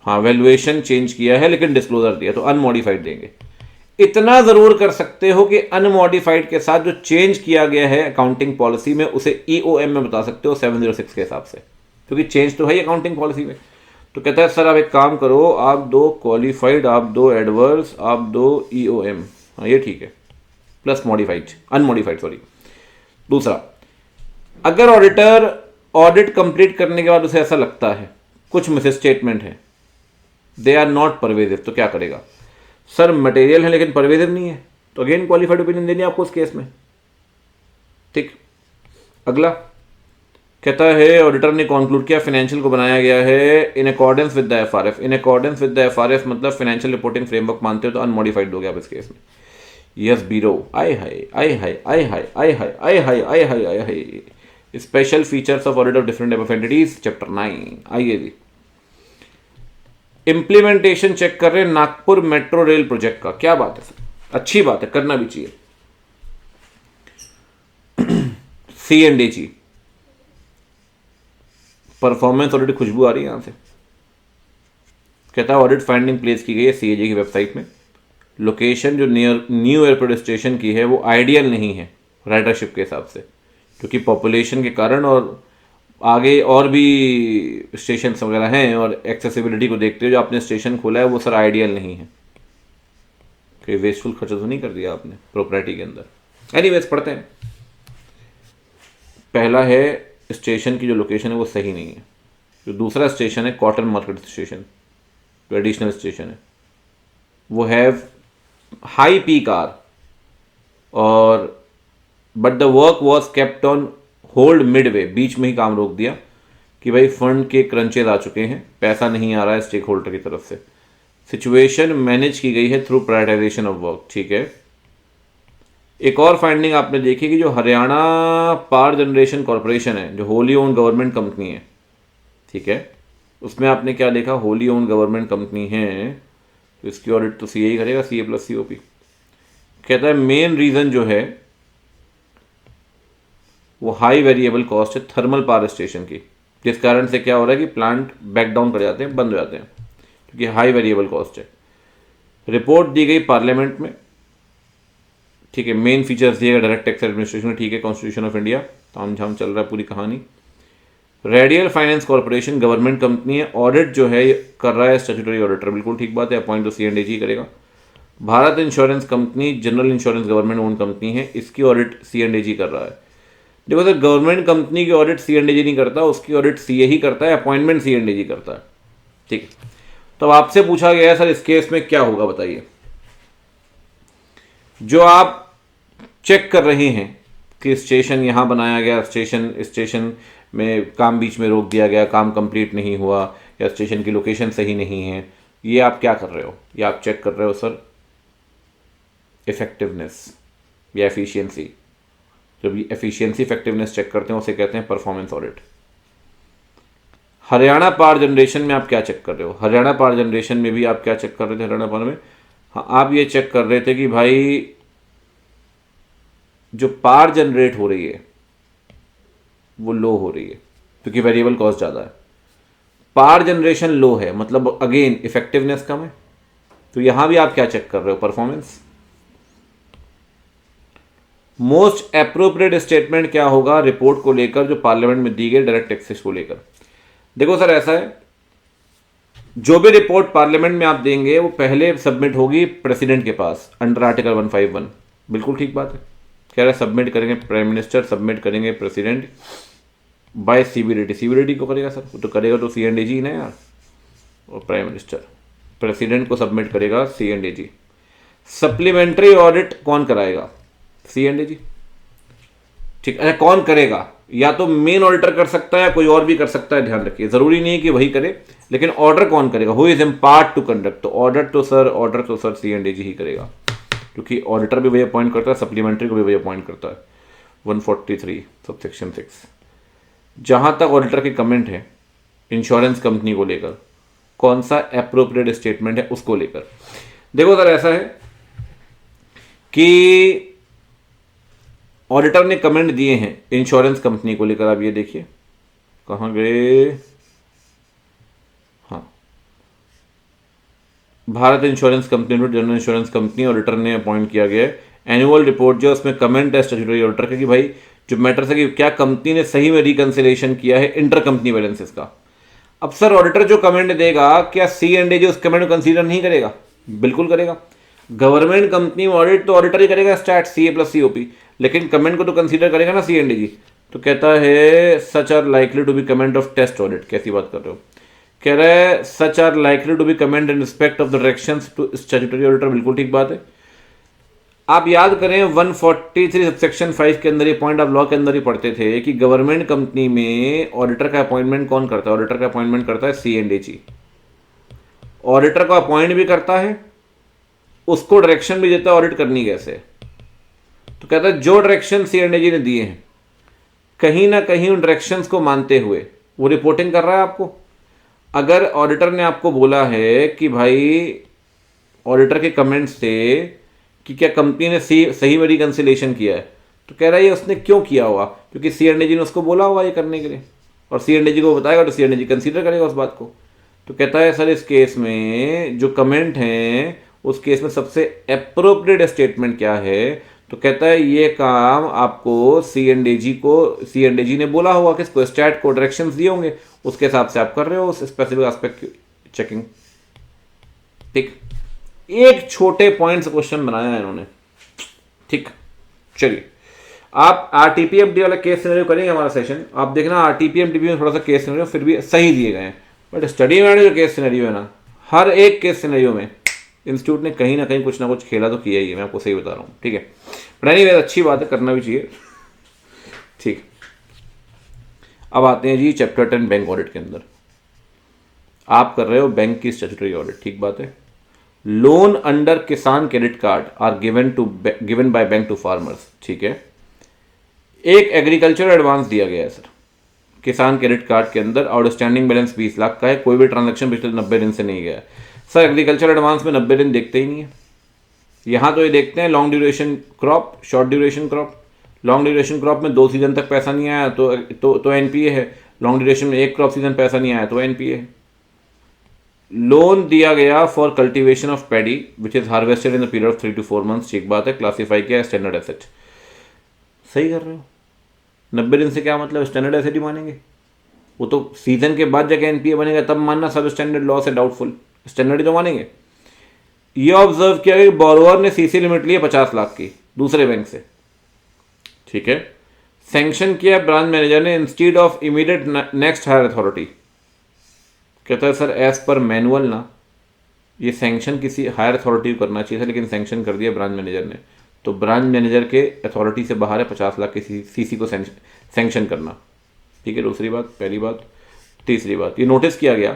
Speaker 1: हाँ वैल्यूएशन चेंज किया है लेकिन डिस्क्लोजर दिया, तो अनमॉडिफाइड देंगे। इतना जरूर कर सकते हो कि अनमॉडिफाइड के साथ जो चेंज किया गया है अकाउंटिंग पॉलिसी में उसे EOM में बता सकते हो 706 के हिसाब से, क्योंकि चेंज तो है ही अकाउंटिंग पॉलिसी में। तो कहता है सर आप एक काम करो, आप दो क्वालिफाइड, आप दो एडवर्स, आप दो EOM, हाँ ये ठीक है, प्लस अनमॉडिफाइड सॉरी। दूसरा, अगर ऑडिटर ऑडिट कंप्लीट करने के बाद उसे ऐसा लगता है कुछ मिसस्टेटमेंट है, दे आर नॉट परवेजिव, तो क्या करेगा? सर मटेरियल है लेकिन परवेजिव नहीं है, तो अगेन क्वालिफाइड ओपिनियन देनी है आपको उस केस में। ठीक, अगला कहता है ऑडिटर ने कंक्लूड किया फाइनेंशियल को बनाया गया है इन accordance with the FRF। In accordance with the FRF मतलब फाइनेंशियल रिपोर्टिंग फ्रेमवर्क मानते हो तो अनमॉडिफाइड दोगे आप इस केस में। यस बीरो, आय हाय आय हाय आय हाय आय हाय आय हाय आय हाय आय हाय। Special features of audit of different type of entities, chapter 9। आइए जी, इम्प्लीमेंटेशन चेक कर रहे हैं नागपुर मेट्रो रेल प्रोजेक्ट का। क्या बात है सर, अच्छी बात है, करना भी चाहिए। C&AG परफॉर्मेंस ऑडिट, खुशबू आ रही है यहां से। कहता है ऑडिट फाइंडिंग प्लेस की गई है CAG की वेबसाइट में। लोकेशन जो न्यू एयरपोर्ट स्टेशन की है वो आइडियल नहीं है राइडरशिप के हिसाब से, क्योंकि पॉपुलेशन के कारण और आगे और भी स्टेशन वगैरह हैं, और एक्सेसिबिलिटी को देखते हुए जो आपने स्टेशन खोला है वो सर आइडियल नहीं है। कोई वेस्टफुल खर्चा तो नहीं कर दिया आपने प्रॉपर्टी के अंदर? एनीवेज पढ़ते हैं। पहला है स्टेशन की जो लोकेशन है वो सही नहीं है। जो दूसरा स्टेशन है कॉटन मार्केट स्टेशन, जो एडिशनल स्टेशन है, वो हैव हाई पीक आर और but the work was kept on hold midway, बीच में ही काम रोक दिया कि भाई फंड के क्रंचेज आ चुके हैं, पैसा नहीं आ रहा है स्टेक होल्डर की तरफ से। सिचुएशन मैनेज की गई है थ्रू प्रायोरिटाइजेशन ऑफ वर्क, ठीक है। एक और फाइंडिंग आपने देखी कि जो हरियाणा पावर जनरेशन कॉरपोरेशन है, जो होली ओन गवर्नमेंट कंपनी है, ठीक है, उसमें आपने क्या देखा, होली ओन गवर्नमेंट कंपनी है, तो इसकी ऑडिट तो सीए ही करेगा, सीए प्लस सीओपी। कहता है मेन रीजन जो है वो हाई वेरिएबल कॉस्ट है थर्मल पावर स्टेशन की, जिस कारण से क्या हो रहा है कि प्लांट बैक डाउन कर जाते हैं, बंद हो जाते हैं, क्योंकि हाई वेरिएबल कॉस्ट है। रिपोर्ट दी गई पार्लियामेंट में, ठीक है। मेन फीचर्स दिएगा डायरेक्ट टैक्स एडमिनिस्ट्रेशन, ठीक है, कॉन्स्टिट्यूशन ऑफ इंडिया, ताम झाम चल रहा है पूरी कहानी। Radial finance corporation government company है, ऑडिट जो है कर रहा है स्टैट्यूटरी ऑडिटर, बिल्कुल ठीक बात है, अपॉइंट तो सीएनडीजी करेगा। Bharat insurance company general insurance government own company है, इसकी ऑडिट सीएनडीजी कर रहा है। देखो सर, गवर्नमेंट कंपनी की ऑडिट सीएनडीजी नहीं करता, उसकी ऑडिट सीए ही करता है, अपॉइंटमेंट सीएनडीजी करता है, ठीक। तो अब आपसे पूछा गया है सर इस केस में क्या होगा बताइए। जो आप चेक कर रहे हैं कि स्टेशन यहाँ बनाया गया, स्टेशन में काम बीच में रोक दिया गया, काम कंप्लीट नहीं हुआ, या स्टेशन की लोकेशन सही नहीं है, ये आप क्या कर रहे हो, ये आप चेक कर रहे हो सर इफेक्टिवनेस या एफिशिएंसी। जब ये एफिशिएंसी इफेक्टिवनेस चेक करते हैं उसे कहते हैं performance audit. Haryana power generation में आप क्या चेक कर रहे हो, हरियाणा पावर जनरेशन में भी आप क्या चेक कर रहे थे, हरियाणा पावर में हाँ आप ये चेक कर रहे थे कि भाई जो पावर जनरेट हो रही है वो लो हो रही है, क्योंकि वेरिएबल कॉस्ट ज़्यादा है। पावर जनरेशन लो है मतलब अगेन इफेक्टिवनेस कम है, तो यहां भी आप क्या चेक कर रहे हो, परफॉर्मेंस। मोस्ट एप्रोप्रिएट स्टेटमेंट क्या होगा रिपोर्ट को लेकर जो पार्लियामेंट में दी गई डायरेक्ट टैक्सेस को लेकर। देखो सर ऐसा है, जो भी रिपोर्ट पार्लियामेंट में आप देंगे वो पहले सबमिट होगी प्रेसिडेंट के पास अंडर आर्टिकल 151, बिल्कुल ठीक बात है। कह रहे सबमिट करेंगे प्राइम मिनिस्टर, सबमिट करेंगे प्रेसिडेंट बाय सीबीडीटी। सीबीडीटी को करेगा सर, वो तो करेगा तो सीएनडीजी ना यार, और प्राइम मिनिस्टर प्रेसिडेंट को सबमिट करेगा सीएनडीजी। सप्लीमेंट्री ऑडिट कौन कराएगा, सीएनडीजी, ठीक है। कौन करेगा, या तो मेन ऑडिटर कर सकता है या कोई और भी कर सकता है, ध्यान रखिए, जरूरी नहीं है कि वही करे, लेकिन ऑर्डर कौन करेगा, who is empowered to conduct, तो ऑर्डर तो सर सीएनडीजी ही करेगा, क्योंकि ऑडिटर भी वही अपॉइंट करता है, सप्लीमेंट्री को भी वही अपॉइंट करता है। 143 सबसेक्शन 6। जहां तक ऑडिटर के कमेंट है इंश्योरेंस कंपनी को लेकर, कौन सा एप्रोप्रिएट स्टेटमेंट है उसको लेकर, देखो सर ऐसा है कि ऑडिटर ने कमेंट दिए हैं इंश्योरेंस कंपनी को लेकर। आप ये देखिए कहां गए, हाँ, Bharat insurance company general insurance company auditor ने अपॉइंट किया गया है। एनुअल रिपोर्ट जो उसमें कमेंट है स्टैट्यूटरी ऑडिटर का कि भाई जो मैटर है कि क्या कंपनी ने सही में रिकंसिलेशन किया है इंटर कंपनी बैलेंसेस का। अब सर ऑडिटर जो कमेंट देगा, क्या सीएनडीजी उस कमेंट को कंसीडर नहीं करेगा, बिल्कुल करेगा। गवर्नमेंट कंपनी ऑडिट तो ऑडिटर ही करेगा, स्टैट सीए प्लस सीओपी, लेकिन कमेंट को तो कंसीडर करेगा ना सीएनडीजी। तो कहता है such are likely to be comment of test audit. कैसी बात कर रहे हो, कह रहा है such are likely to be comment in respect of the directions to statutory auditor, बिल्कुल ठीक बात है। आप याद करें 143 सबसेक्शन 5 के अंदर ये पॉइंट आप लॉ के अंदर ही पढ़ते थे कि गवर्नमेंट कंपनी में ऑडिटर का अपॉइंटमेंट कौन करता है, ऑडिटर का अपॉइंटमेंट करता है सीएनडीजी। ऑडिटर को अपॉइंट भी करता है, उसको डायरेक्शन भी देता है ऑडिट करनी कैसे। तो कहता है जो डायरेक्शन सीएनडीजी ने दिए हैं कहीं ना कहीं उन डायरेक्शंस को मानते हुए वो रिपोर्टिंग कर रहा है आपको। अगर ऑडिटर ने आपको बोला है कि भाई ऑडिटर के कमेंट्स थे कि क्या कंपनी ने सही में रिकंसिलेशन किया है, तो कह रहा है ये उसने क्यों किया होगा, क्योंकि सीएनडीजी ने उसको बोला होगा ये करने के लिए, और सीएनडीजी को बताएगा तो सीएनडीजी कंसीडर करेगा उस बात को। तो कहता है सर इस केस में जो कमेंट हैं उस केस में सबसे एप्रोप्रिएट स्टेटमेंट क्या है, तो कहता है ये काम आपको सीएनडीजी ने बोला होगा, किसको, स्टैट को डायरेक्शंस दिए होंगे, उसके हिसाब से आप कर रहे हो उस स्पेसिफिक एस्पेक्ट की चेकिंग। ठीक, एक छोटे पॉइंट से क्वेश्चन बनाया है इन्होंने, ठीक। चलिए आप आरटीपीएमडी वाला केस सिनेरियो करेंगे हमारा सेशन, आप देखना आरटीपीएमडी में थोड़ा सा केस सिनेरियो फिर भी सही दिए गए हैं, बट स्टडी में जो केस सिनेरियो है ना, हर एक केस सिनेरियो में इंस्टीट्यूट ने कहीं ना कहीं कुछ ना कुछ खेला तो किया ही है, मैं आपको सही बता रहा हूँ, ठीक है। बट एनीवेज अच्छी बात है, करना भी चाहिए, ठीक। अब आते हैं जी चैप्टर 10 बैंक ऑडिट के अंदर। आप कर रहे हो बैंक की स्टैट्यूटरी ऑडिट, ठीक बात है। Loan under Kisan credit card are given by bank to farmers, ठीक है। एक एग्रीकल्चर एडवांस दिया गया है सर किसान क्रेडिट कार्ड के अंदर, आउटस्टैंडिंग बैलेंस 20 लाख का है, कोई भी ट्रांजैक्शन पिछले 90 दिन से नहीं गया है। सर एग्रीकल्चर एडवांस में 90 दिन देखते ही नहीं है, यहाँ तो ये देखते हैं long duration crop, short duration crop. Long duration crop में 2 सीजन तक पैसा नहीं आया तो एनपीए है, लॉन्ग ड्यूरेशन में 1 क्रॉप सीजन पैसा नहीं आया तो एनपीए है। लोन दिया गया for cultivation of paddy which is harvested in the period of 3 to 4 months, ठीक बात है, क्लासीफाई किया स्टैंडर्ड एसेट। सही कर रहे हो। 90 दिन से क्या मतलब, स्टैंडर्ड एसेट ही मानेंगे, वो तो सीजन के बाद जाके एनपीए बनेगा तब मानना, सब स्टैंडर्ड लॉस है डाउटफुल, स्टैंडर्ड ही तो मानेंगे। ये ऑब्जर्व किया कि बोरोवर ने सीसी लिमिट ली है 50 लाख की दूसरे बैंक से, ठीक है। सैंक्शन किया ब्रांच मैनेजर ने instead of immediate next higher authority. कहता है सर एज पर मैनुअल ना ये सैंक्शन किसी हायर अथॉरिटी को करना चाहिए था, लेकिन सैंक्शन कर दिया ब्रांच मैनेजर ने, तो ब्रांच मैनेजर के अथॉरिटी से बाहर है 50 लाख की सीसी को सैंक्शन करना, ठीक है। दूसरी बात, पहली बात। तीसरी बात, ये नोटिस किया गया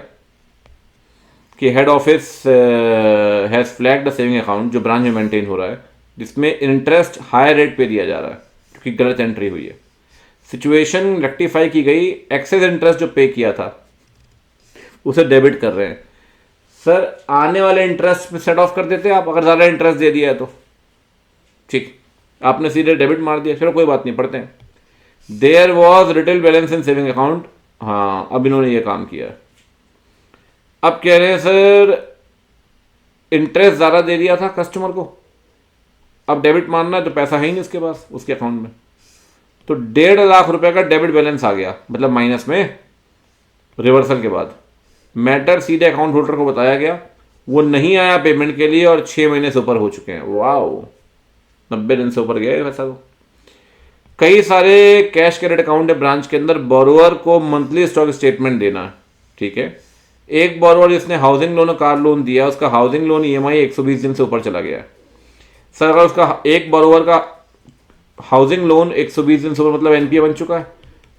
Speaker 1: कि head office has flagged the saving account जो ब्रांच में मेंटेन हो रहा है, जिसमें इंटरेस्ट हायर रेट पे दिया जा रहा है क्योंकि गलत एंट्री हुई है। सिचुएशन रेक्टिफाई की गई, एक्सेस इंटरेस्ट जो पे किया था उसे डेबिट कर रहे हैं। सर आने वाले इंटरेस्ट पे सेट ऑफ कर देते हैं आप, अगर ज़्यादा इंटरेस्ट दे दिया है तो, ठीक, आपने सीधे डेबिट मार दिया, चलो कोई बात नहीं, पढ़ते हैं। There was retail balance in saving account, हाँ अब इन्होंने ये काम किया। अब कह रहे हैं सर इंटरेस्ट ज़्यादा दे दिया था कस्टमर को, अब डेबिट मारना है तो पैसा है ही नहीं उसके पास, उसके अकाउंट में, तो 1.5 लाख रुपए का डेबिट बैलेंस आ गया, मतलब माइनस में रिवर्सल के बाद। मैटर सीधे अकाउंट होल्डर को बताया गया, वो नहीं आया पेमेंट के लिए और 6 महीने से ऊपर हो चुके हैं। वाओ, 90 दिन से ऊपर गया वैसा तो। कई सारे कैश क्रेडिट अकाउंट है ब्रांच के अंदर, बोरोवर को मंथली स्टॉक स्टेटमेंट देना, ठीक है। एक बोरोवर जिसने हाउसिंग लोन और कार लोन दिया, उसका हाउसिंग लोन ईएमआई 120 दिन से ऊपर चला गया है। सर अगर उसका एक बोरोवर का हाउसिंग लोन 120 दिन से ऊपर मतलब एनपीए बन चुका है,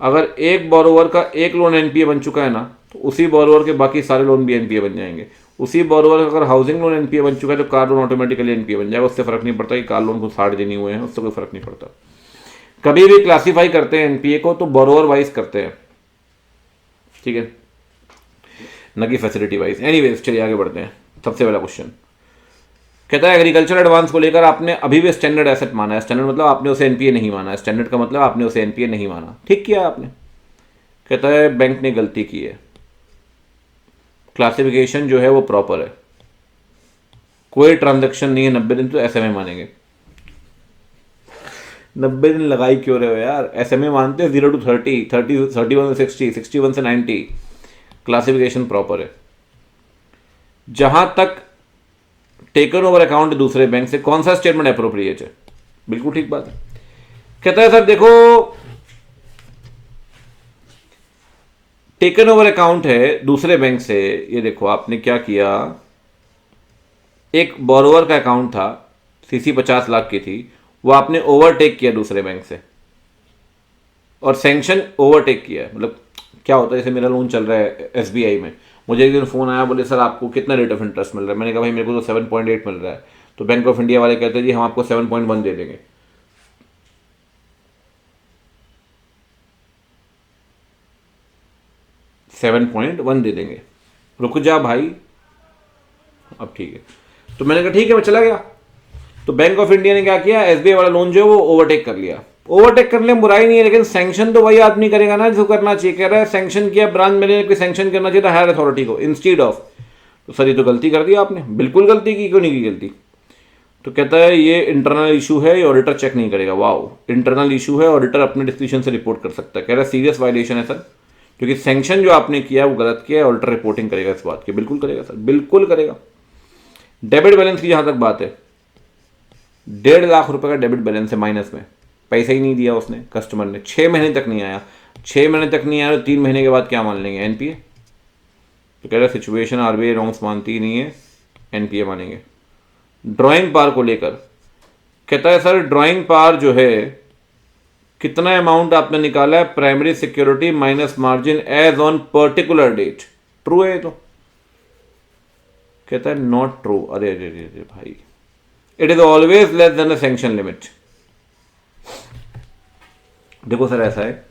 Speaker 1: अगर एक बोरोवर का एक लोन एनपीए बन चुका है ना, तो उसी बोरोवर के बाकी सारे लोन भी एनपीए बन जाएंगे। उसी बोरोवर का अगर हाउसिंग लोन एनपीए बन चुका है तो कार लोन ऑटोमेटिकली एनपीए बन जाएगा, उससे फर्क नहीं पड़ता कि कार लोन को 60 दिन हुए हैं, उससे कोई फर्क नहीं पड़ता। कभी भी क्लासीफाई करते हैं एनपीए को तो बोरोवर वाइज करते हैं, ठीक है, न कि फैसिलिटी वाइज। एनीवेज चलिए आगे बढ़ते हैं। सबसे पहला क्वेश्चन कहता है एग्रीकल्चर एडवांस को लेकर आपने अभी भी स्टैंडर्ड एसेट माना है। स्टैंडर्ड मतलब आपने उसे एनपीए नहीं माना है, स्टैंडर्ड का मतलब आपने उसे एनपीए नहीं माना, ठीक किया आपने। कहता है बैंक ने गलती की है, क्लासिफिकेशन जो है वो प्रॉपर है, कोई ट्रांजैक्शन नहीं है 90 दिन, तो एसएमए मानेंगे। 90 दिन लगाई क्यों रहे हो यार, एसएमए मानते हैं 0 to 30, 31 से 60, 61 से 90, क्लासिफिकेशन प्रॉपर है। जहां तक टेकन ओवर अकाउंट दूसरे बैंक से, कौन सा स्टेटमेंट अप्रोप्रिएट है, बिल्कुल ठीक बात है। कहता है सर देखो टेकन ओवर अकाउंट है दूसरे बैंक से, ये देखो आपने क्या किया, एक बोरोवर का अकाउंट था, सीसी 50 लाख की थी, वो आपने ओवरटेक किया दूसरे बैंक से, और सैंक्शन ओवरटेक किया है। मतलब क्या होता है, जैसे मेरा लोन चल रहा है एसबीआई में, मुझे एक दिन फ़ोन आया, बोले सर आपको कितना रेट ऑफ इंटरेस्ट मिल रहा है। मैंने कहा भाई मेरे को तो 7.8 मिल रहा है, तो बैंक ऑफ इंडिया वाले कहते हैं जी हम आपको 7.1 दे देंगे। $7.1 दे देंगे, रुक जा भाई, अब ठीक है। तो मैंने कहा ठीक है, मैं चला गया। तो बैंक ऑफ इंडिया ने क्या किया, एसबीआई वाला लोन जो है वो ओवरटेक कर लिया। ओवरटेक करने में बुराई नहीं है, लेकिन सैंक्शन तो वही आदमी करेगा ना जो करना चाहिए। कह रहा है सैंक्शन किया ब्रांच मैनेजर को, सैंक्शन करना चाहिए था हायर अथॉरिटी को इंस्टीड ऑफ। तो सर ये तो गलती कर दी आपने, बिल्कुल गलती की, क्यों नहीं की गलती। तो कहता है ये इंटरनल इशू है, ये ऑडिटर चेक नहीं करेगा। वाओ, इंटरनल इशू है, ऑडिटर अपने डिस्क्रिप्शन से रिपोर्ट कर सकता है। कह रहा है सीरियस वायलेशन है सर, क्योंकि सैंक्शन जो आपने किया वो गलत किया है, ऑडिटर रिपोर्टिंग करेगा इस बात की। बिल्कुल करेगा सर, बिल्कुल करेगा। डेबिट बैलेंस की जहां तक बात है, 1.5 लाख रुपए का डेबिट बैलेंस है माइनस में, पैसा ही नहीं दिया उसने, कस्टमर ने 6 महीने तक नहीं आया, 6 महीने तक नहीं आया तो 3 महीने के बाद क्या मान लेंगे, एनपीए। तो कह रहा सिचुएशन आरबीआई नॉर्म्स मानती ही नहीं है, एनपीए मानेंगे। ड्राइंग पावर को लेकर कहता है सर ड्राइंग पावर जो है कितना अमाउंट आपने निकाला है, primary security minus margin as on particular date, true है ये तो। कहता है नॉट ट्रू। अरे अरे अरे भाई, it is always less than the sanction limit. देखो सर ऐसा है,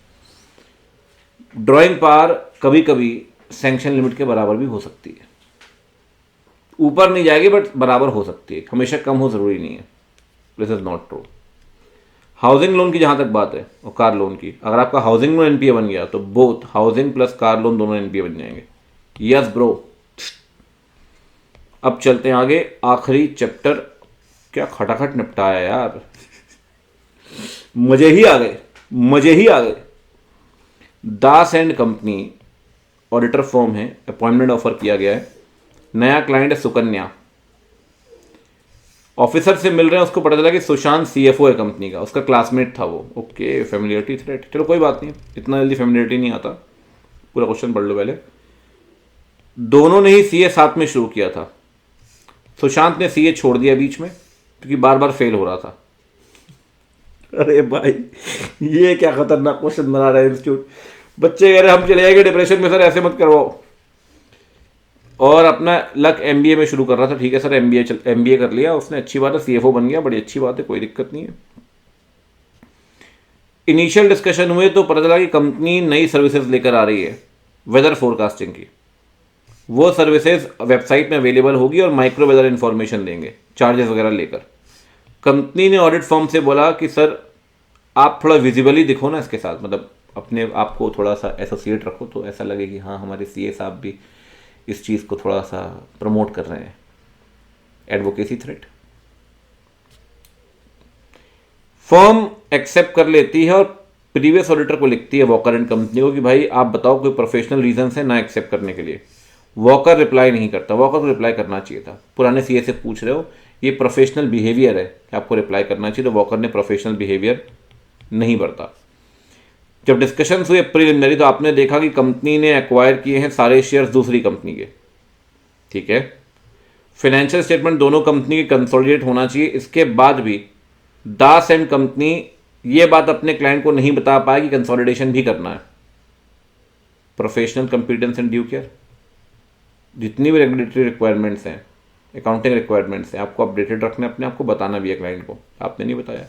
Speaker 1: ड्राइंग पावर कभी कभी सैंक्शन लिमिट के बराबर भी हो सकती है, ऊपर नहीं जाएगी बट बराबर हो सकती है, हमेशा कम हो जरूरी नहीं है। This is not true. Housing loan की जहां तक बात है और कार लोन की, अगर आपका हाउसिंग लोन एनपीए बन गया तो both housing plus car loan दोनों एनपीए बन जाएंगे। Yes bro. अब चलते हैं आगे, आखिरी चैप्टर। क्या खटाखट निपटाया यार, मजे ही आ गए, मजे ही आ गए। दास एंड कंपनी ऑडिटर फर्म है, अपॉइंटमेंट ऑफर किया गया है, नया क्लाइंट है सुकन्या। ऑफिसर से मिल रहे हैं, उसको पता चला कि सुशांत सीएफओ है कंपनी का, उसका क्लासमेट था वो। ओके, फेमिलियरिटी थ्रेट, चलो कोई बात नहीं, इतना जल्दी फेमिलियरिटी नहीं आता, पूरा क्वेश्चन पढ़ लो पहले। दोनों ने ही सीए साथ में शुरू किया था, सुशांत ने सीए छोड़ दिया बीच में क्योंकि बार बार फेल हो रहा था। अरे भाई ये क्या खतरनाक क्वेश्चन बना रहा है इंस्टीट्यूट। बच्चे कह रहे हम चले जाएंगे डिप्रेशन में, सर ऐसे मत करवाओ। और अपना लक एमबीए में शुरू कर रहा था, ठीक है सर एमबीए कर लिया उसने, अच्छी बात है, सीएफओ बन गया, बड़ी अच्छी बात है, कोई दिक्कत नहीं है। इनिशियल डिस्कशन हुए तो पता चला कि कंपनी नई सर्विसेज लेकर आ रही है वेदर फोरकास्टिंग की। वो सर्विसेज वेबसाइट में अवेलेबल होगी और माइक्रो वेदर इंफॉर्मेशन देंगे चार्जेस वगैरह लेकर। कंपनी ने ऑडिट फर्म से बोला कि सर आप थोड़ा विजिबली दिखो ना इसके साथ, मतलब अपने आप को थोड़ा सा एसोसिएट रखो तो ऐसा लगे कि हाँ हमारे सीए साहब भी इस चीज़ को थोड़ा सा प्रमोट कर रहे हैं। Advocacy threat. फर्म एक्सेप्ट कर लेती है और प्रीवियस ऑडिटर को लिखती है, वॉकर एंड कंपनी को, कि भाई आप बताओ कोई प्रोफेशनल रीजन है ना एक्सेप्ट करने के लिए। वॉकर रिप्लाई नहीं करता, वॉकर को रिप्लाई करना चाहिए था। पुराने सीए से पूछ रहे हो, ये प्रोफेशनल बिहेवियर है कि आपको रिप्लाई करना चाहिए, तो वॉकर ने प्रोफेशनल बिहेवियर नहीं बरता। जब डिस्कशन हुए प्रिलिमिनरी तो आपने देखा कि कंपनी ने एक्वायर किए हैं सारे शेयर्स दूसरी कंपनी के, ठीक है। फाइनेंशियल स्टेटमेंट दोनों कंपनी के कंसोलिडेट होना चाहिए। इसके बाद भी दास एंड कंपनी ये बात अपने क्लाइंट को नहीं बता पाए कि कंसोलिडेशन भी करना है। Professional competence and due care, जितनी भी रेगुलेटरी रिक्वायरमेंट्स हैं, अकाउंटिंग रिक्वायरमेंट्स हैं, आपको अपडेटेड रखने, अपने आपको बताना भी है क्लाइंट को, आपने नहीं बताया।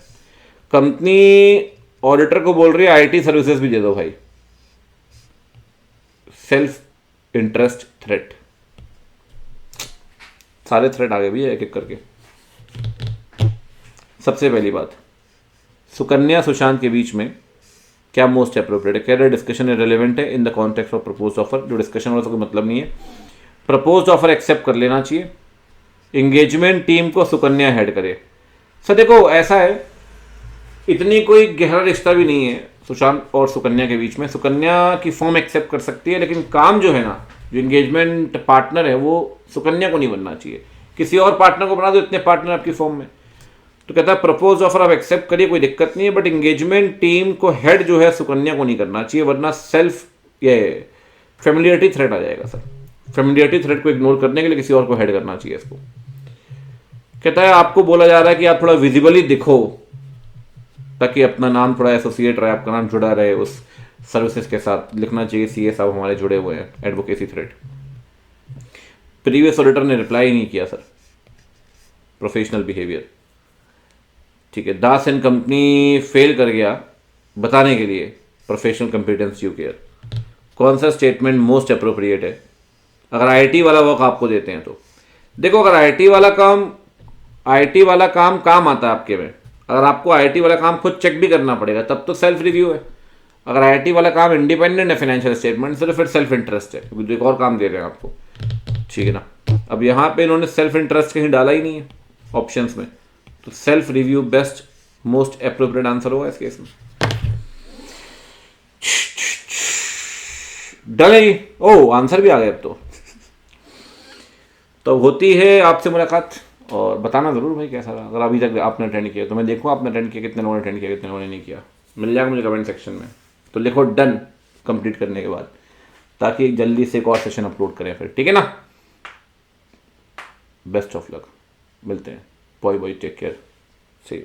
Speaker 1: कंपनी ऑडिटर को बोल रही है आईटी सर्विसेज भी दे दो भाई। सेल्फ इंटरेस्ट थ्रेट, सारे थ्रेट आ गए भैया एक एक करके। सबसे पहली बात, सुकन्या सुशांत के बीच में क्या मोस्ट अप्रोप्रिएट है, कैरियर डिस्कशन रिलेवेंट है in the context of proposed offer. जो डिस्कशन वाला कोई मतलब नहीं है, प्रपोज्ड ऑफर एक्सेप्ट कर लेना चाहिए। एंगेजमेंट टीम को सुकन्या हेड करे। सर देखो ऐसा है, इतनी कोई गहरा रिश्ता भी नहीं है सुशांत और सुकन्या के बीच में। सुकन्या की फॉर्म एक्सेप्ट कर सकती है, लेकिन काम जो है ना, जो एंगेजमेंट पार्टनर है वो सुकन्या को नहीं बनना चाहिए, किसी और पार्टनर को बना दो, इतने पार्टनर आपकी फॉर्म में। तो कहता है प्रपोज ऑफर आप एक्सेप्ट करिए, कोई दिक्कत नहीं है, बट एंगेजमेंट टीम को हेड जो है सुकन्या को नहीं करना चाहिए, वरना सेल्फ ये फेमिलियरिटी थ्रेट आ जाएगा सर। फेमिलियरिटी थ्रेट को इग्नोर करने के लिए किसी और को हेड करना चाहिए इसको। कहता है आपको बोला जा रहा है कि आप थोड़ा विजिबली दिखो ताकि अपना नाम थोड़ा एसोसिएट रहे, आपका नाम जुड़ा रहे उस सर्विसेज के साथ, लिखना चाहिए सीए साहब हमारे जुड़े हुए हैं। Advocacy threat. प्रीवियस ऑडिटर ने रिप्लाई नहीं किया सर, प्रोफेशनल बिहेवियर, ठीक है। दास एंड कंपनी फेल कर गया बताने के लिए, प्रोफेशनल कंपिटेंस ड्यू केयर। कौन सा स्टेटमेंट मोस्ट अप्रोप्रिएट है? अगर आईटी वाला वर्क आपको देते हैं तो देखो, अगर आईटी वाला काम काम आता है आपके में, अगर आपको आईटी वाला काम खुद चेक भी करना पड़ेगा तब तो सेल्फ रिव्यू है। अगर आईटी वाला काम इंडिपेंडेंट है फाइनेंशियल स्टेटमेंट से, तो फिर सेल्फ इंटरेस्ट है, क्योंकि एक और काम दे रहे हैं आपको, ठीक है ना। अब यहाँ पे इन्होंने सेल्फ इंटरेस्ट कहीं डाला ही नहीं है ऑप्शंस में, तो self review best most appropriate answer होगा इस केस में। डन है ओ आंसर भी आ गया अब तो होती है आपसे मुलाकात और बताना ज़रूर भाई कैसा रहा। अगर अभी तक आपने अटेंड किया तो मैं देखूँ आपने अटेंड किया, कितने लोगों ने अटेंड किया, कितने लोगों ने नहीं किया। मिल जाएगा मुझे कमेंट सेक्शन में, तो लिखो डन कंप्लीट करने के बाद, ताकि जल्दी से एक और सेशन अपलोड करें फिर, ठीक है ना। बेस्ट ऑफ लक, मिलते हैं, bye bye, take care, see you.